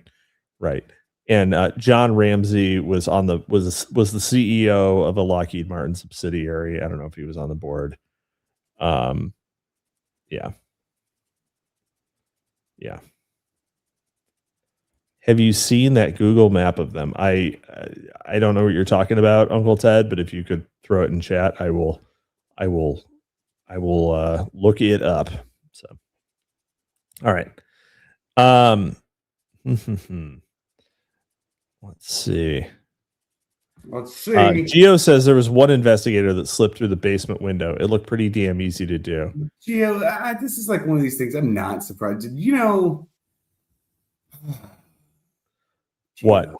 And John Ramsay was the CEO of a Lockheed Martin subsidiary. I don't know if he was on the board. Yeah. Have you seen that Google map of them? I don't know what you're talking about, Uncle Ted, but if you could throw it in chat, I will look it up. So, all right. Let's see. Geo says there was one investigator that slipped through the basement window. It looked pretty damn easy to do. Geo, this is like one of these things. I'm not surprised. What?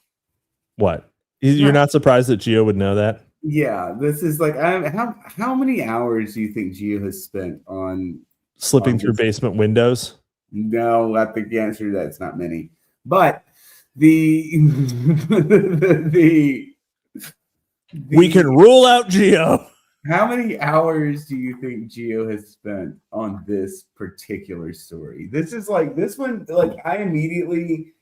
You're not surprised that Geo would know that? Yeah, this is like how many hours do you think Geo has spent on slipping through basement windows? No, I think the answer to that's not many. But we can rule out Geo. How many hours do you think Geo has spent on this particular story? This is like this one. Like I immediately.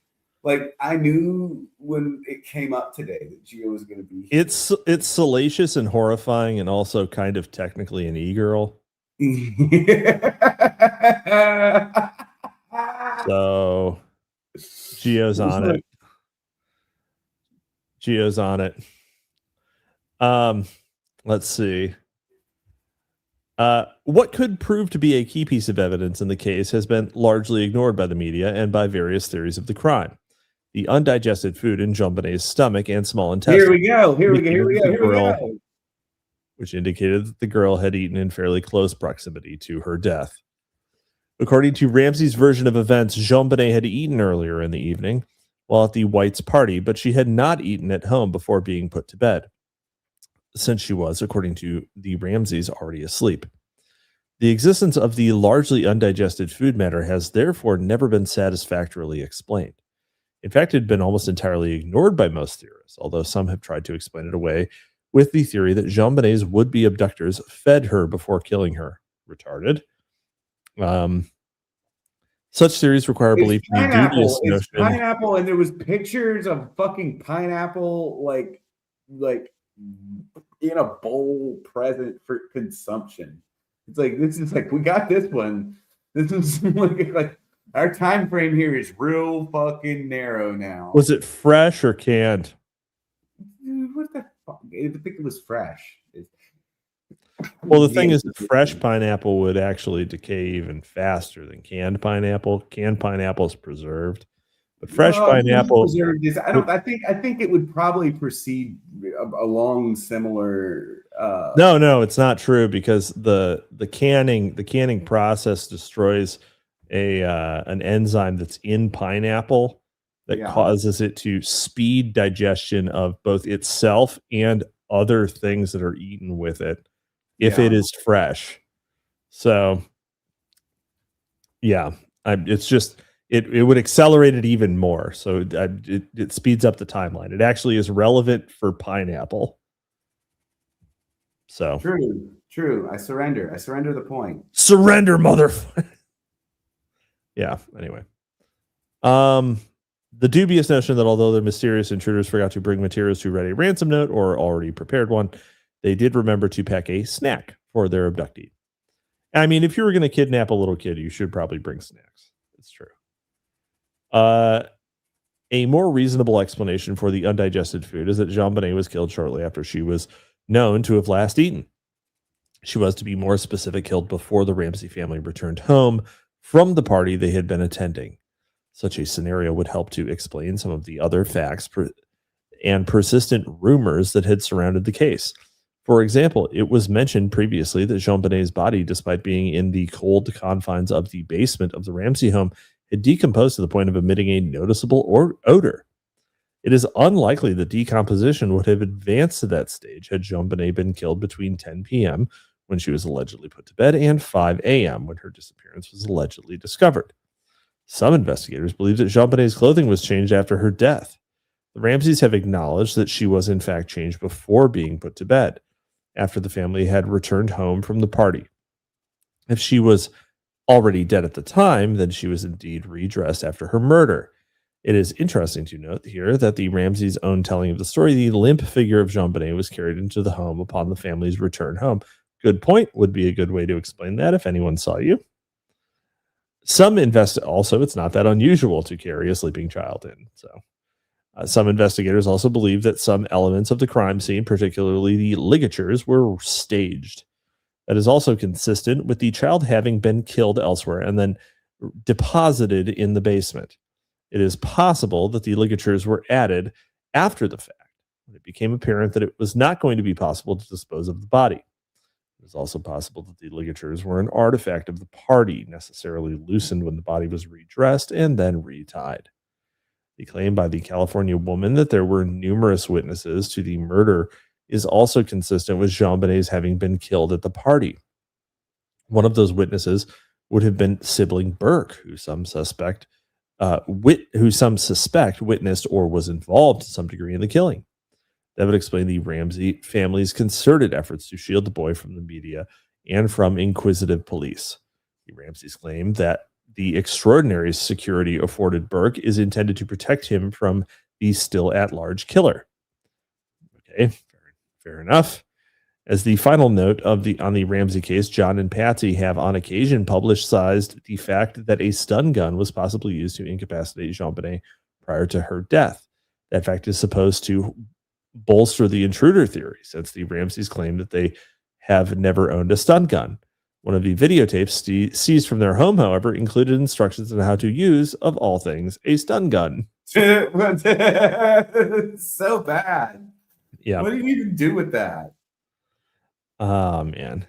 Like I knew when it came up today that Geo was going to be here. It's salacious and horrifying, and also kind of technically an e-girl. So Geo's on it. Let's see. What could prove to be a key piece of evidence in the case has been largely ignored by the media and by various theories of the crime. The undigested food in JonBenet's stomach and small intestine. Here we go. Which indicated that the girl had eaten in fairly close proximity to her death. According to Ramsay's version of events, JonBenet had eaten earlier in the evening while at the White's party, but she had not eaten at home before being put to bed, since she was, according to the Ramsays, already asleep. The existence of the largely undigested food matter has therefore never been satisfactorily explained. In fact, it had been almost entirely ignored by most theorists, although some have tried to explain it away with the theory that JonBenet's would-be abductors fed her before killing her. Retarded. Such theories require belief in the dubious It's notion. pineapple, and there was pictures of fucking pineapple, like in a bowl present for consumption. It's like, this is like, we got this one. This is like our time frame here is real fucking narrow now. Was it fresh or canned? Dude, what the fuck? I think it was fresh. Well, the thing is that fresh pineapple would actually decay even faster than canned pineapple. Canned pineapple is preserved, but fresh pineapple preserved is, I think it would probably proceed along similar. No, it's not true, because the canning process destroys an enzyme that's in pineapple that causes it to speed digestion of both itself and other things that are eaten with it if it is fresh. So yeah, it's just it would accelerate it even more. So it speeds up the timeline. It actually is relevant for pineapple. So true. I surrender the point. Surrender, motherfucker. Yeah. Anyway, the dubious notion that although the mysterious intruders forgot to bring materials to write a ransom note or already prepared one, they did remember to pack a snack for their abductee. I mean, if you were going to kidnap a little kid, you should probably bring snacks. It's true. A more reasonable explanation for the undigested food is that JonBenet was killed shortly after she was known to have last eaten. She was, to be more specific, killed before the Ramsay family returned home from the party they had been attending. Such a scenario would help to explain some of the other facts and persistent rumors that had surrounded the case. For example, it was mentioned previously that JonBenet's body, despite being in the cold confines of the basement of the Ramsay home, had decomposed to the point of emitting a noticeable odor. It is unlikely that decomposition would have advanced to that stage had JonBenet been killed between 10 p.m., when she was allegedly put to bed, and 5 a.m., when her disappearance was allegedly discovered. Some investigators believe that JonBenet's clothing was changed after her death. The Ramsays have acknowledged that she was in fact changed before being put to bed, after the family had returned home from the party. If she was already dead at the time, then she was indeed redressed after her murder. It is interesting to note here that the Ramsays' own telling of the story, the limp figure of JonBenet was carried into the home upon the family's return home. Good point. Would be a good way to explain that if anyone saw you. Also, it's not that unusual to carry a sleeping child in. So some investigators also believe that some elements of the crime scene, particularly the ligatures, were staged. That is also consistent with the child having been killed elsewhere and then deposited in the basement. It is possible that the ligatures were added after the fact, when it became apparent that it was not going to be possible to dispose of the body. It is also possible that the ligatures were an artifact of the party, necessarily loosened when the body was redressed and then retied. The claim by the California woman that there were numerous witnesses to the murder is also consistent with JonBenet's having been killed at the party. One of those witnesses would have been sibling Burke, who some suspect witnessed or was involved to some degree in the killing. That would explain the Ramsay family's concerted efforts to shield the boy from the media and from inquisitive police. The Ramsays claim that the extraordinary security afforded Burke is intended to protect him from the still at-large killer. Okay, fair enough. As the final note on the Ramsay case, John and Patsy have on occasion publicized the fact that a stun gun was possibly used to incapacitate JonBenet prior to her death. That fact is supposed to bolster the intruder theory, since the Ramsays claim that they have never owned a stun gun. One of the videotapes seized from their home, however, included instructions on how to use, of all things, a stun gun. So bad. Yeah. What do you even do with that? Oh, man.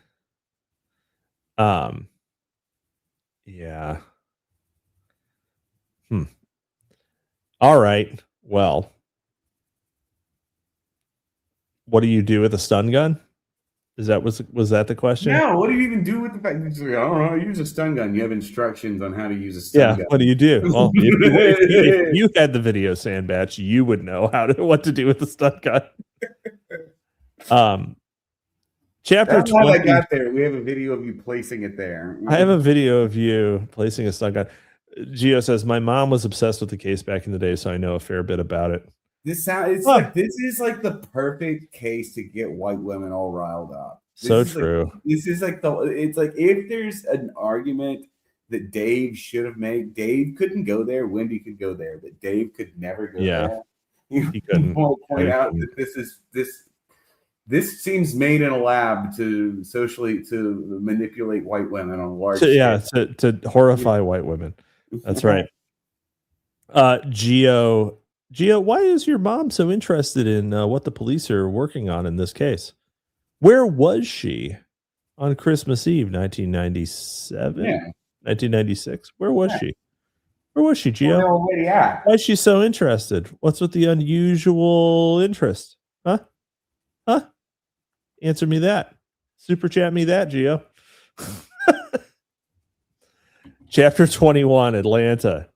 Yeah. All right. Well, what do you do with a stun gun? Was that the question? No, what do you even do with the fact that I don't know, use a stun gun? You have instructions on how to use a stun gun. What do you do? Well, if you had the video, Sandbatch, you would know what to do with the stun gun. Chapter That's how 20. I got there. We have a video of you placing it there. I have a video of you placing a stun gun. Gio says, my mom was obsessed with the case back in the day, so I know a fair bit about it. This is like the perfect case to get white women all riled up. So true. This is like it's like if there's an argument that Dave should have made, Dave couldn't go there, Wendy could go there, but Dave could never go there. He couldn't. Point out that this seems made in a lab to manipulate white women on large scale. To horrify white women. That's right. Gio, why is your mom so interested in what the police are working on in this case? Where was she on Christmas Eve, 1997? Yeah. 1996? Where was she? Where was she, Gio? Already at? Why is she so interested? What's with the unusual interest? Huh? Answer me that. Super chat me that, Gio. Chapter 21, Atlanta.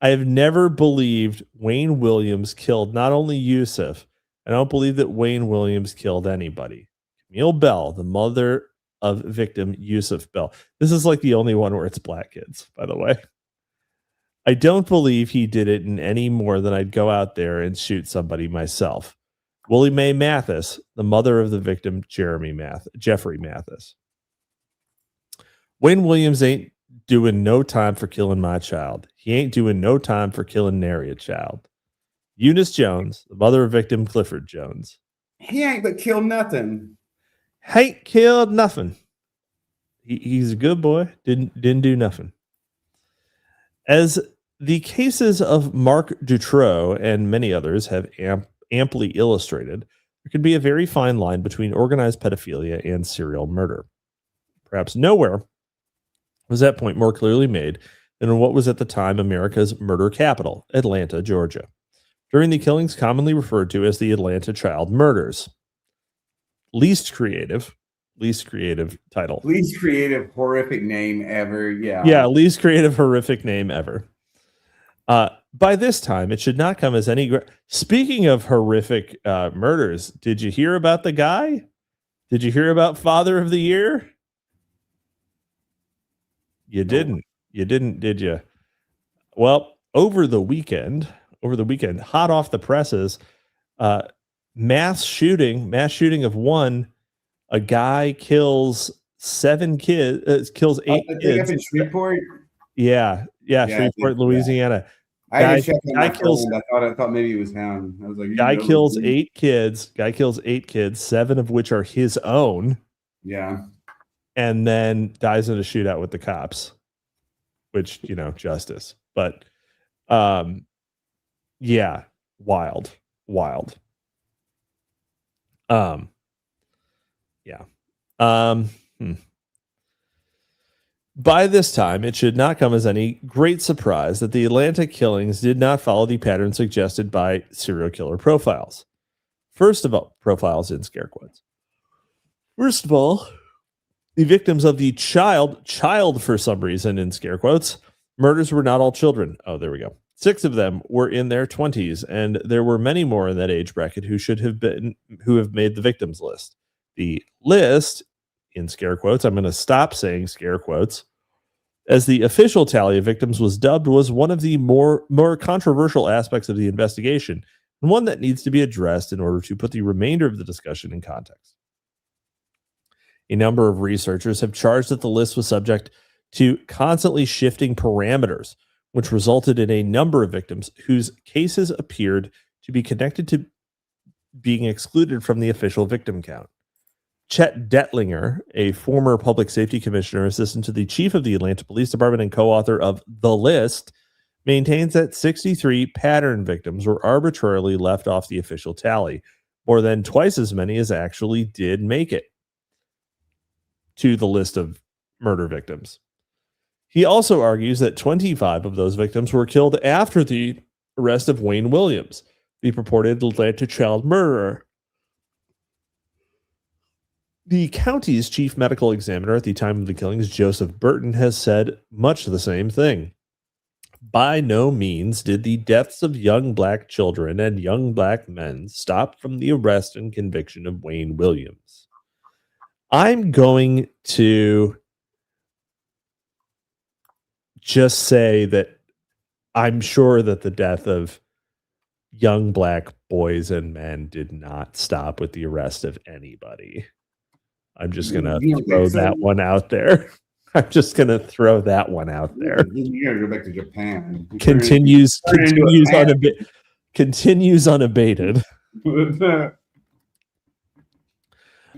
I have never believed Wayne Williams killed not only Yusuf. I don't believe that Wayne Williams killed anybody. Camille Bell, the mother of victim Yusuf Bell. This is like the only one where it's black kids, by the way. I don't believe he did it in any more than I'd go out there and shoot somebody myself. Willie Mae Mathis, the mother of the victim, Jeffrey Mathis. Wayne Williams ain't doing no time for killing my child. He ain't doing no time for killing nary a child. Eunice Jones, the mother of victim Clifford Jones. He ain't but killed nothing. Ain't killed nothing. He's a good boy. Didn't do nothing. As the cases of Marc Dutroux and many others have amply illustrated, there can be a very fine line between organized pedophilia and serial murder. Perhaps nowhere was that point more clearly made than in what was at the time America's murder capital, Atlanta, Georgia, during the killings commonly referred to as the Atlanta child murders. Least creative title. Least creative, horrific name ever. Yeah, least creative, horrific name ever. By this time, it should not come as any... Speaking of horrific murders, did you hear about the guy? Did you hear about Father of the Year? You didn't, did you? Well, over the weekend, hot off the presses, mass shooting of one. A guy kills 7 kids, kills 8 kids. Up in Shreveport? Yeah, Shreveport, Louisiana. I thought maybe it was him. I was like, guy kills 8 kids. 7 of which are his own. Yeah. And then dies in a shootout with the cops, which, justice. But, yeah, wild. Yeah. By this time, it should not come as any great surprise that the Atlanta killings did not follow the pattern suggested by serial killer profiles. First of all, profiles in scare quotes. First of all, the victims of the child for some reason in scare quotes, murders were not all children. Oh, there we go. 6 of them were in their 20s, and there were many more in that age bracket who have made the victims list. The list, in scare quotes, I'm going to stop saying scare quotes, as the official tally of victims was dubbed, was one of the more controversial aspects of the investigation, and one that needs to be addressed in order to put the remainder of the discussion in context. A number of researchers have charged that the list was subject to constantly shifting parameters, which resulted in a number of victims whose cases appeared to be connected to being excluded from the official victim count. Chet Detlinger, a former public safety commissioner, assistant to the chief of the Atlanta Police Department and co-author of The List, maintains that 63 pattern victims were arbitrarily left off the official tally, more than twice as many as actually did make it to the list of murder victims. He also argues that 25 of those victims were killed after the arrest of Wayne Williams, the purported Atlanta child murderer. The county's chief medical examiner at the time of the killings, Joseph Burton, has said much the same thing. By no means did the deaths of young black children and young black men stop from the arrest and conviction of Wayne Williams. I'm going to just say that I'm sure that the death of young black boys and men did not stop with the arrest of anybody. I'm just going to throw that one out there. I'm just going to throw that one out there. You gotta go back to Japan. Continues unabated.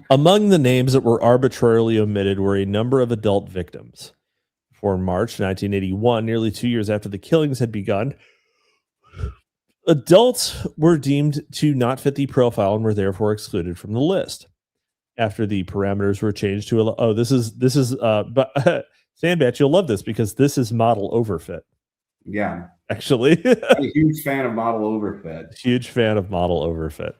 Among the names that were arbitrarily omitted were a number of adult victims. For March 1981, nearly 2 years after the killings had begun, adults were deemed to not fit the profile and were therefore excluded from the list. After the parameters were changed to but Sandbatch, you'll love this because this is model overfit. Yeah, actually, I'm a huge fan of model overfit. Huge fan of model overfit.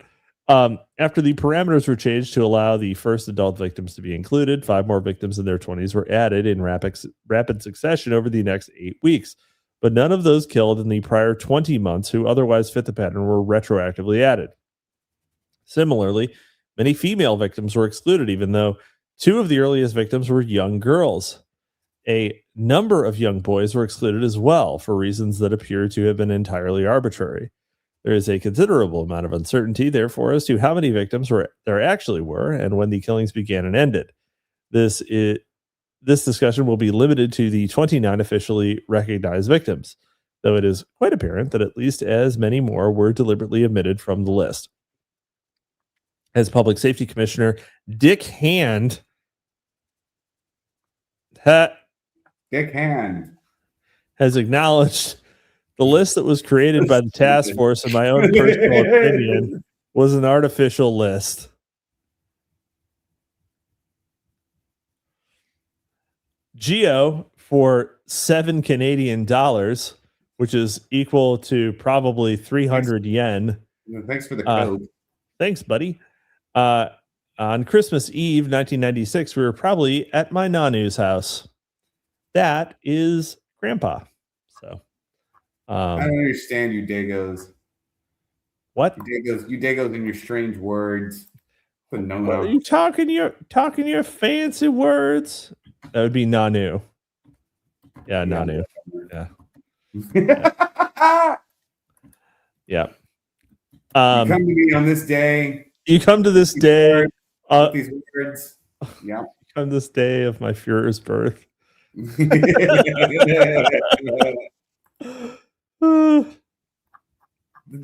After the parameters were changed to allow the first adult victims to be included, 5 more victims in their 20s were added in rapid succession over the next 8 weeks. But none of those killed in the prior 20 months who otherwise fit the pattern were retroactively added. Similarly, many female victims were excluded, even though 2 of the earliest victims were young girls. A number of young boys were excluded as well for reasons that appear to have been entirely arbitrary. There is a considerable amount of uncertainty, therefore, as to how many victims there actually were and when the killings began and ended. This discussion will be limited to the 29 officially recognized victims, though it is quite apparent that at least as many more were deliberately omitted from the list. As Public Safety Commissioner Dick Hand has acknowledged, the list that was created by the task force, in my own personal opinion, was an artificial list. Geo, for $7 Canadian, which is equal to probably 300 yen. Thanks for the code. Thanks, buddy. On Christmas Eve, 1996, we were probably at my Nanu's house. That is Grandpa. So, I don't understand you, Dagos. What? You Dagos and your strange words. Are you talking your fancy words? That would be Nanu. Yeah, Nanu. Yeah. Yeah. You come to me on this day. You come to this day. These words. Yeah. On this day of my Führer's birth. This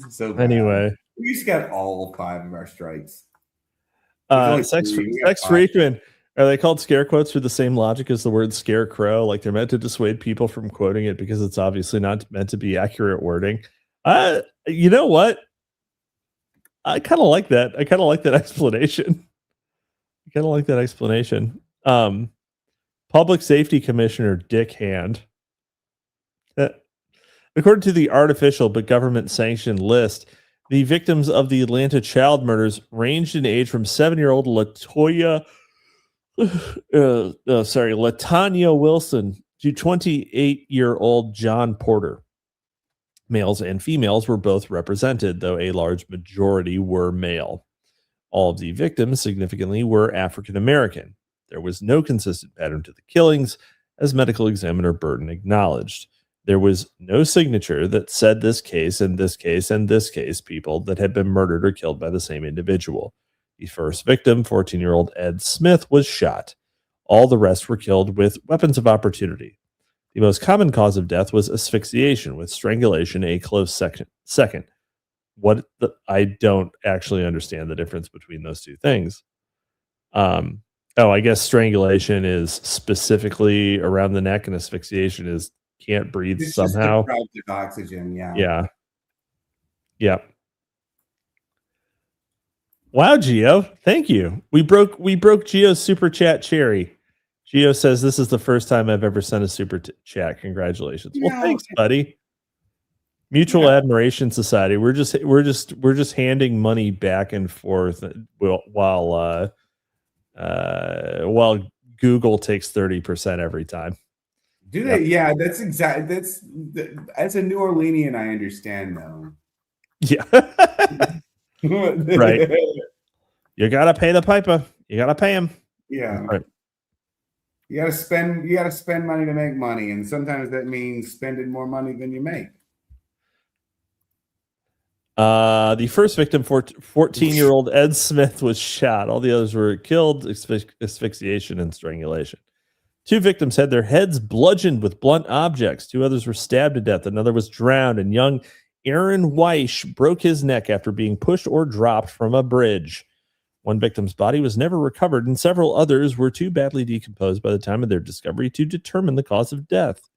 is so bad. Anyway, we just got all 5 of our strikes. Sex frequent. Are they called scare quotes for the same logic as the word scarecrow? Like they're meant to dissuade people from quoting it because it's obviously not meant to be accurate wording. You know what? I kind of like that. I kind of like that explanation. Public Safety Commissioner Dick Hand. According to the artificial but government-sanctioned list, the victims of the Atlanta child murders ranged in age from 7-year-old Latanya Wilson to 28-year-old John Porter. Males and females were both represented, though a large majority were male. All of the victims, significantly, were African American. There was no consistent pattern to the killings, as medical examiner Burton acknowledged. There was no signature that said this case and this case and this case people that had been murdered or killed by the same individual. The first victim, 14-year-old Ed Smith, was shot. All the rest were killed with weapons of opportunity. The most common cause of death was asphyxiation, with strangulation a close second. I don't actually understand the difference between those two things. I guess strangulation is specifically around the neck, and asphyxiation is can't breathe it's somehow. Just deprived of oxygen, Yeah. Wow, Geo, thank you. We broke Geo's super chat cherry. Geo says this is the first time I've ever sent a super chat. Congratulations. Well, thanks, buddy. Mutual Admiration Society. We're just handing money back and forth while Google takes 30% every time. Do they? Yeah, that's exactly. As a New Orleanian, I understand though. Yeah. Right. You gotta pay the piper. You gotta pay him. Yeah. Right. You gotta spend money to make money, and sometimes that means spending more money than you make. The first victim, 14-year-old Ed Smith, was shot. All the others were killed, asphyxiation, and strangulation. 2 victims had their heads bludgeoned with blunt objects. 2 others were stabbed to death. Another was drowned, and young Aaron Weish broke his neck after being pushed or dropped from a bridge. 1 victim's body was never recovered, and several others were too badly decomposed by the time of their discovery to determine the cause of death.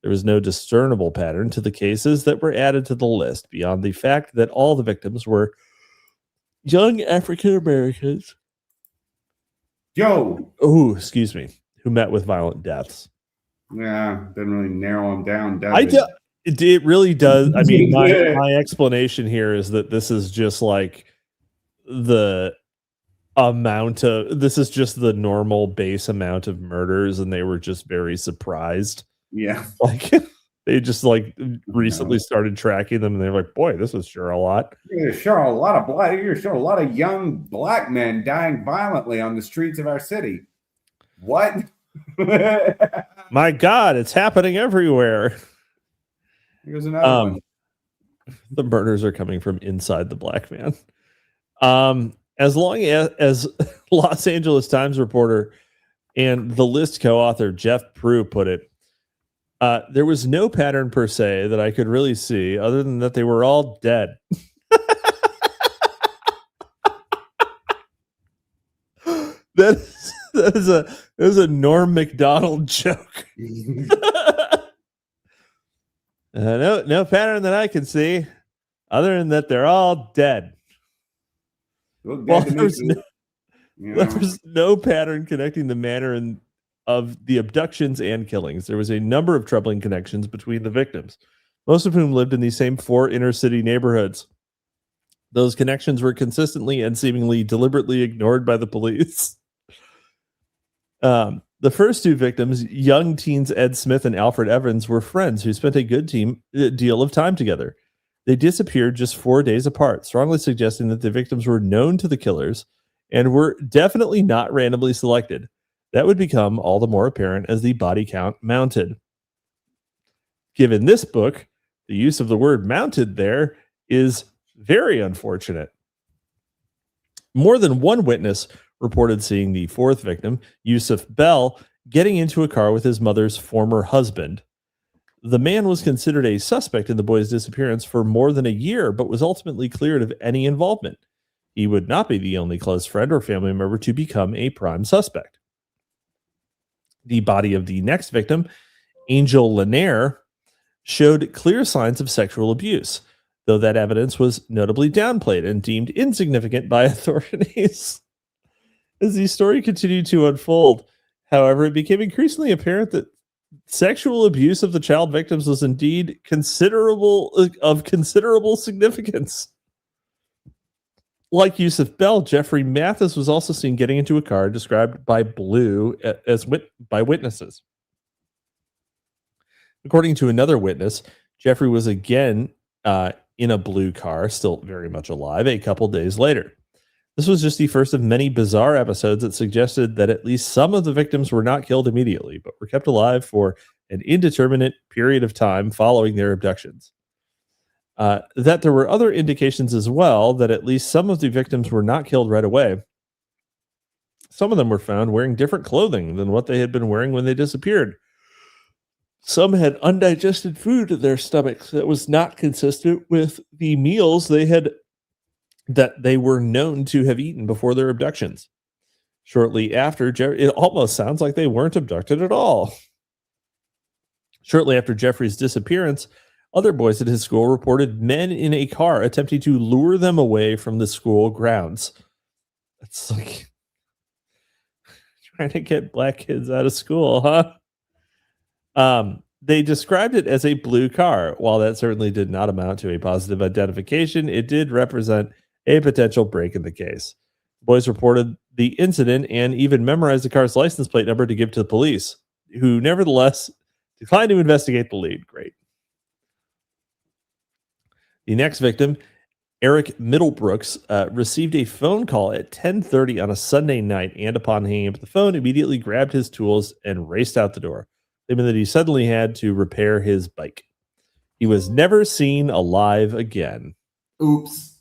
There was no discernible pattern to the cases that were added to the list, beyond the fact that all the victims were young African Americans. Who met with violent deaths. Yeah, doesn't really narrow them down, does it? It really does. I mean, my explanation here is that this is just like this is just the normal base amount of murders, and they were just very surprised. Yeah. Like they just like recently started tracking them, and they're like, boy, this is sure a lot. You're showing a lot of young black men dying violently on the streets of our city. What? My God, it's happening everywhere. Here's another one. The murders are coming from inside the black man. As long as Los Angeles Times reporter and the list co-author Jeff Prue put it, there was no pattern per se that I could really see, other than that they were all dead. That is a Norm Macdonald joke. No pattern that I can see, other than that they're all dead. Well, there's no pattern connecting the manner of the abductions and killings. There was a number of troubling connections between the victims, most of whom lived in the same 4 inner city neighborhoods. Those connections were consistently and seemingly deliberately ignored by the police. The first 2 victims, young teens Ed Smith and Alfred Evans, were friends who spent a good deal of time together. They disappeared just 4 days apart, strongly suggesting that the victims were known to the killers and were definitely not randomly selected. That would become all the more apparent as the body count mounted. Given this book, the use of the word mounted there is very unfortunate. More than one witness reported seeing the 4th victim, Yusuf Bell, getting into a car with his mother's former husband. The man was considered a suspect in the boy's disappearance for more than a year, but was ultimately cleared of any involvement. He would not be the only close friend or family member to become a prime suspect. The body of the next victim, Angel Lanier, showed clear signs of sexual abuse, though that evidence was notably downplayed and deemed insignificant by authorities. As the story continued to unfold, however, it became increasingly apparent that sexual abuse of the child victims was indeed of considerable significance. Like Yusuf Bell, Jeffrey Mathis was also seen getting into a car described by Blue by witnesses. According to another witness, Jeffrey was again in a blue car, still very much alive, a couple days later. This was just the first of many bizarre episodes that suggested that at least some of the victims were not killed immediately, but were kept alive for an indeterminate period of time following their abductions. That there were other indications as well that at least some of the victims were not killed right away. Some of them were found wearing different clothing than what they had been wearing when they disappeared. Some had undigested food in their stomachs that was not consistent with the meals that they were known to have eaten before their abductions. Shortly after, it almost sounds like they weren't abducted at all. Shortly after Jeffrey's disappearance, other boys at his school reported men in a car attempting to lure them away from the school grounds. It's like trying to get black kids out of school, huh? They described it as a blue car. While that certainly did not amount to a positive identification, it did represent a potential break in the case. The boys reported the incident and even memorized the car's license plate number to give to the police, who nevertheless declined to investigate the lead. Great. The next victim, Eric Middlebrooks received a phone call at 10:30 on a Sunday night, and upon hanging up the phone, immediately grabbed his tools and raced out the door, claiming that he suddenly had to repair his bike. He was never seen alive again. Oops.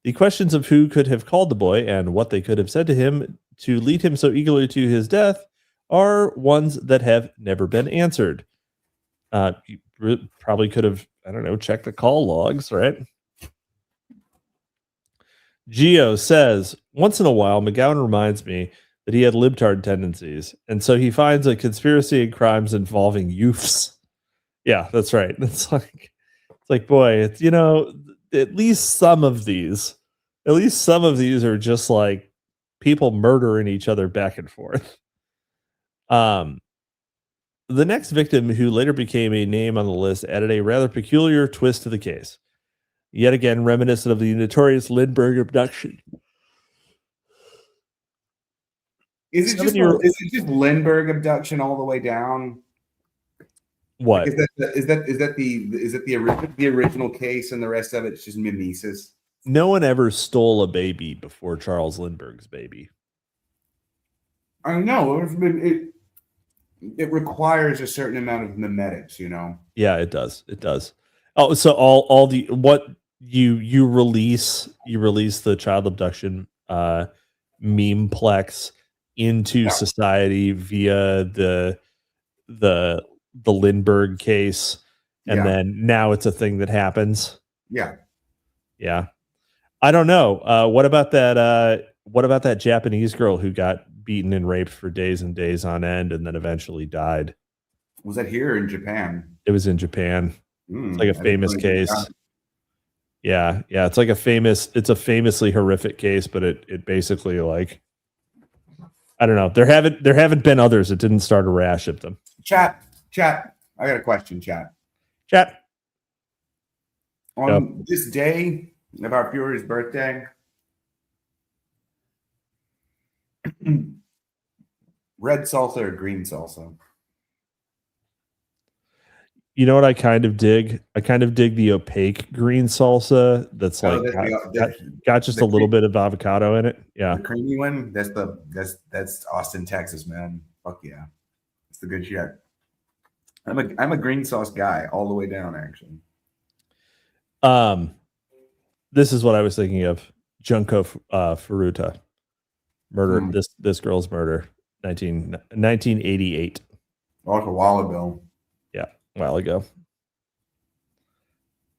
The questions of who could have called the boy and what they could have said to him to lead him so eagerly to his death are ones that have never been answered. You probably could have, I don't know, checked the call logs, right? Geo says, once in a while, McGowan reminds me that he had libtard tendencies, and so he finds a conspiracy and crimes involving youths. Yeah, that's right. It's like, boy, it's, you know, at least some of these are just like people murdering each other back and forth. The next victim, who later became a name on the list, added a rather peculiar twist to the case. Yet again, reminiscent of the notorious Lindbergh abduction. Is it just Lindbergh abduction all the way down? What is that the original case, and the rest of it's just mimesis? No one ever stole a baby before Charles Lindbergh's baby. I know it requires a certain amount of memetics, you know. Yeah, it does. Oh, so all the what you release the child abduction memeplex into society via the Lindbergh case, and then now it's a thing that happens. Yeah. I don't know. What about that Japanese girl who got beaten and raped for days and days on end and then eventually died? Was that here or in Japan? It was in Japan. It's like a famous case. Yeah. It's like a famously horrific case, but it basically, like, I don't know. There haven't been others. It didn't start a rash of them. Chat. I got a question, chat. On this day of our Fuhrer's birthday, red salsa or green salsa? You know what I kind of dig? I kind of dig the opaque green salsa that's got just a little bit of avocado in it. Yeah. The creamy one, that's Austin, Texas, man. Fuck yeah. It's the good shit. I'm a green sauce guy all the way down, actually. This is what I was thinking of. Junko Furuta. Murder. This girl's murder. 1988. Oh, it's a while ago. Yeah, a while ago.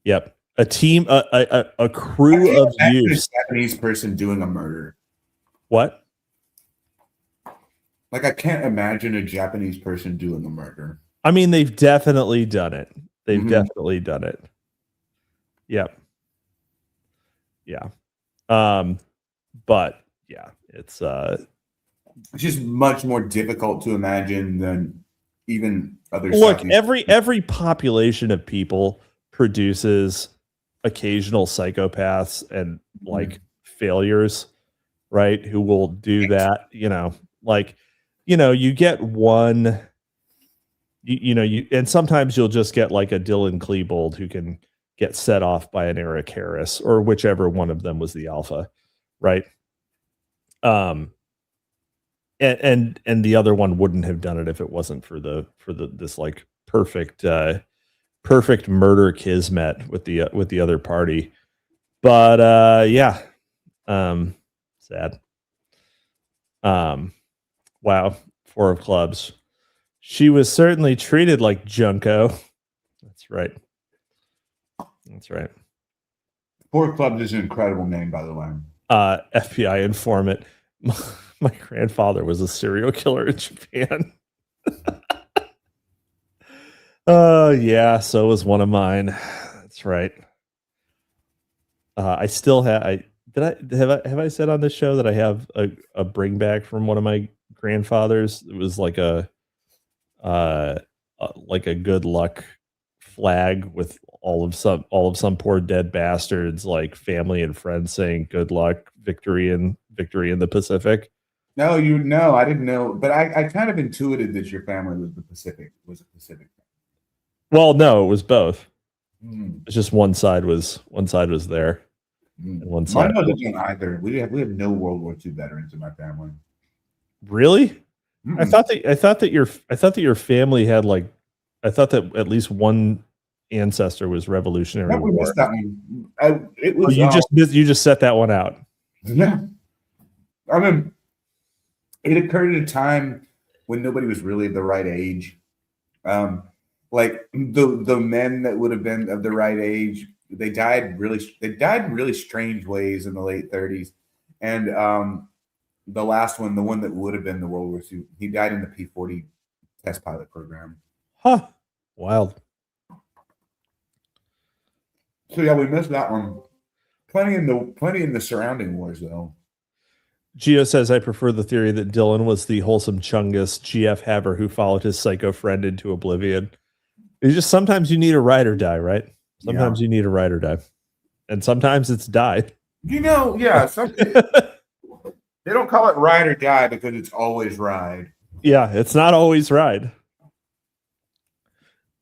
Yep. A team, a crew of youths. A Japanese person doing a murder. What? Like, I can't imagine a Japanese person doing a murder. I mean, they've definitely done it. Definitely done it. Yep. Yeah. But yeah, it's just much more difficult to imagine than even other. Look, every population of people produces occasional psychopaths and like failures, right? Who will do that, you get one, and sometimes you'll just get like a Dylan Klebold who can get set off by an Eric Harris or whichever one of them was the alpha, right? And the other one wouldn't have done it if it wasn't for this like perfect murder kismet with the other party. But sad. Wow, 4 of clubs. She was certainly treated like Junko. That's right. 4 of clubs is an incredible name, by the way. FBI informant. My grandfather was a serial killer in Japan. Yeah, so was one of mine. That's right. I still have. Have I said on this show that I have a bring back from one of my grandfathers? It was like a good luck flag with all of some poor dead bastards, like family and friends saying good luck, victory in the Pacific. No, I didn't know, but I kind of intuited that your family was a Pacific. Well, no, it was both. It's just one side was there, and one side. Mine wasn't either. We have no World War II veterans in my family. Really? I thought that your family had like, I thought that at least one ancestor was Revolutionary We War. missed that one. It was You just set that one out. Yeah. I mean, it occurred at a time when nobody was really the right age. Like the men that would have been of the right age, they died in really strange ways in the late 30s. And the last one, the one that would have been the World War II, he died in the P-40 test pilot program. Huh. Wild. So yeah, we missed that one. Plenty in the surrounding wars though. Gio says, I prefer the theory that Dylan was the wholesome Chungus GF Haver who followed his psycho friend into oblivion. It's just sometimes you need a ride or die, right? Sometimes you need a ride or die. And sometimes it's die. You know, yeah. They don't call it ride or die because it's always ride. Yeah, it's not always ride.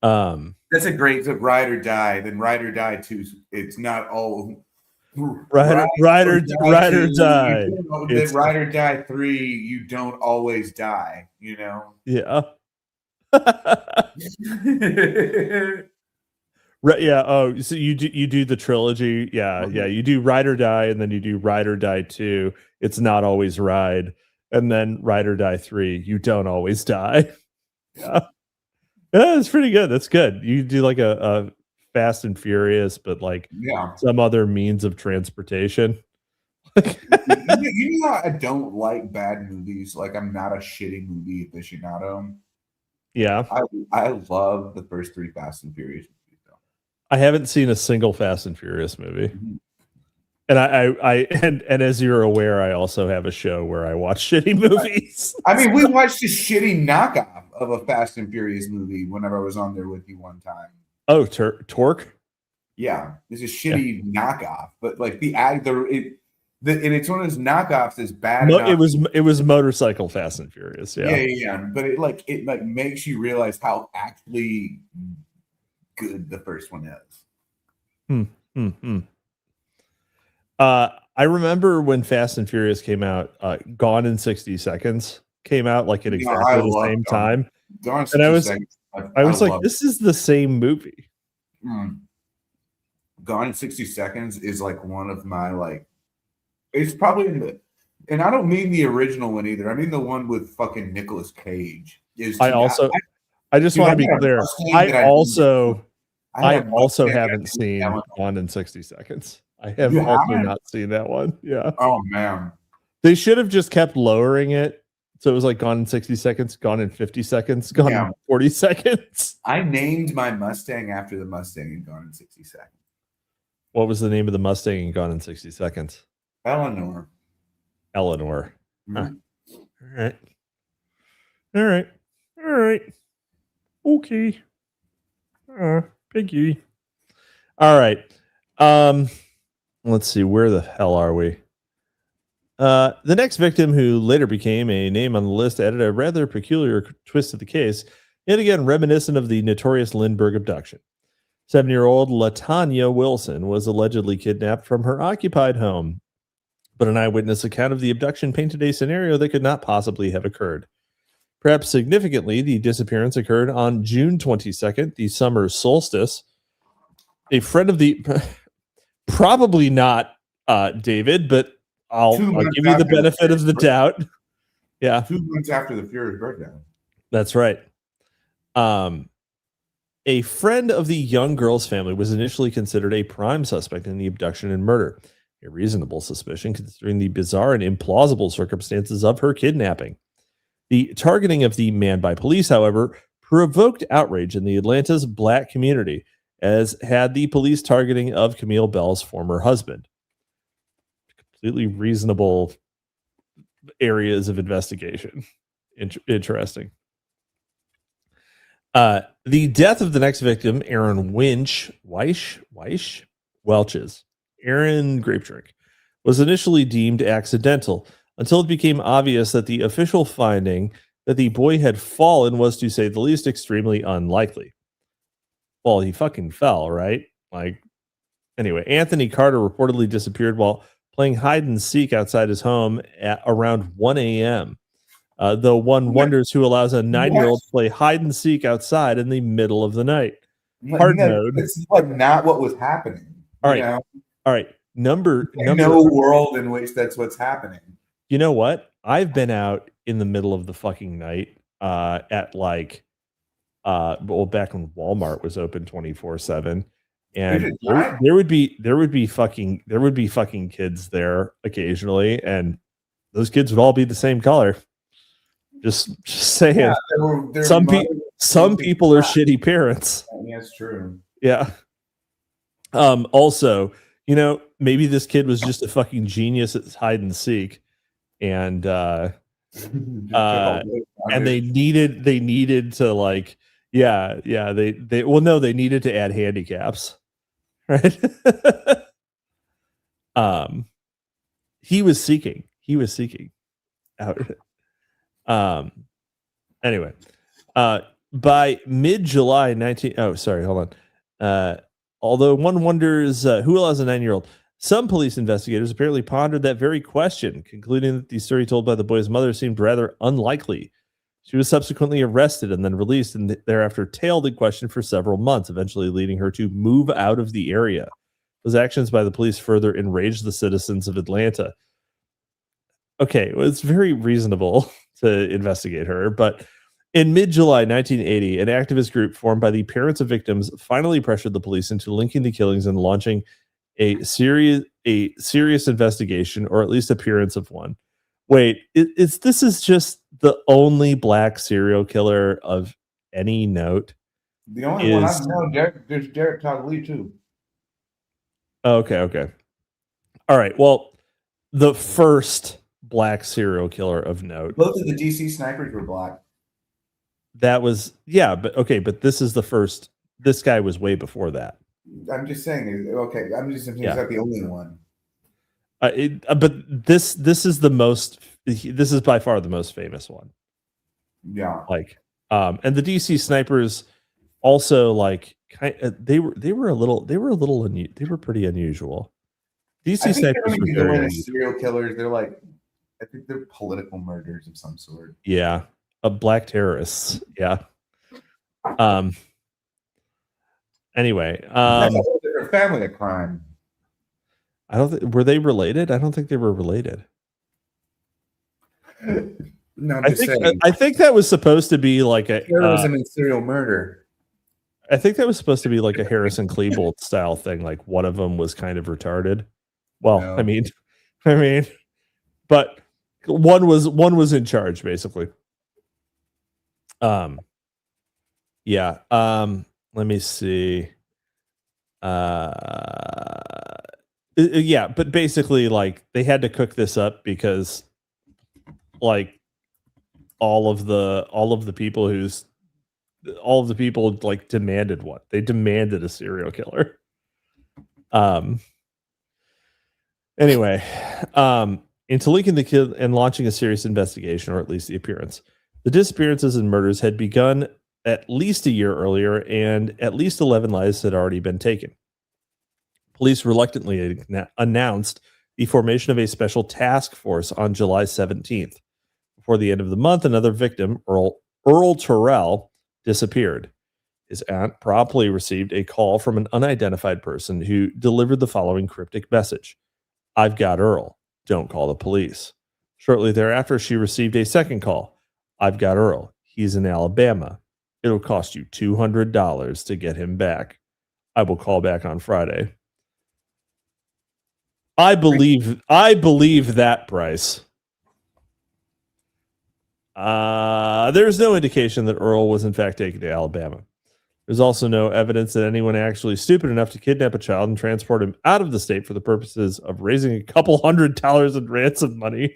That's a great ride or die. Then ride or die too. It's not all ride or die. Then ride or die 3. You don't always die. You know. Yeah. Right. Yeah. Oh, so you do the trilogy. Yeah. Yeah. You do Ride or Die, and then you do Ride or Die 2. It's not always ride, and then Ride or Die 3. You don't always die. Yeah. Yeah, it's pretty good. That's good. You do like a Fast and Furious, but like some other means of transportation. You know, I don't like bad movies. Like I'm not a shitty movie aficionado. Yeah. I love the first 3 Fast and Furious movies though. I haven't seen a single Fast and Furious movie. Mm-hmm. And and as you're aware, I also have a show where I watch shitty movies. I mean, we watched a shitty knockoff of a Fast and Furious movie whenever I was on there with you one time. Oh, Torque? Yeah, it's a shitty knockoff, but like and it's one of those knockoffs that's bad. It was Motorcycle Fast and Furious. Yeah. But it makes you realize how actually good the first one is. I remember when Fast and Furious came out, Gone in 60 Seconds came out like at exactly the same time. And I was like, this is the same movie. Gone in 60 Seconds is like one of my it's probably and I don't mean the original one either. I mean the one with fucking Nicolas Cage. I just want to be clear. I also haven't seen Gone in 60 Seconds. I have also not seen that one. Yeah. Oh man. They should have just kept lowering it. So it was like Gone in 60 seconds, Gone in 50 seconds, Gone in 40 seconds. I named my Mustang after the Mustang in Gone in 60 seconds. What was the name of the Mustang in Gone in 60 seconds? Eleanor. Mm-hmm. All right. Okay. Piggy. All right. Let's see, where the hell are we? The next victim, who later became a name on the list, added a rather peculiar twist to the case, yet again reminiscent of the notorious Lindbergh abduction. 7-year-old LaTanya Wilson was allegedly kidnapped from her occupied home, but an eyewitness account of the abduction painted a scenario that could not possibly have occurred. Perhaps significantly, the disappearance occurred on June 22nd, the summer solstice. A friend of the... Probably not David, but I'll give you the benefit of the doubt. Yeah. 2 months after the Fuhrer's birthday. That's right. A friend of the young girl's family was initially considered a prime suspect in the abduction and murder. A reasonable suspicion considering the bizarre and implausible circumstances of her kidnapping. The targeting of the man by police, however, provoked outrage in the Atlanta's black community, as had the police targeting of Camille Bell's former husband. Completely reasonable areas of investigation. Interesting. The death of the next victim, Aaron Welch's, Aaron Grapedrink, was initially deemed accidental until it became obvious that the official finding that the boy had fallen was, to say the least, extremely unlikely. Well, he fucking fell, right? Like, anyway, Anthony Carter reportedly disappeared while playing hide and seek outside his home at around 1 a.m. Though one wonders who allows a 9-year-old to play hide and seek outside in the middle of the night. Hard mode. It's like not what was happening. All right. You know? All right. Number No world in which that's what's happening. You know what? I've been out in the middle of the fucking night at like back when Walmart was open 24/7, and there would be fucking kids there occasionally, and those kids would all be the same color. Just saying. Yeah, some people are shitty parents. Yeah, that's true. Yeah. Also, you know, maybe this kid was just a fucking genius at hide and seek, and and they needed to like they needed to add handicaps, right? He was seeking out. Anyway, by mid-July 19 oh sorry, hold on. Although one wonders who allows a 9-year-old, some police investigators apparently pondered that very question, concluding that the story told by the boy's mother seemed rather unlikely. She was subsequently arrested and then released, and thereafter tailed in question for several months, eventually leading her to move out of the area. Those actions by the police further enraged the citizens of Atlanta. Okay, well, it's very reasonable to investigate her, but in mid-July 1980, an activist group formed by the parents of victims finally pressured the police into linking the killings and launching a serious investigation, or at least appearance of one. Wait, this is just the only black serial killer of any note? The only one I've known, there's Derek Todd Lee too. Okay. All right, well, the first black serial killer of note. Both of the DC snipers were black. That was, but this is the first. This guy was way before that. I'm just saying. Okay, he's not the only one. But this is the most. This is by far the most famous one. Yeah. Like, and the DC snipers also like they were pretty unusual. DC snipers were very serial killers. They're like, I think they're political murders of some sort. Yeah. Black terrorists. Yeah. Anyway, that's a whole different family of crime. I don't were they related? I don't think they were related. No, I think that was supposed to be like a terrorism and serial murder. I think that was supposed to be like a Harrison Klebold style thing. Like one of them was kind of retarded. Well, no. I mean, but one was in charge basically. Let me see. But basically like they had to cook this up because like all of the people like demanded what? They demanded a serial killer. Anyway, into linking the kid and launching a serious investigation, or at least the appearance. The disappearances and murders had begun at least a year earlier, and at least 11 lives had already been taken. Police reluctantly announced the formation of a special task force on July 17th. Before the end of the month, another victim, Earl Terrell, disappeared. His aunt promptly received a call from an unidentified person who delivered the following cryptic message: "I've got Earl. Don't call the police." Shortly thereafter, she received a second call. "I've got Earl. He's in Alabama. It'll cost you $200 to get him back. I will call back on Friday." I believe that price. There's no indication that Earl was in fact taken to Alabama. There's also no evidence that anyone actually stupid enough to kidnap a child and transport him out of the state for the purposes of raising a couple $100 in ransom money.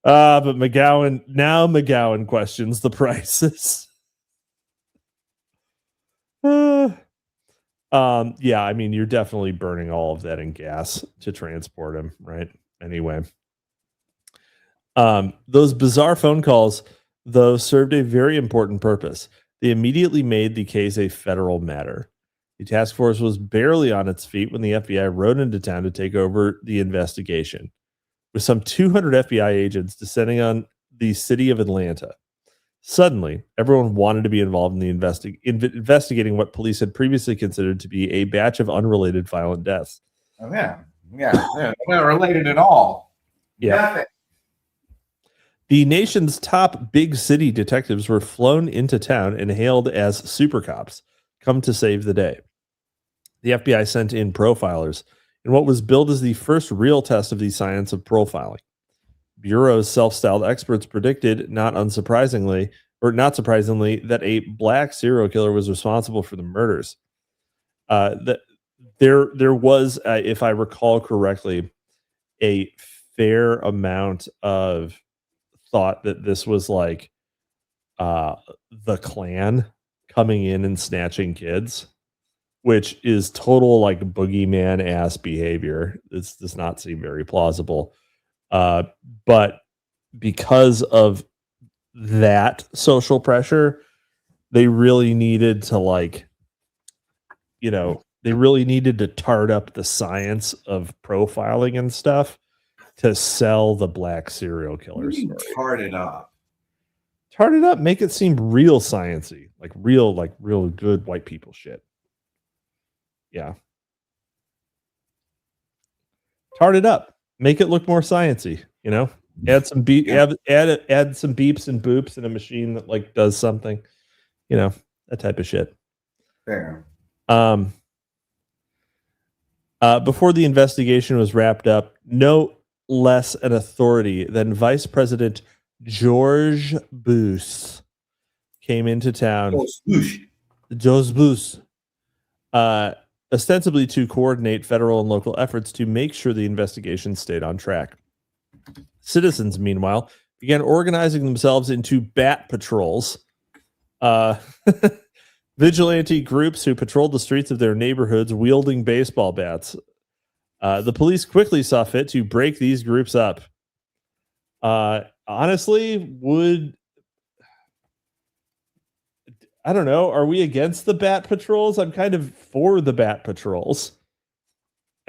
But McGowan questions the prices. I mean, you're definitely burning all of that in gas to transport him, right? Anyway, those bizarre phone calls, though, served a very important purpose. They immediately made the case a federal matter. The task force was barely on its feet when the FBI rode into town to take over the investigation, with some 200 FBI agents descending on the city of Atlanta. Suddenly, everyone wanted to be involved in the investigating what police had previously considered to be a batch of unrelated violent deaths. Oh, yeah. They're not related at all. Yeah. Nothing. The nation's top big city detectives were flown into town and hailed as super cops, come to save the day. The FBI sent in profilers in what was billed as the first real test of the science of profiling. Bureau's self-styled experts predicted, not surprisingly, that a black serial killer was responsible for the murders. There was, if I recall correctly, a fair amount of thought that this was like the Klan coming in and snatching kids, which is total like boogeyman ass behavior. This does not seem very plausible. But because of that social pressure, they really needed to they really needed to tart up the science of profiling and stuff to sell the black serial killer story. Tart it up. Tart it up, make it seem real sciencey, like real good white people shit. Yeah. Tart it up. Make it look more sciencey, Add some add some beeps and boops in a machine that like does something, that type of shit. Fair. Before the investigation was wrapped up, no less an authority than Vice President George Bush came into town. George Bush. Ostensibly to coordinate federal and local efforts to make sure the investigation stayed on track. Citizens, meanwhile, began organizing themselves into bat patrols. Vigilante groups who patrolled the streets of their neighborhoods wielding baseball bats. The police quickly saw fit to break these groups up. Honestly, I don't know. Are we against the bat patrols? I'm kind of for the bat patrols.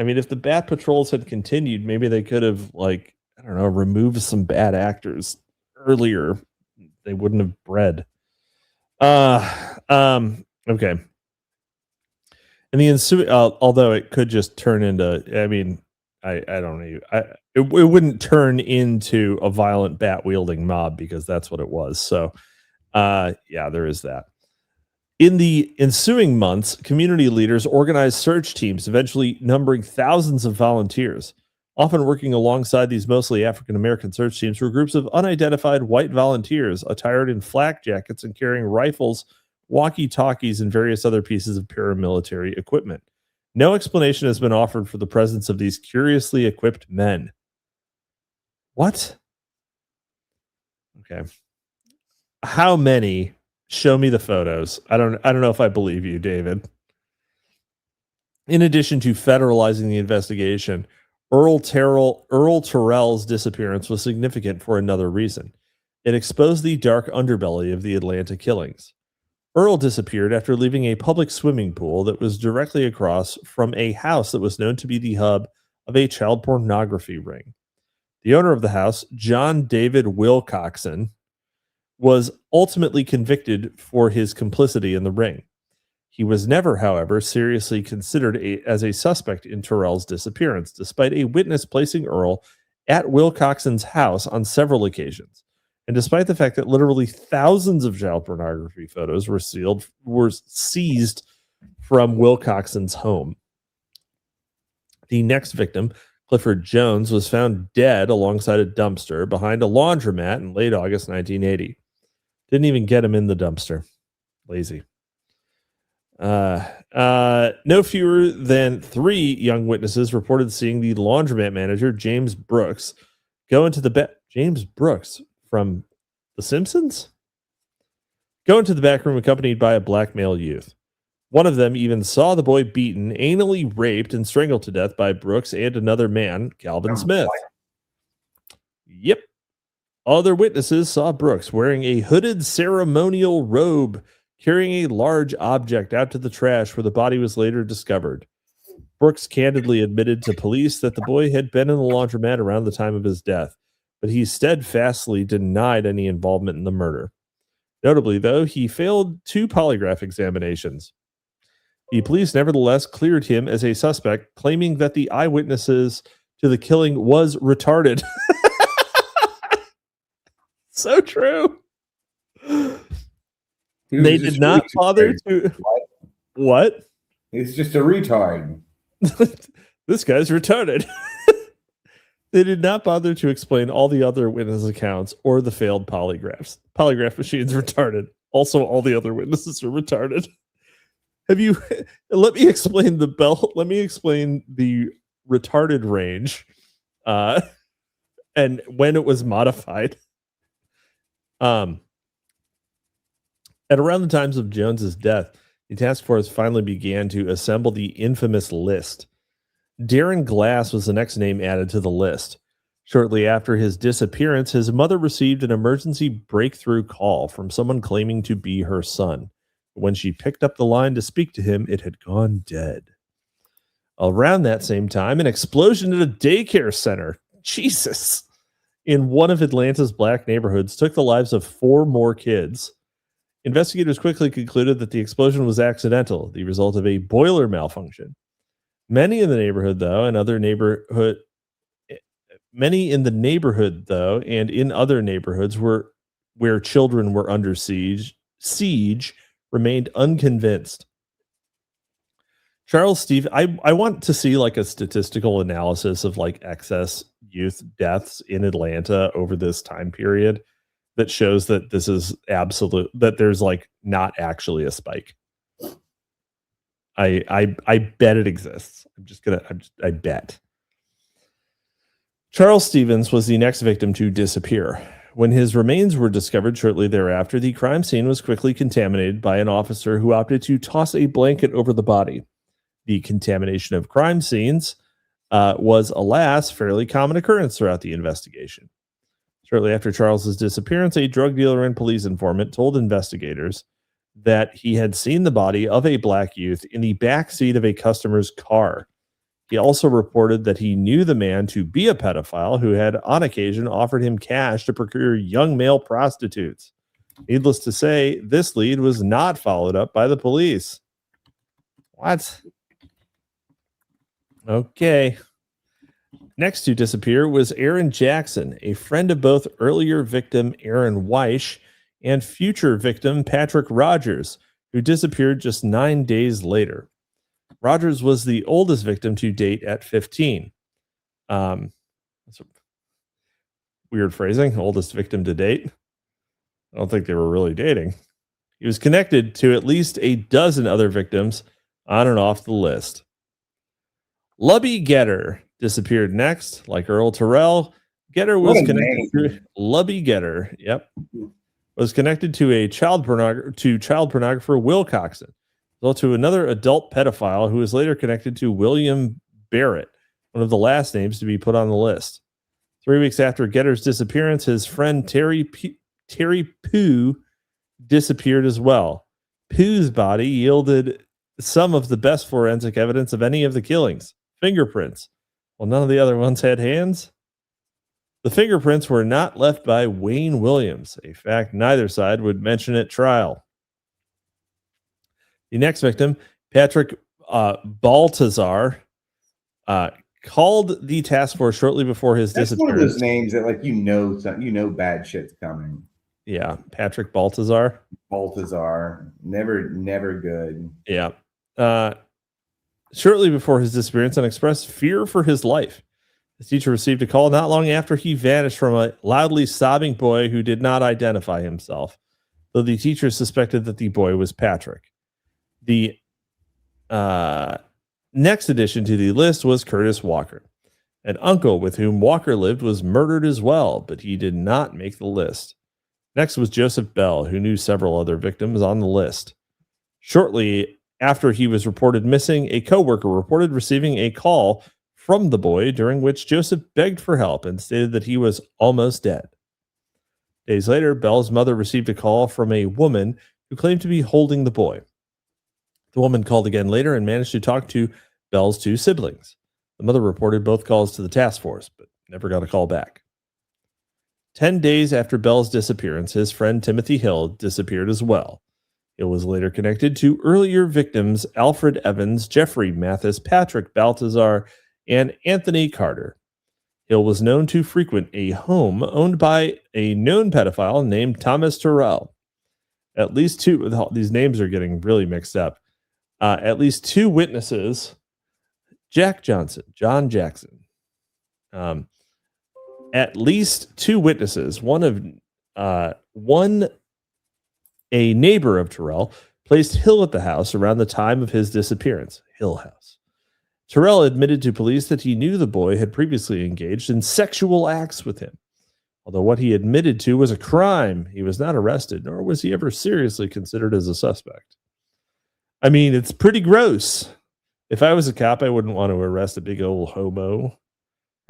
I mean, if the bat patrols had continued, maybe they could have, removed some bad actors earlier. They wouldn't have bred. Okay. And the ensuing, although it could just turn into, I don't know. It wouldn't turn into a violent bat wielding mob because that's what it was. So, there is that. In the ensuing months, community leaders organized search teams, eventually numbering thousands of volunteers. Often working alongside these mostly African-American search teams were groups of unidentified white volunteers attired in flak jackets and carrying rifles, walkie-talkies, and various other pieces of paramilitary equipment. No explanation has been offered for the presence of these curiously equipped men. What? Okay. How many? Show me the photos. I don't know if I believe you, David. In addition to federalizing the investigation, Earl Terrell's disappearance was significant for another reason. It exposed the dark underbelly of the Atlanta killings. Earl disappeared after leaving a public swimming pool that was directly across from a house that was known to be the hub of a child pornography ring. The owner of the house, John David Wilcoxon, was ultimately convicted for his complicity in the ring. He was never, however, seriously considered as a suspect in Terrell's disappearance, despite a witness placing Earl at Wilcoxon's house on several occasions, and despite the fact that literally thousands of child pornography photos were seized from Wilcoxon's home. The next victim, Clifford Jones, was found dead alongside a dumpster behind a laundromat in late August 1980. Didn't even get him in the dumpster. Lazy. No fewer than 3 young witnesses reported seeing the laundromat manager, James Brooks, go into the James Brooks from The Simpsons? Go into the back room accompanied by a black male youth. One of them even saw the boy beaten, anally raped, and strangled to death by Brooks and another man, Calvin Smith. Yep. Other witnesses saw Brooks wearing a hooded ceremonial robe carrying a large object out to the trash where the body was later discovered. Brooks candidly admitted to police that the boy had been in the laundromat around the time of his death, but he steadfastly denied any involvement in the murder. Notably, though, he failed 2 polygraph examinations. The police nevertheless cleared him as a suspect, claiming that the eyewitnesses to the killing was retarded. So true. They did not bother to... What? He's just a retard. This guy's retarded. They did not bother to explain all the other witness accounts or the failed polygraphs. Polygraph machines retarded. Also, all the other witnesses are retarded. Let me explain the retarded range and when it was modified. At around the times of Jones's death, the task force finally began to assemble the infamous list. Darren Glass was the next name added to the list. Shortly after his disappearance, his mother received an emergency breakthrough call from someone claiming to be her son. When she picked up the line to speak to him, it had gone dead. Around that same time, an explosion at a daycare center, Jesus, in one of Atlanta's black neighborhoods took the lives of 4 more kids. Investigators quickly concluded that the explosion was accidental, the result of a boiler malfunction. Many in the neighborhood, though, and in other neighborhoods where children were under siege remained unconvinced. Charles Steve, I want to see like a statistical analysis of like excess youth deaths in Atlanta over this time period that shows that this is absolute, that there's like not actually a spike. I bet it exists. I bet. Charles Stevens was the next victim to disappear. When his remains were discovered shortly thereafter, the crime scene was quickly contaminated by an officer who opted to toss a blanket over the body. The contamination of crime scenes was, alas, fairly common occurrence throughout the investigation. Shortly after Charles's disappearance, a drug dealer and police informant told investigators that he had seen the body of a black youth in the back seat of a customer's car. He also reported that he knew the man to be a pedophile who had, on occasion, offered him cash to procure young male prostitutes. Needless to say, this lead was not followed up by the police. What? Okay. Next to disappear was Aaron Jackson, a friend of both earlier victim Aaron Weish and future victim Patrick Rogers, who disappeared just 9 days later. Rogers was the oldest victim to date at 15. That's weird phrasing, oldest victim to date. I don't think they were really dating. He was connected to at least a dozen other victims on and off the list. Lubby Getter disappeared next. Like Earl Terrell, Getter was connected to Lubby Getter. Yep. Was connected to child pornographer Will Coxon, well, to another adult pedophile who was later connected to William Barrett, one of the last names to be put on the list. 3 weeks after Getter's disappearance, his friend Terry Pooh disappeared as well. Pooh's body yielded some of the best forensic evidence of any of the killings, fingerprints. While none of the other ones had hands, the fingerprints were not left by Wayne Williams, a fact neither side would mention at trial. The next victim, Patrick Baltazar, called the task force shortly before his disappearance. One of those names that, like, you know, bad shit's coming. Yeah, Patrick Baltazar. Never good. Yeah. Shortly before his disappearance, and expressed fear for his life. His teacher received a call not long after he vanished from a loudly sobbing boy who did not identify himself, though the teacher suspected that the boy was Patrick. The next addition to the list was Curtis Walker. An uncle with whom Walker lived was murdered as well, but he did not make the list. Next was Joseph Bell, who knew several other victims on the list. Shortly after he was reported missing, a coworker reported receiving a call from the boy, during which Joseph begged for help and stated that he was almost dead. Days later, Bell's mother received a call from a woman who claimed to be holding the boy. The woman called again later and managed to talk to Bell's two siblings. The mother reported both calls to the task force, but never got a call back. 10 days after Bell's disappearance, his friend Timothy Hill disappeared as well. Hill was later connected to earlier victims Alfred Evans, Jeffrey Mathis, Patrick Baltazar, and Anthony Carter. Hill was known to frequent a home owned by a known pedophile named Thomas Terrell. At least two, these names are getting really mixed up. At least two witnesses, John Jackson. At least two witnesses, a neighbor of Terrell, placed Hill at the house around the time of his disappearance. Hill House. Terrell admitted to police that he knew the boy had previously engaged in sexual acts with him. Although what he admitted to was a crime, he was not arrested, nor was he ever seriously considered as a suspect. I mean, it's pretty gross. If I was a cop, I wouldn't want to arrest a big old hobo,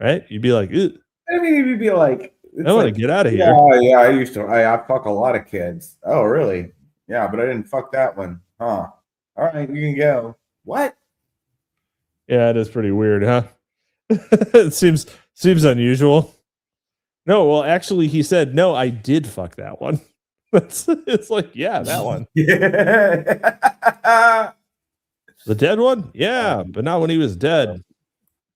right? You'd be like, "Ugh, I mean, you'd be like, I want to get out of here." Yeah, I fuck a lot of kids. Oh, really? Yeah, but I didn't fuck that one. Huh. All right, you can go. What? Yeah, it is pretty weird, huh? It seems unusual. No, well, actually, he said, "No, I did fuck that one." It's like, yeah, that one. Yeah. The dead one? Yeah, but not when he was dead.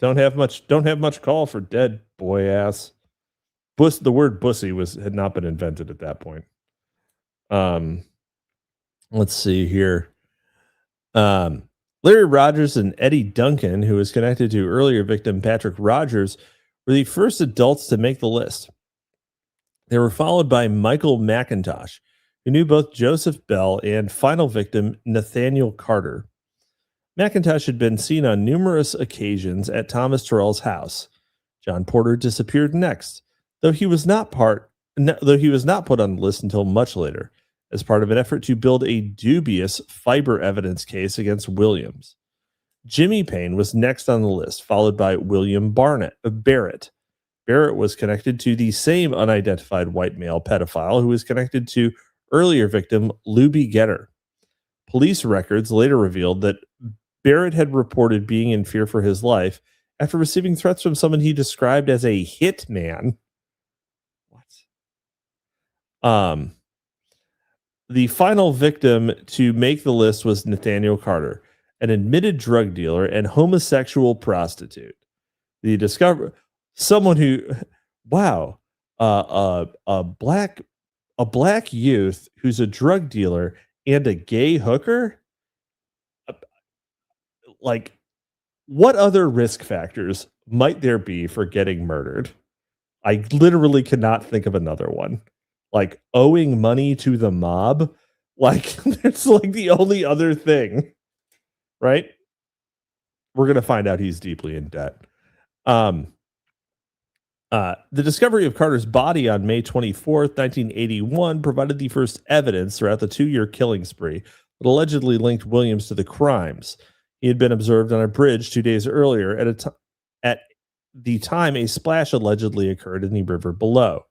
Don't have much call for dead boy ass. The word bussy had not been invented at that point. Let's see here. Larry Rogers and Eddie Duncan, who was connected to earlier victim Patrick Rogers, were the first adults to make the list. They were followed by Michael McIntosh, who knew both Joseph Bell and final victim Nathaniel Carter. McIntosh had been seen on numerous occasions at Thomas Terrell's house. John Porter disappeared next, though he was not put on the list until much later, as part of an effort to build a dubious fiber evidence case against Williams. Jimmy Payne was next on the list, followed by William Barrett. Barrett was connected to the same unidentified white male pedophile who was connected to earlier victim Luby Getter. Police records later revealed that Barrett had reported being in fear for his life after receiving threats from someone he described as a hitman. What? The final victim to make the list was Nathaniel Carter, an admitted drug dealer and homosexual prostitute. Someone who, wow, a black youth who's a drug dealer and a gay hooker. Like, what other risk factors might there be for getting murdered? I literally cannot think of another one. Like owing money to the mob. Like, it's like the only other thing, right? We're going to find out he's deeply in debt. The discovery of Carter's body on May 24th, 1981 provided the first evidence throughout the 2-year killing spree that allegedly linked Williams to the crimes. He had been observed on a bridge 2 days earlier at the time a splash allegedly occurred in the river below.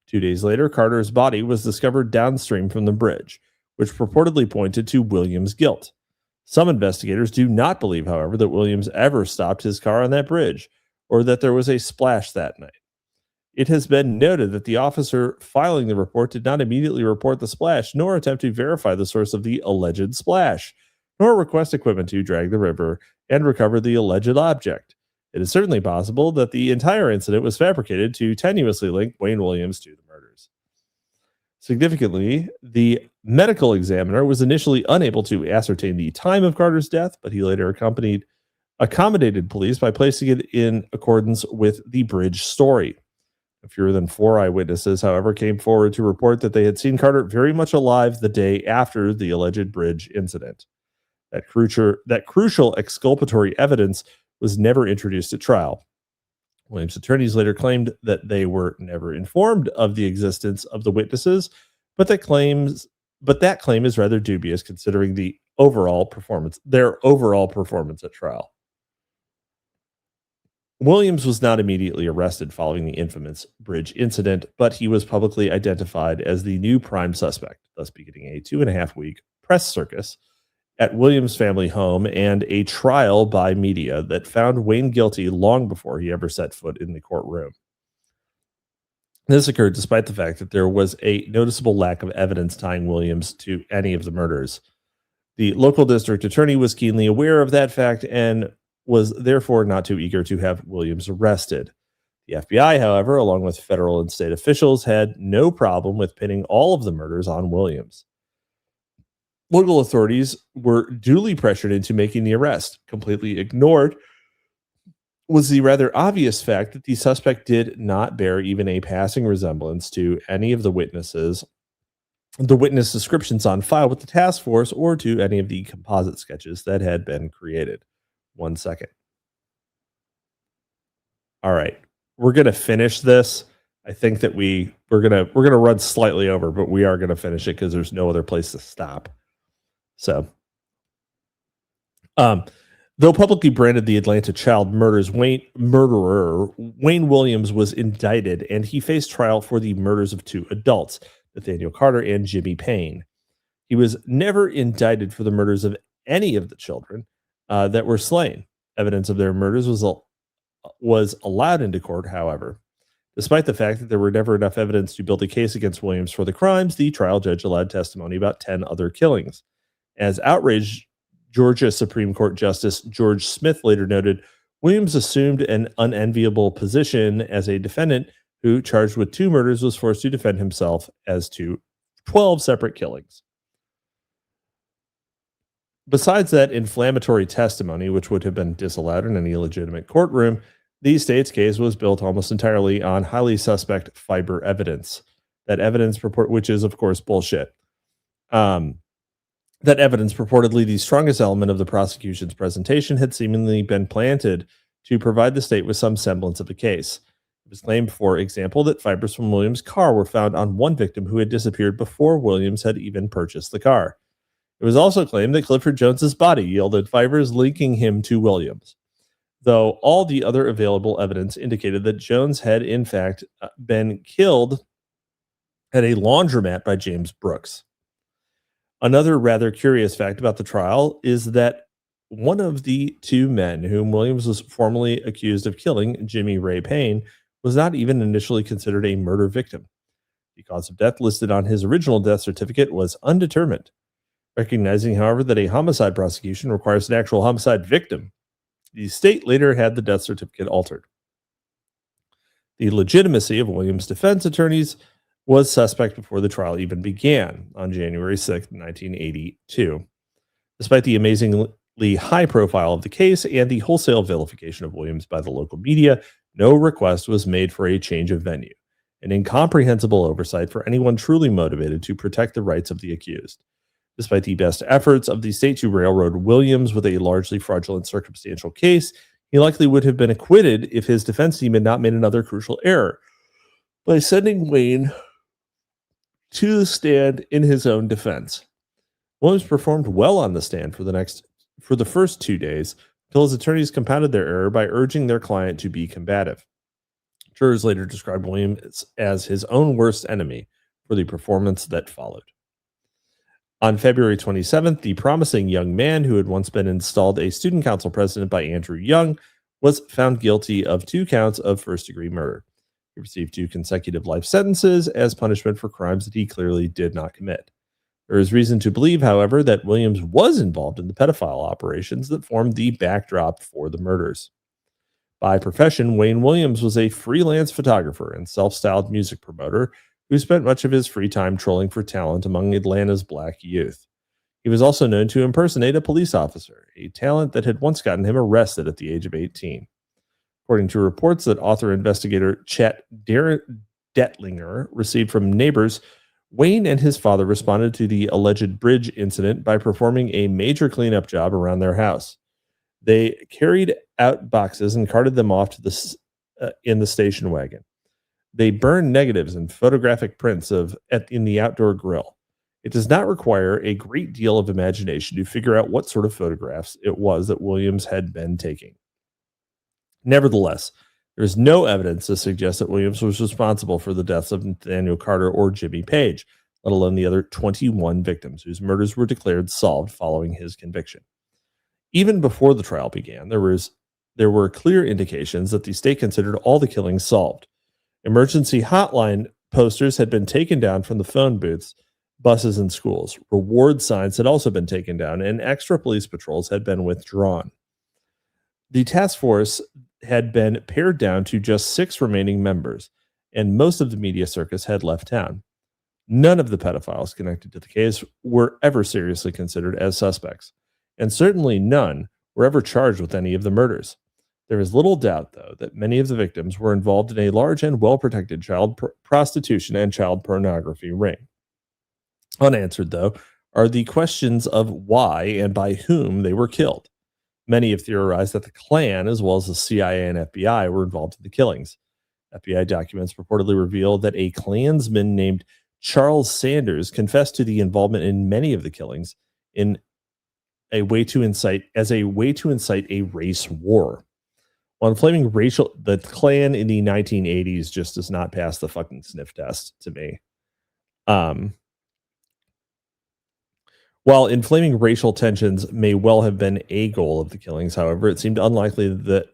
2 days later, Carter's body was discovered downstream from the bridge, which purportedly pointed to Williams' guilt. Some investigators do not believe, however, that Williams ever stopped his car on that bridge or that there was a splash that night. It has been noted that the officer filing the report did not immediately report the splash, nor attempt to verify the source of the alleged splash, nor request equipment to drag the river and recover the alleged object. It is certainly possible that the entire incident was fabricated to tenuously link Wayne Williams to the murders. Significantly, the medical examiner was initially unable to ascertain the time of Carter's death, but he later accommodated police by placing it in accordance with the bridge story. Fewer than 4 eyewitnesses, however, came forward to report that they had seen Carter very much alive the day after the alleged bridge incident. That crucial exculpatory evidence was never introduced at trial. Williams' attorneys later claimed that they were never informed of the existence of the witnesses, but that claim is rather dubious considering their overall performance at trial. Williams was not immediately arrested following the infamous bridge incident, but he was publicly identified as the new prime suspect, thus beginning a 2.5-week press circus at Williams' family home and a trial by media that found Wayne guilty long before he ever set foot in the courtroom. This occurred despite the fact that there was a noticeable lack of evidence tying Williams to any of the murders. The local district attorney was keenly aware of that fact and was therefore not too eager to have Williams arrested. The FBI, however, along with federal and state officials, had no problem with pinning all of the murders on Williams. Local authorities were duly pressured into making the arrest. Completely ignored was the rather obvious fact that the suspect did not bear even a passing resemblance to any of the witness descriptions on file with the task force or to any of the composite sketches that had been created. 1 second. All right, we're gonna finish this. I think that we're gonna run slightly over, but we are gonna finish it because there's no other place to stop. So, though publicly branded the Atlanta child murderer, Wayne Williams was indicted and he faced trial for the murders of 2 adults, Nathaniel Carter and Jimmy Payne. He was never indicted for the murders of any of the children that were slain. Evidence of their murders was allowed into court, however. Despite the fact that there were never enough evidence to build a case against Williams for the crimes, the trial judge allowed testimony about 10 other killings. As outraged Georgia Supreme Court Justice George Smith later noted, Williams assumed an unenviable position as a defendant who, charged with 2 murders, was forced to defend himself as to 12 separate killings. Besides that inflammatory testimony, which would have been disallowed in any legitimate courtroom, the state's case was built almost entirely on highly suspect fiber evidence. That evidence which is, of course, bullshit. That evidence, purportedly the strongest element of the prosecution's presentation, had seemingly been planted to provide the state with some semblance of a case. It was claimed, for example, that fibers from Williams' car were found on one victim who had disappeared before Williams had even purchased the car. It was also claimed that Clifford Jones's body yielded fibers linking him to Williams, though all the other available evidence indicated that Jones had, in fact, been killed at a laundromat by James Brooks. Another rather curious fact about the trial is that one of the 2 men whom Williams was formally accused of killing, Jimmy Ray Payne, was not even initially considered a murder victim. The cause of death listed on his original death certificate was undetermined. Recognizing, however, that a homicide prosecution requires an actual homicide victim, the state later had the death certificate altered. The legitimacy of Williams' defense attorneys was suspect before the trial even began on January 6, 1982. Despite the amazingly high profile of the case and the wholesale vilification of Williams by the local media, no request was made for a change of venue, an incomprehensible oversight for anyone truly motivated to protect the rights of the accused. Despite the best efforts of the state to railroad Williams with a largely fraudulent circumstantial case, he likely would have been acquitted if his defense team had not made another crucial error by sending Wayne to the stand in his own defense. Williams performed well on the stand for the first 2 days until his attorneys compounded their error by urging their client to be combative. Jurors later described Williams as his own worst enemy for the performance that followed. On February 27th, the promising young man who had once been installed a student council president by Andrew Young was found guilty of 2 counts of first-degree murder. He received 2 consecutive life sentences as punishment for crimes that he clearly did not commit. There is reason to believe, however, that Williams was involved in the pedophile operations that formed the backdrop for the murders. By profession, Wayne Williams was a freelance photographer and self-styled music promoter who spent much of his free time trolling for talent among Atlanta's black youth. He was also known to impersonate a police officer, a talent that had once gotten him arrested at the age of 18. According to reports that author-investigator Chet Detlinger received from neighbors, Wayne and his father responded to the alleged bridge incident by performing a major cleanup job around their house. They carried out boxes and carted them off to in the station wagon. They burned negatives and photographic prints in the outdoor grill. It does not require a great deal of imagination to figure out what sort of photographs it was that Williams had been taking. Nevertheless, there is no evidence to suggest that Williams was responsible for the deaths of Nathaniel Carter or Jimmy Page, let alone the other 21 victims whose murders were declared solved following his conviction. Even before the trial began, there were clear indications that the state considered all the killings solved. Emergency hotline posters had been taken down from the phone booths, buses, and schools. Reward signs had also been taken down, and extra police patrols had been withdrawn. The task force had been pared down to just 6 remaining members, and most of the media circus had left town. None of the pedophiles connected to the case were ever seriously considered as suspects, and certainly none were ever charged with any of the murders. There is little doubt, though, that many of the victims were involved in a large and well-protected child prostitution and child pornography ring. Unanswered, though, are the questions of why and by whom they were killed. Many have theorized that the Klan, as well as the CIA and FBI, were involved in the killings. FBI documents reportedly reveal that a Klansman named Charles Sanders confessed to the involvement in many of the killings as a way to incite a race war. On flaming racial, the Klan in the 1980s just does not pass the fucking sniff test to me. While inflaming racial tensions may well have been a goal of the killings, however, it seemed unlikely that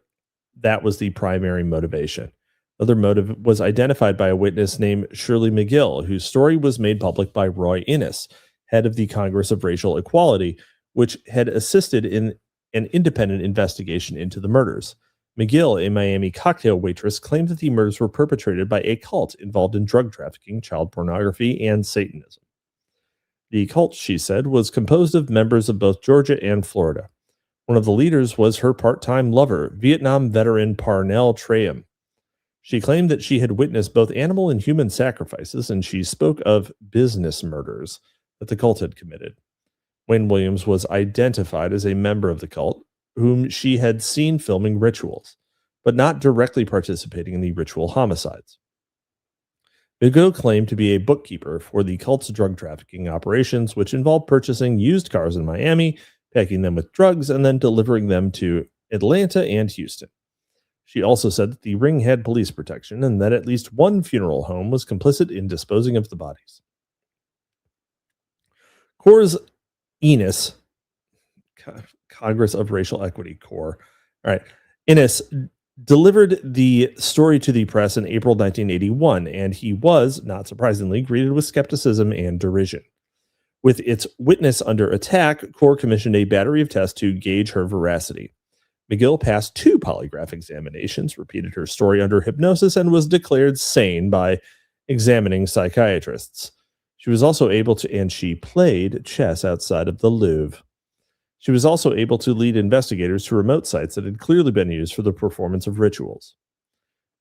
that was the primary motivation. Another motive was identified by a witness named Shirley McGill, whose story was made public by Roy Innis, head of the Congress of Racial Equality, which had assisted in an independent investigation into the murders. McGill, a Miami cocktail waitress, claimed that the murders were perpetrated by a cult involved in drug trafficking, child pornography, and Satanism. The cult, she said, was composed of members of both Georgia and Florida. One of the leaders was her part-time lover, Vietnam veteran Parnell Traham. She claimed that she had witnessed both animal and human sacrifices, and she spoke of business murders that the cult had committed. Wayne Williams was identified as a member of the cult, whom she had seen filming rituals, but not directly participating in the ritual homicides. McGill claimed to be a bookkeeper for the cult's drug trafficking operations, which involved purchasing used cars in Miami, packing them with drugs, and then delivering them to Atlanta and Houston. She also said that the ring had police protection and that at least one funeral home was complicit in disposing of the bodies. Corps Enos, Congress of Racial Equity Corps. All right. Innis delivered the story to the press in April 1981, and he was, not surprisingly, greeted with skepticism and derision. With its witness under attack, Corps commissioned a battery of tests to gauge her veracity. McGill passed 2 polygraph examinations, repeated her story under hypnosis, and was declared sane by examining psychiatrists. She was also able to, and she played chess outside of the Louvre. She was also able to lead investigators to remote sites that had clearly been used for the performance of rituals.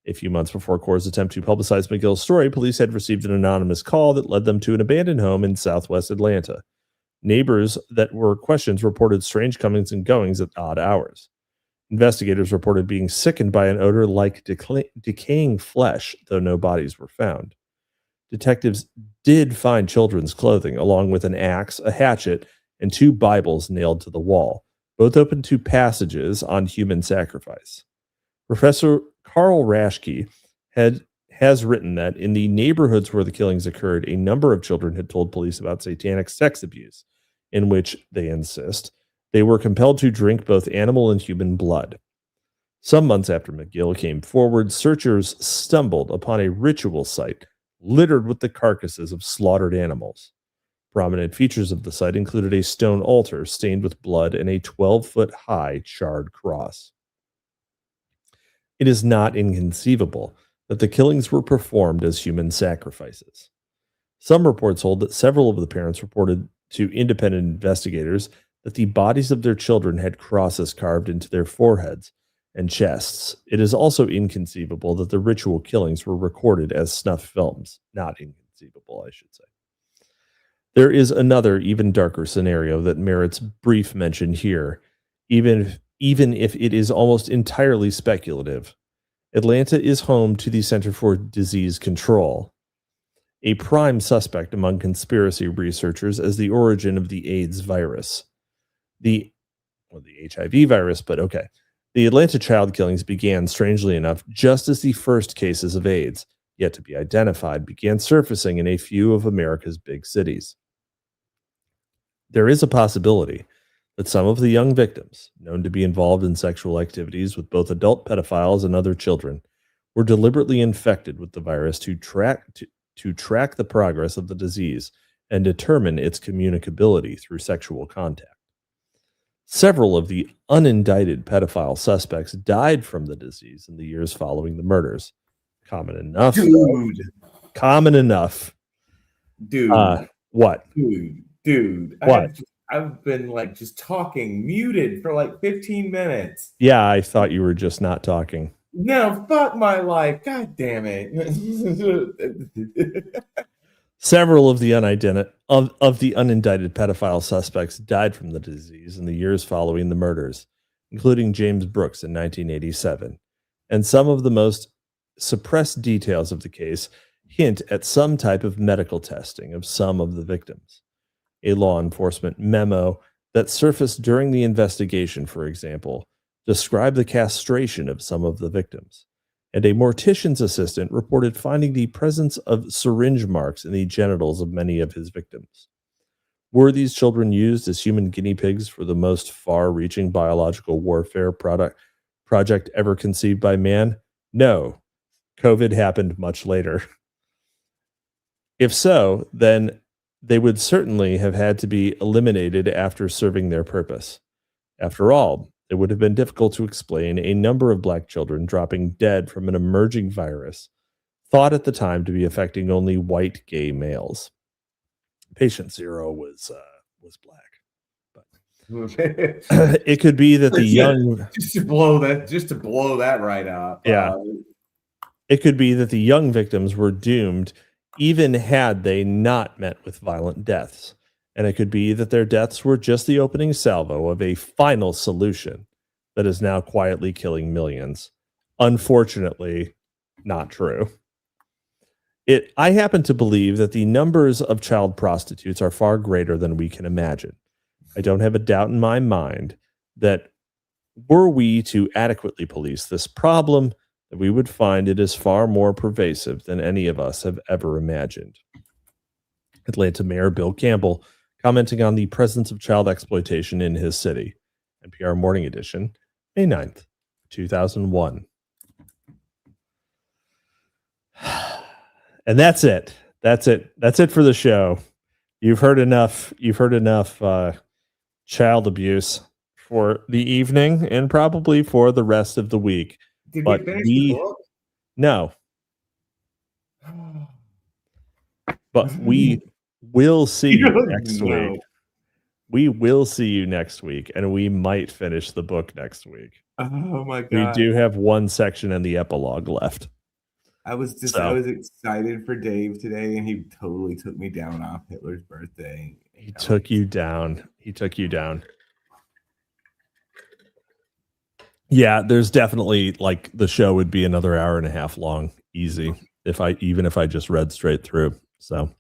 A few months before Corps' attempt to publicize McGill's story, police had received an anonymous call that led them to an abandoned home in southwest Atlanta. Neighbors that were questioned reported strange comings and goings at odd hours. Investigators reported being sickened by an odor like decaying flesh, though no bodies were found. Detectives did find children's clothing, along with an axe, a hatchet, and 2 Bibles nailed to the wall, both open to passages on human sacrifice. Professor Carl Raschke has written that in the neighborhoods where the killings occurred, a number of children had told police about satanic sex abuse, in which, they insist, they were compelled to drink both animal and human blood. Some months after McGill came forward, searchers stumbled upon a ritual site littered with the carcasses of slaughtered animals. Prominent features of the site included a stone altar stained with blood and a 12-foot-high charred cross. It is not inconceivable that the killings were performed as human sacrifices. Some reports hold that several of the parents reported to independent investigators that the bodies of their children had crosses carved into their foreheads and chests. It is also inconceivable that the ritual killings were recorded as snuff films. Not inconceivable, I should say. There is another, even darker scenario that merits brief mention here, even if it is almost entirely speculative. Atlanta is home to the Center for Disease Control, a prime suspect among conspiracy researchers as the origin of the AIDS virus. The HIV virus, but okay. The Atlanta child killings began, strangely enough, just as the first cases of AIDS, yet to be identified, began surfacing in a few of America's big cities. There is a possibility that some of the young victims, known to be involved in sexual activities with both adult pedophiles and other children, were deliberately infected with the virus to track the progress of the disease and determine its communicability through sexual contact. Several of the unindicted pedophile suspects died from the disease in the years following the murders. Common enough. Dude. Common enough. Dude. What? Dude. What? I've been like just talking, muted for like 15 minutes. Yeah, I thought you were just not talking. No, fuck my life. God damn it. Several of the unindicted pedophile suspects died from the disease in the years following the murders, including James Brooks in 1987. And some of the most suppressed details of the case hint at some type of medical testing of some of the victims. A law enforcement memo that surfaced during the investigation, for example, described the castration of some of the victims. And a mortician's assistant reported finding the presence of syringe marks in the genitals of many of his victims. Were these children used as human guinea pigs for the most far-reaching biological warfare project ever conceived by man? No. COVID happened much later. If so, then they would certainly have had to be eliminated after serving their purpose. After all, it would have been difficult to explain a number of black children dropping dead from an emerging virus, thought at the time to be affecting only white gay males. Patient zero was black, but it could be that the young just to blow that right up. Yeah, it could be that the young victims were doomed, even had they not met with violent deaths. And it could be that their deaths were just the opening salvo of a final solution that is now quietly killing millions. Unfortunately, not true. I happen to believe that the numbers of child prostitutes are far greater than we can imagine. I don't have a doubt in my mind that were we to adequately police this problem, that we would find it is far more pervasive than any of us have ever imagined. Atlanta Mayor Bill Campbell, commenting on the presence of child exploitation in his city. NPR Morning Edition, May 9th, 2001. And that's it. That's it for the show. You've heard enough child abuse for the evening and probably for the rest of the week. Did we finish the book? No. But we will see you next week. We will see you next week, and we might finish the book next week. Oh my god. We do have one section in the epilogue left. I was excited for Dave today, and he totally took me down off Hitler's birthday. He took you down. Yeah, there's definitely like the show would be another hour and a half long, easy, if I just read straight through. So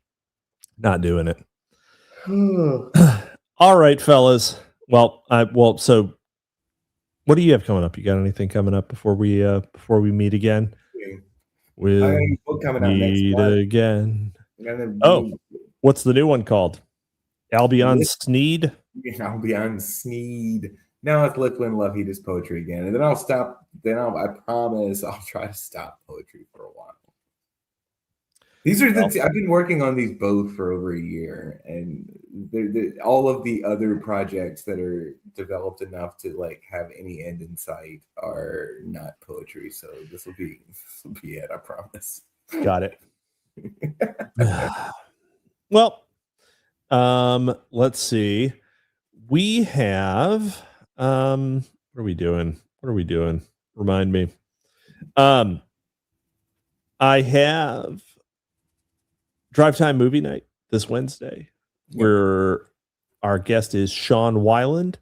not doing it. All right, fellas. Well, so what do you have coming up? You got anything coming up before we meet again? We'll meet again. Oh, what's the new one called? Albion Sneed? Albion Sneed. Now it's Liquid and Love Heat is poetry again. And then I'll stop. I promise I'll try to stop poetry for a while. These are I've been working on these both for over a year, and all of the other projects that are developed enough to like have any end in sight are not poetry. So this will be it. I promise. Got it. Well, let's see. We have what are we doing? Remind me. I have Drive Time Movie Night this Wednesday, where our guest is Sean Weiland.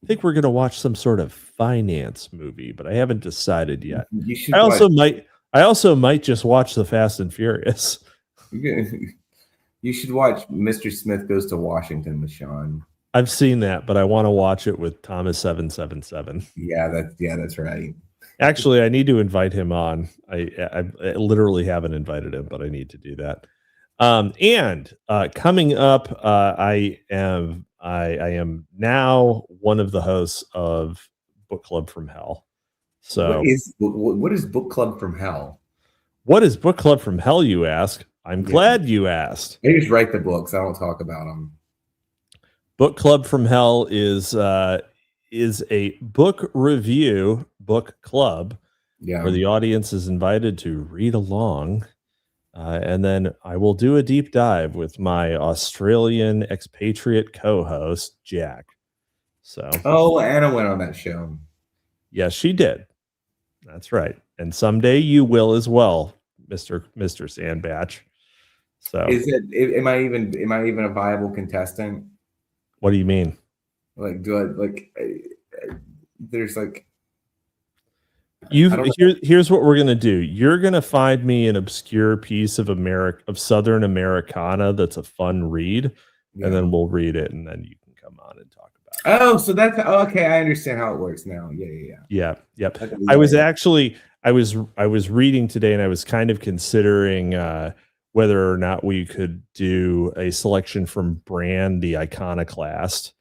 I think we're going to watch some sort of finance movie, but I haven't decided yet. I also might just watch The Fast and Furious. You should watch Mr. Smith Goes to Washington with Sean. I've seen that, but I want to watch it with Thomas 777. Yeah, that's right. Actually, I need to invite him on. I literally haven't invited him, but I need to do that. And coming up, I am now one of the hosts of Book Club from Hell. So what is Book Club from Hell? What is Book Club from Hell, you ask? I'm glad you asked. I just write the books. I don't talk about them. Book Club from Hell is a book review book club where the audience is invited to read along. And then I will do a deep dive with my Australian expatriate co-host, Jack. So, Anna went on that show. Yes, she did. That's right. And someday you will as well, Mr. Sandbatch. So am I even a viable contestant? What do you mean? Like, there's like, here's what we're gonna do. You're gonna find me an obscure piece of Southern Americana that's a fun read, and then we'll read it, and then you can come on and talk about it. Oh, so that's okay. I understand how it works now. Yeah. Yep. I was reading today, and I was kind of considering whether or not we could do a selection from Brand the Iconoclast,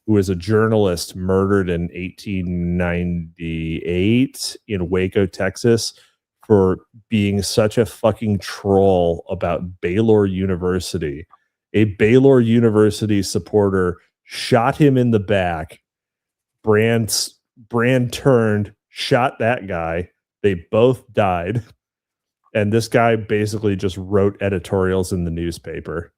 who was a journalist murdered in 1898 in Waco, Texas, for being such a fucking troll about Baylor University. A Baylor University supporter shot him in the back. Brand turned, shot that guy. They both died. And this guy basically just wrote editorials in the newspaper.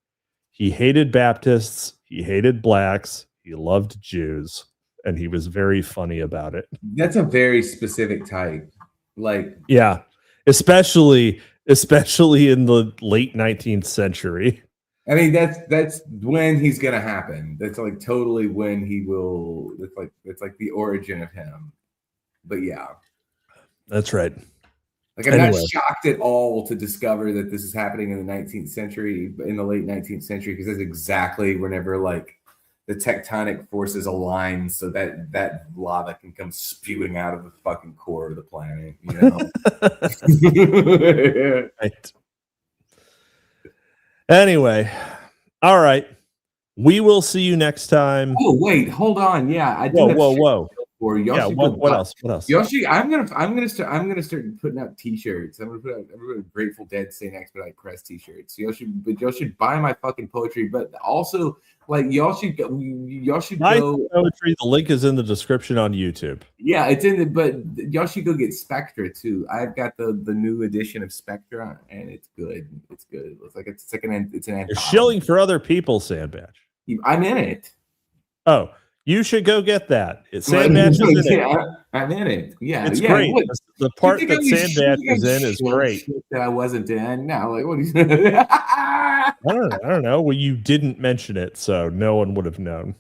He hated Baptists. He hated blacks. He loved Jews. And he was very funny about it. That's a very specific type. Yeah, especially in the late 19th century. I mean, that's when he's gonna happen. That's like totally when he will. It's like the origin of him. But yeah, that's right. Like, I'm not shocked at all to discover that this is happening in the 19th century, in the late 19th century, because that's exactly whenever like the tectonic forces align so that lava can come spewing out of the fucking core of the planet, you know? Right. Anyway, all right. We will see you next time. Oh, wait, hold on. Yeah, I do. Whoa. Or yeah, what else? Yoshi, I'm gonna start putting out T-shirts. I'm gonna put out Grateful Dead St. Expedite Press T-shirts. Y'all should buy my fucking poetry, but also like y'all should go poetry. The link is in the description on YouTube. Yeah, it's in the. But y'all should go get Spectra too. I've got the new edition of Spectra, and it's good. It's good. It's an. You're shilling for other people, Sandbatch. I'm in it. Oh. You should go get that. Sandbatch is in it. I'm in it. Yeah, it's great. What, the part that Sandbatch is in is great. That I wasn't in. Now, like, what? I don't know. Well, you didn't mention it, so no one would have known.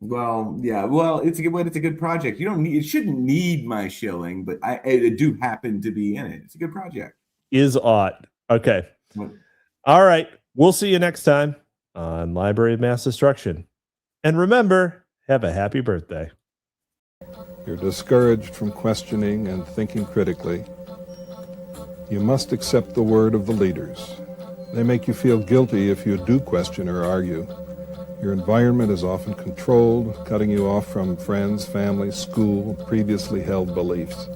Well, yeah. Well, it's a good project. You don't need. It shouldn't need my shilling, but I do happen to be in it. It's a good project. Is ought. Okay. All right. We'll see you next time on Library of Mass Destruction, and remember. Have a happy birthday. You're discouraged from questioning and thinking critically. You must accept the word of the leaders. They make you feel guilty if you do question or argue. Your environment is often controlled, cutting you off from friends, family, school, previously held beliefs.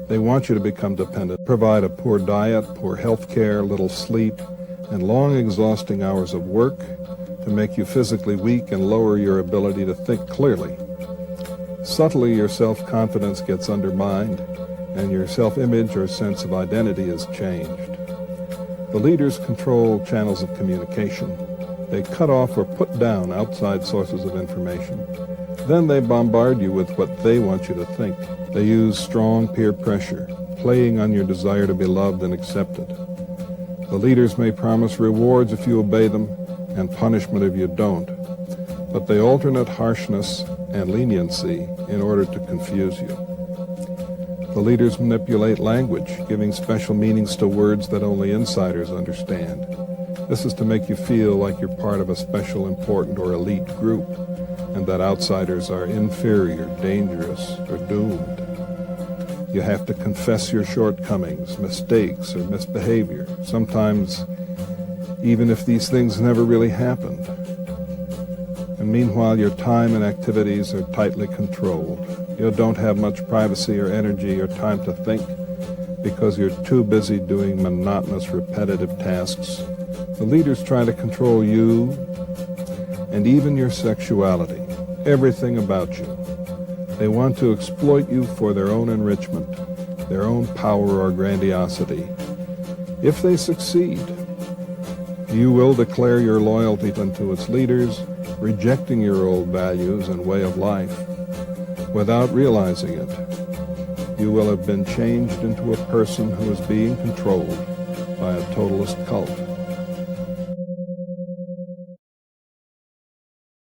They want you to become dependent, provide a poor diet, poor health care, little sleep, and long, exhausting hours of work, to make you physically weak and lower your ability to think clearly. Subtly, your self-confidence gets undermined, and your self-image or sense of identity is changed. The leaders control channels of communication. They cut off or put down outside sources of information. Then they bombard you with what they want you to think. They use strong peer pressure, playing on your desire to be loved and accepted. The leaders may promise rewards if you obey them, and punishment if you don't, but they alternate harshness and leniency in order to confuse you. The leaders manipulate language, giving special meanings to words that only insiders understand. This is to make you feel like you're part of a special, important, or elite group. and that outsiders are inferior, dangerous, or doomed. You have to confess your shortcomings, mistakes, or misbehavior, sometimes even if these things never really happened. And meanwhile, your time and activities are tightly controlled. You don't have much privacy or energy or time to think because you're too busy doing monotonous, repetitive tasks. The leaders try to control you and even your sexuality, everything about you. They want to exploit you for their own enrichment, their own power or grandiosity. If they succeed, you will declare your loyalty to its leaders, rejecting your old values and way of life. Without realizing it, you will have been changed into a person who is being controlled by a totalist cult.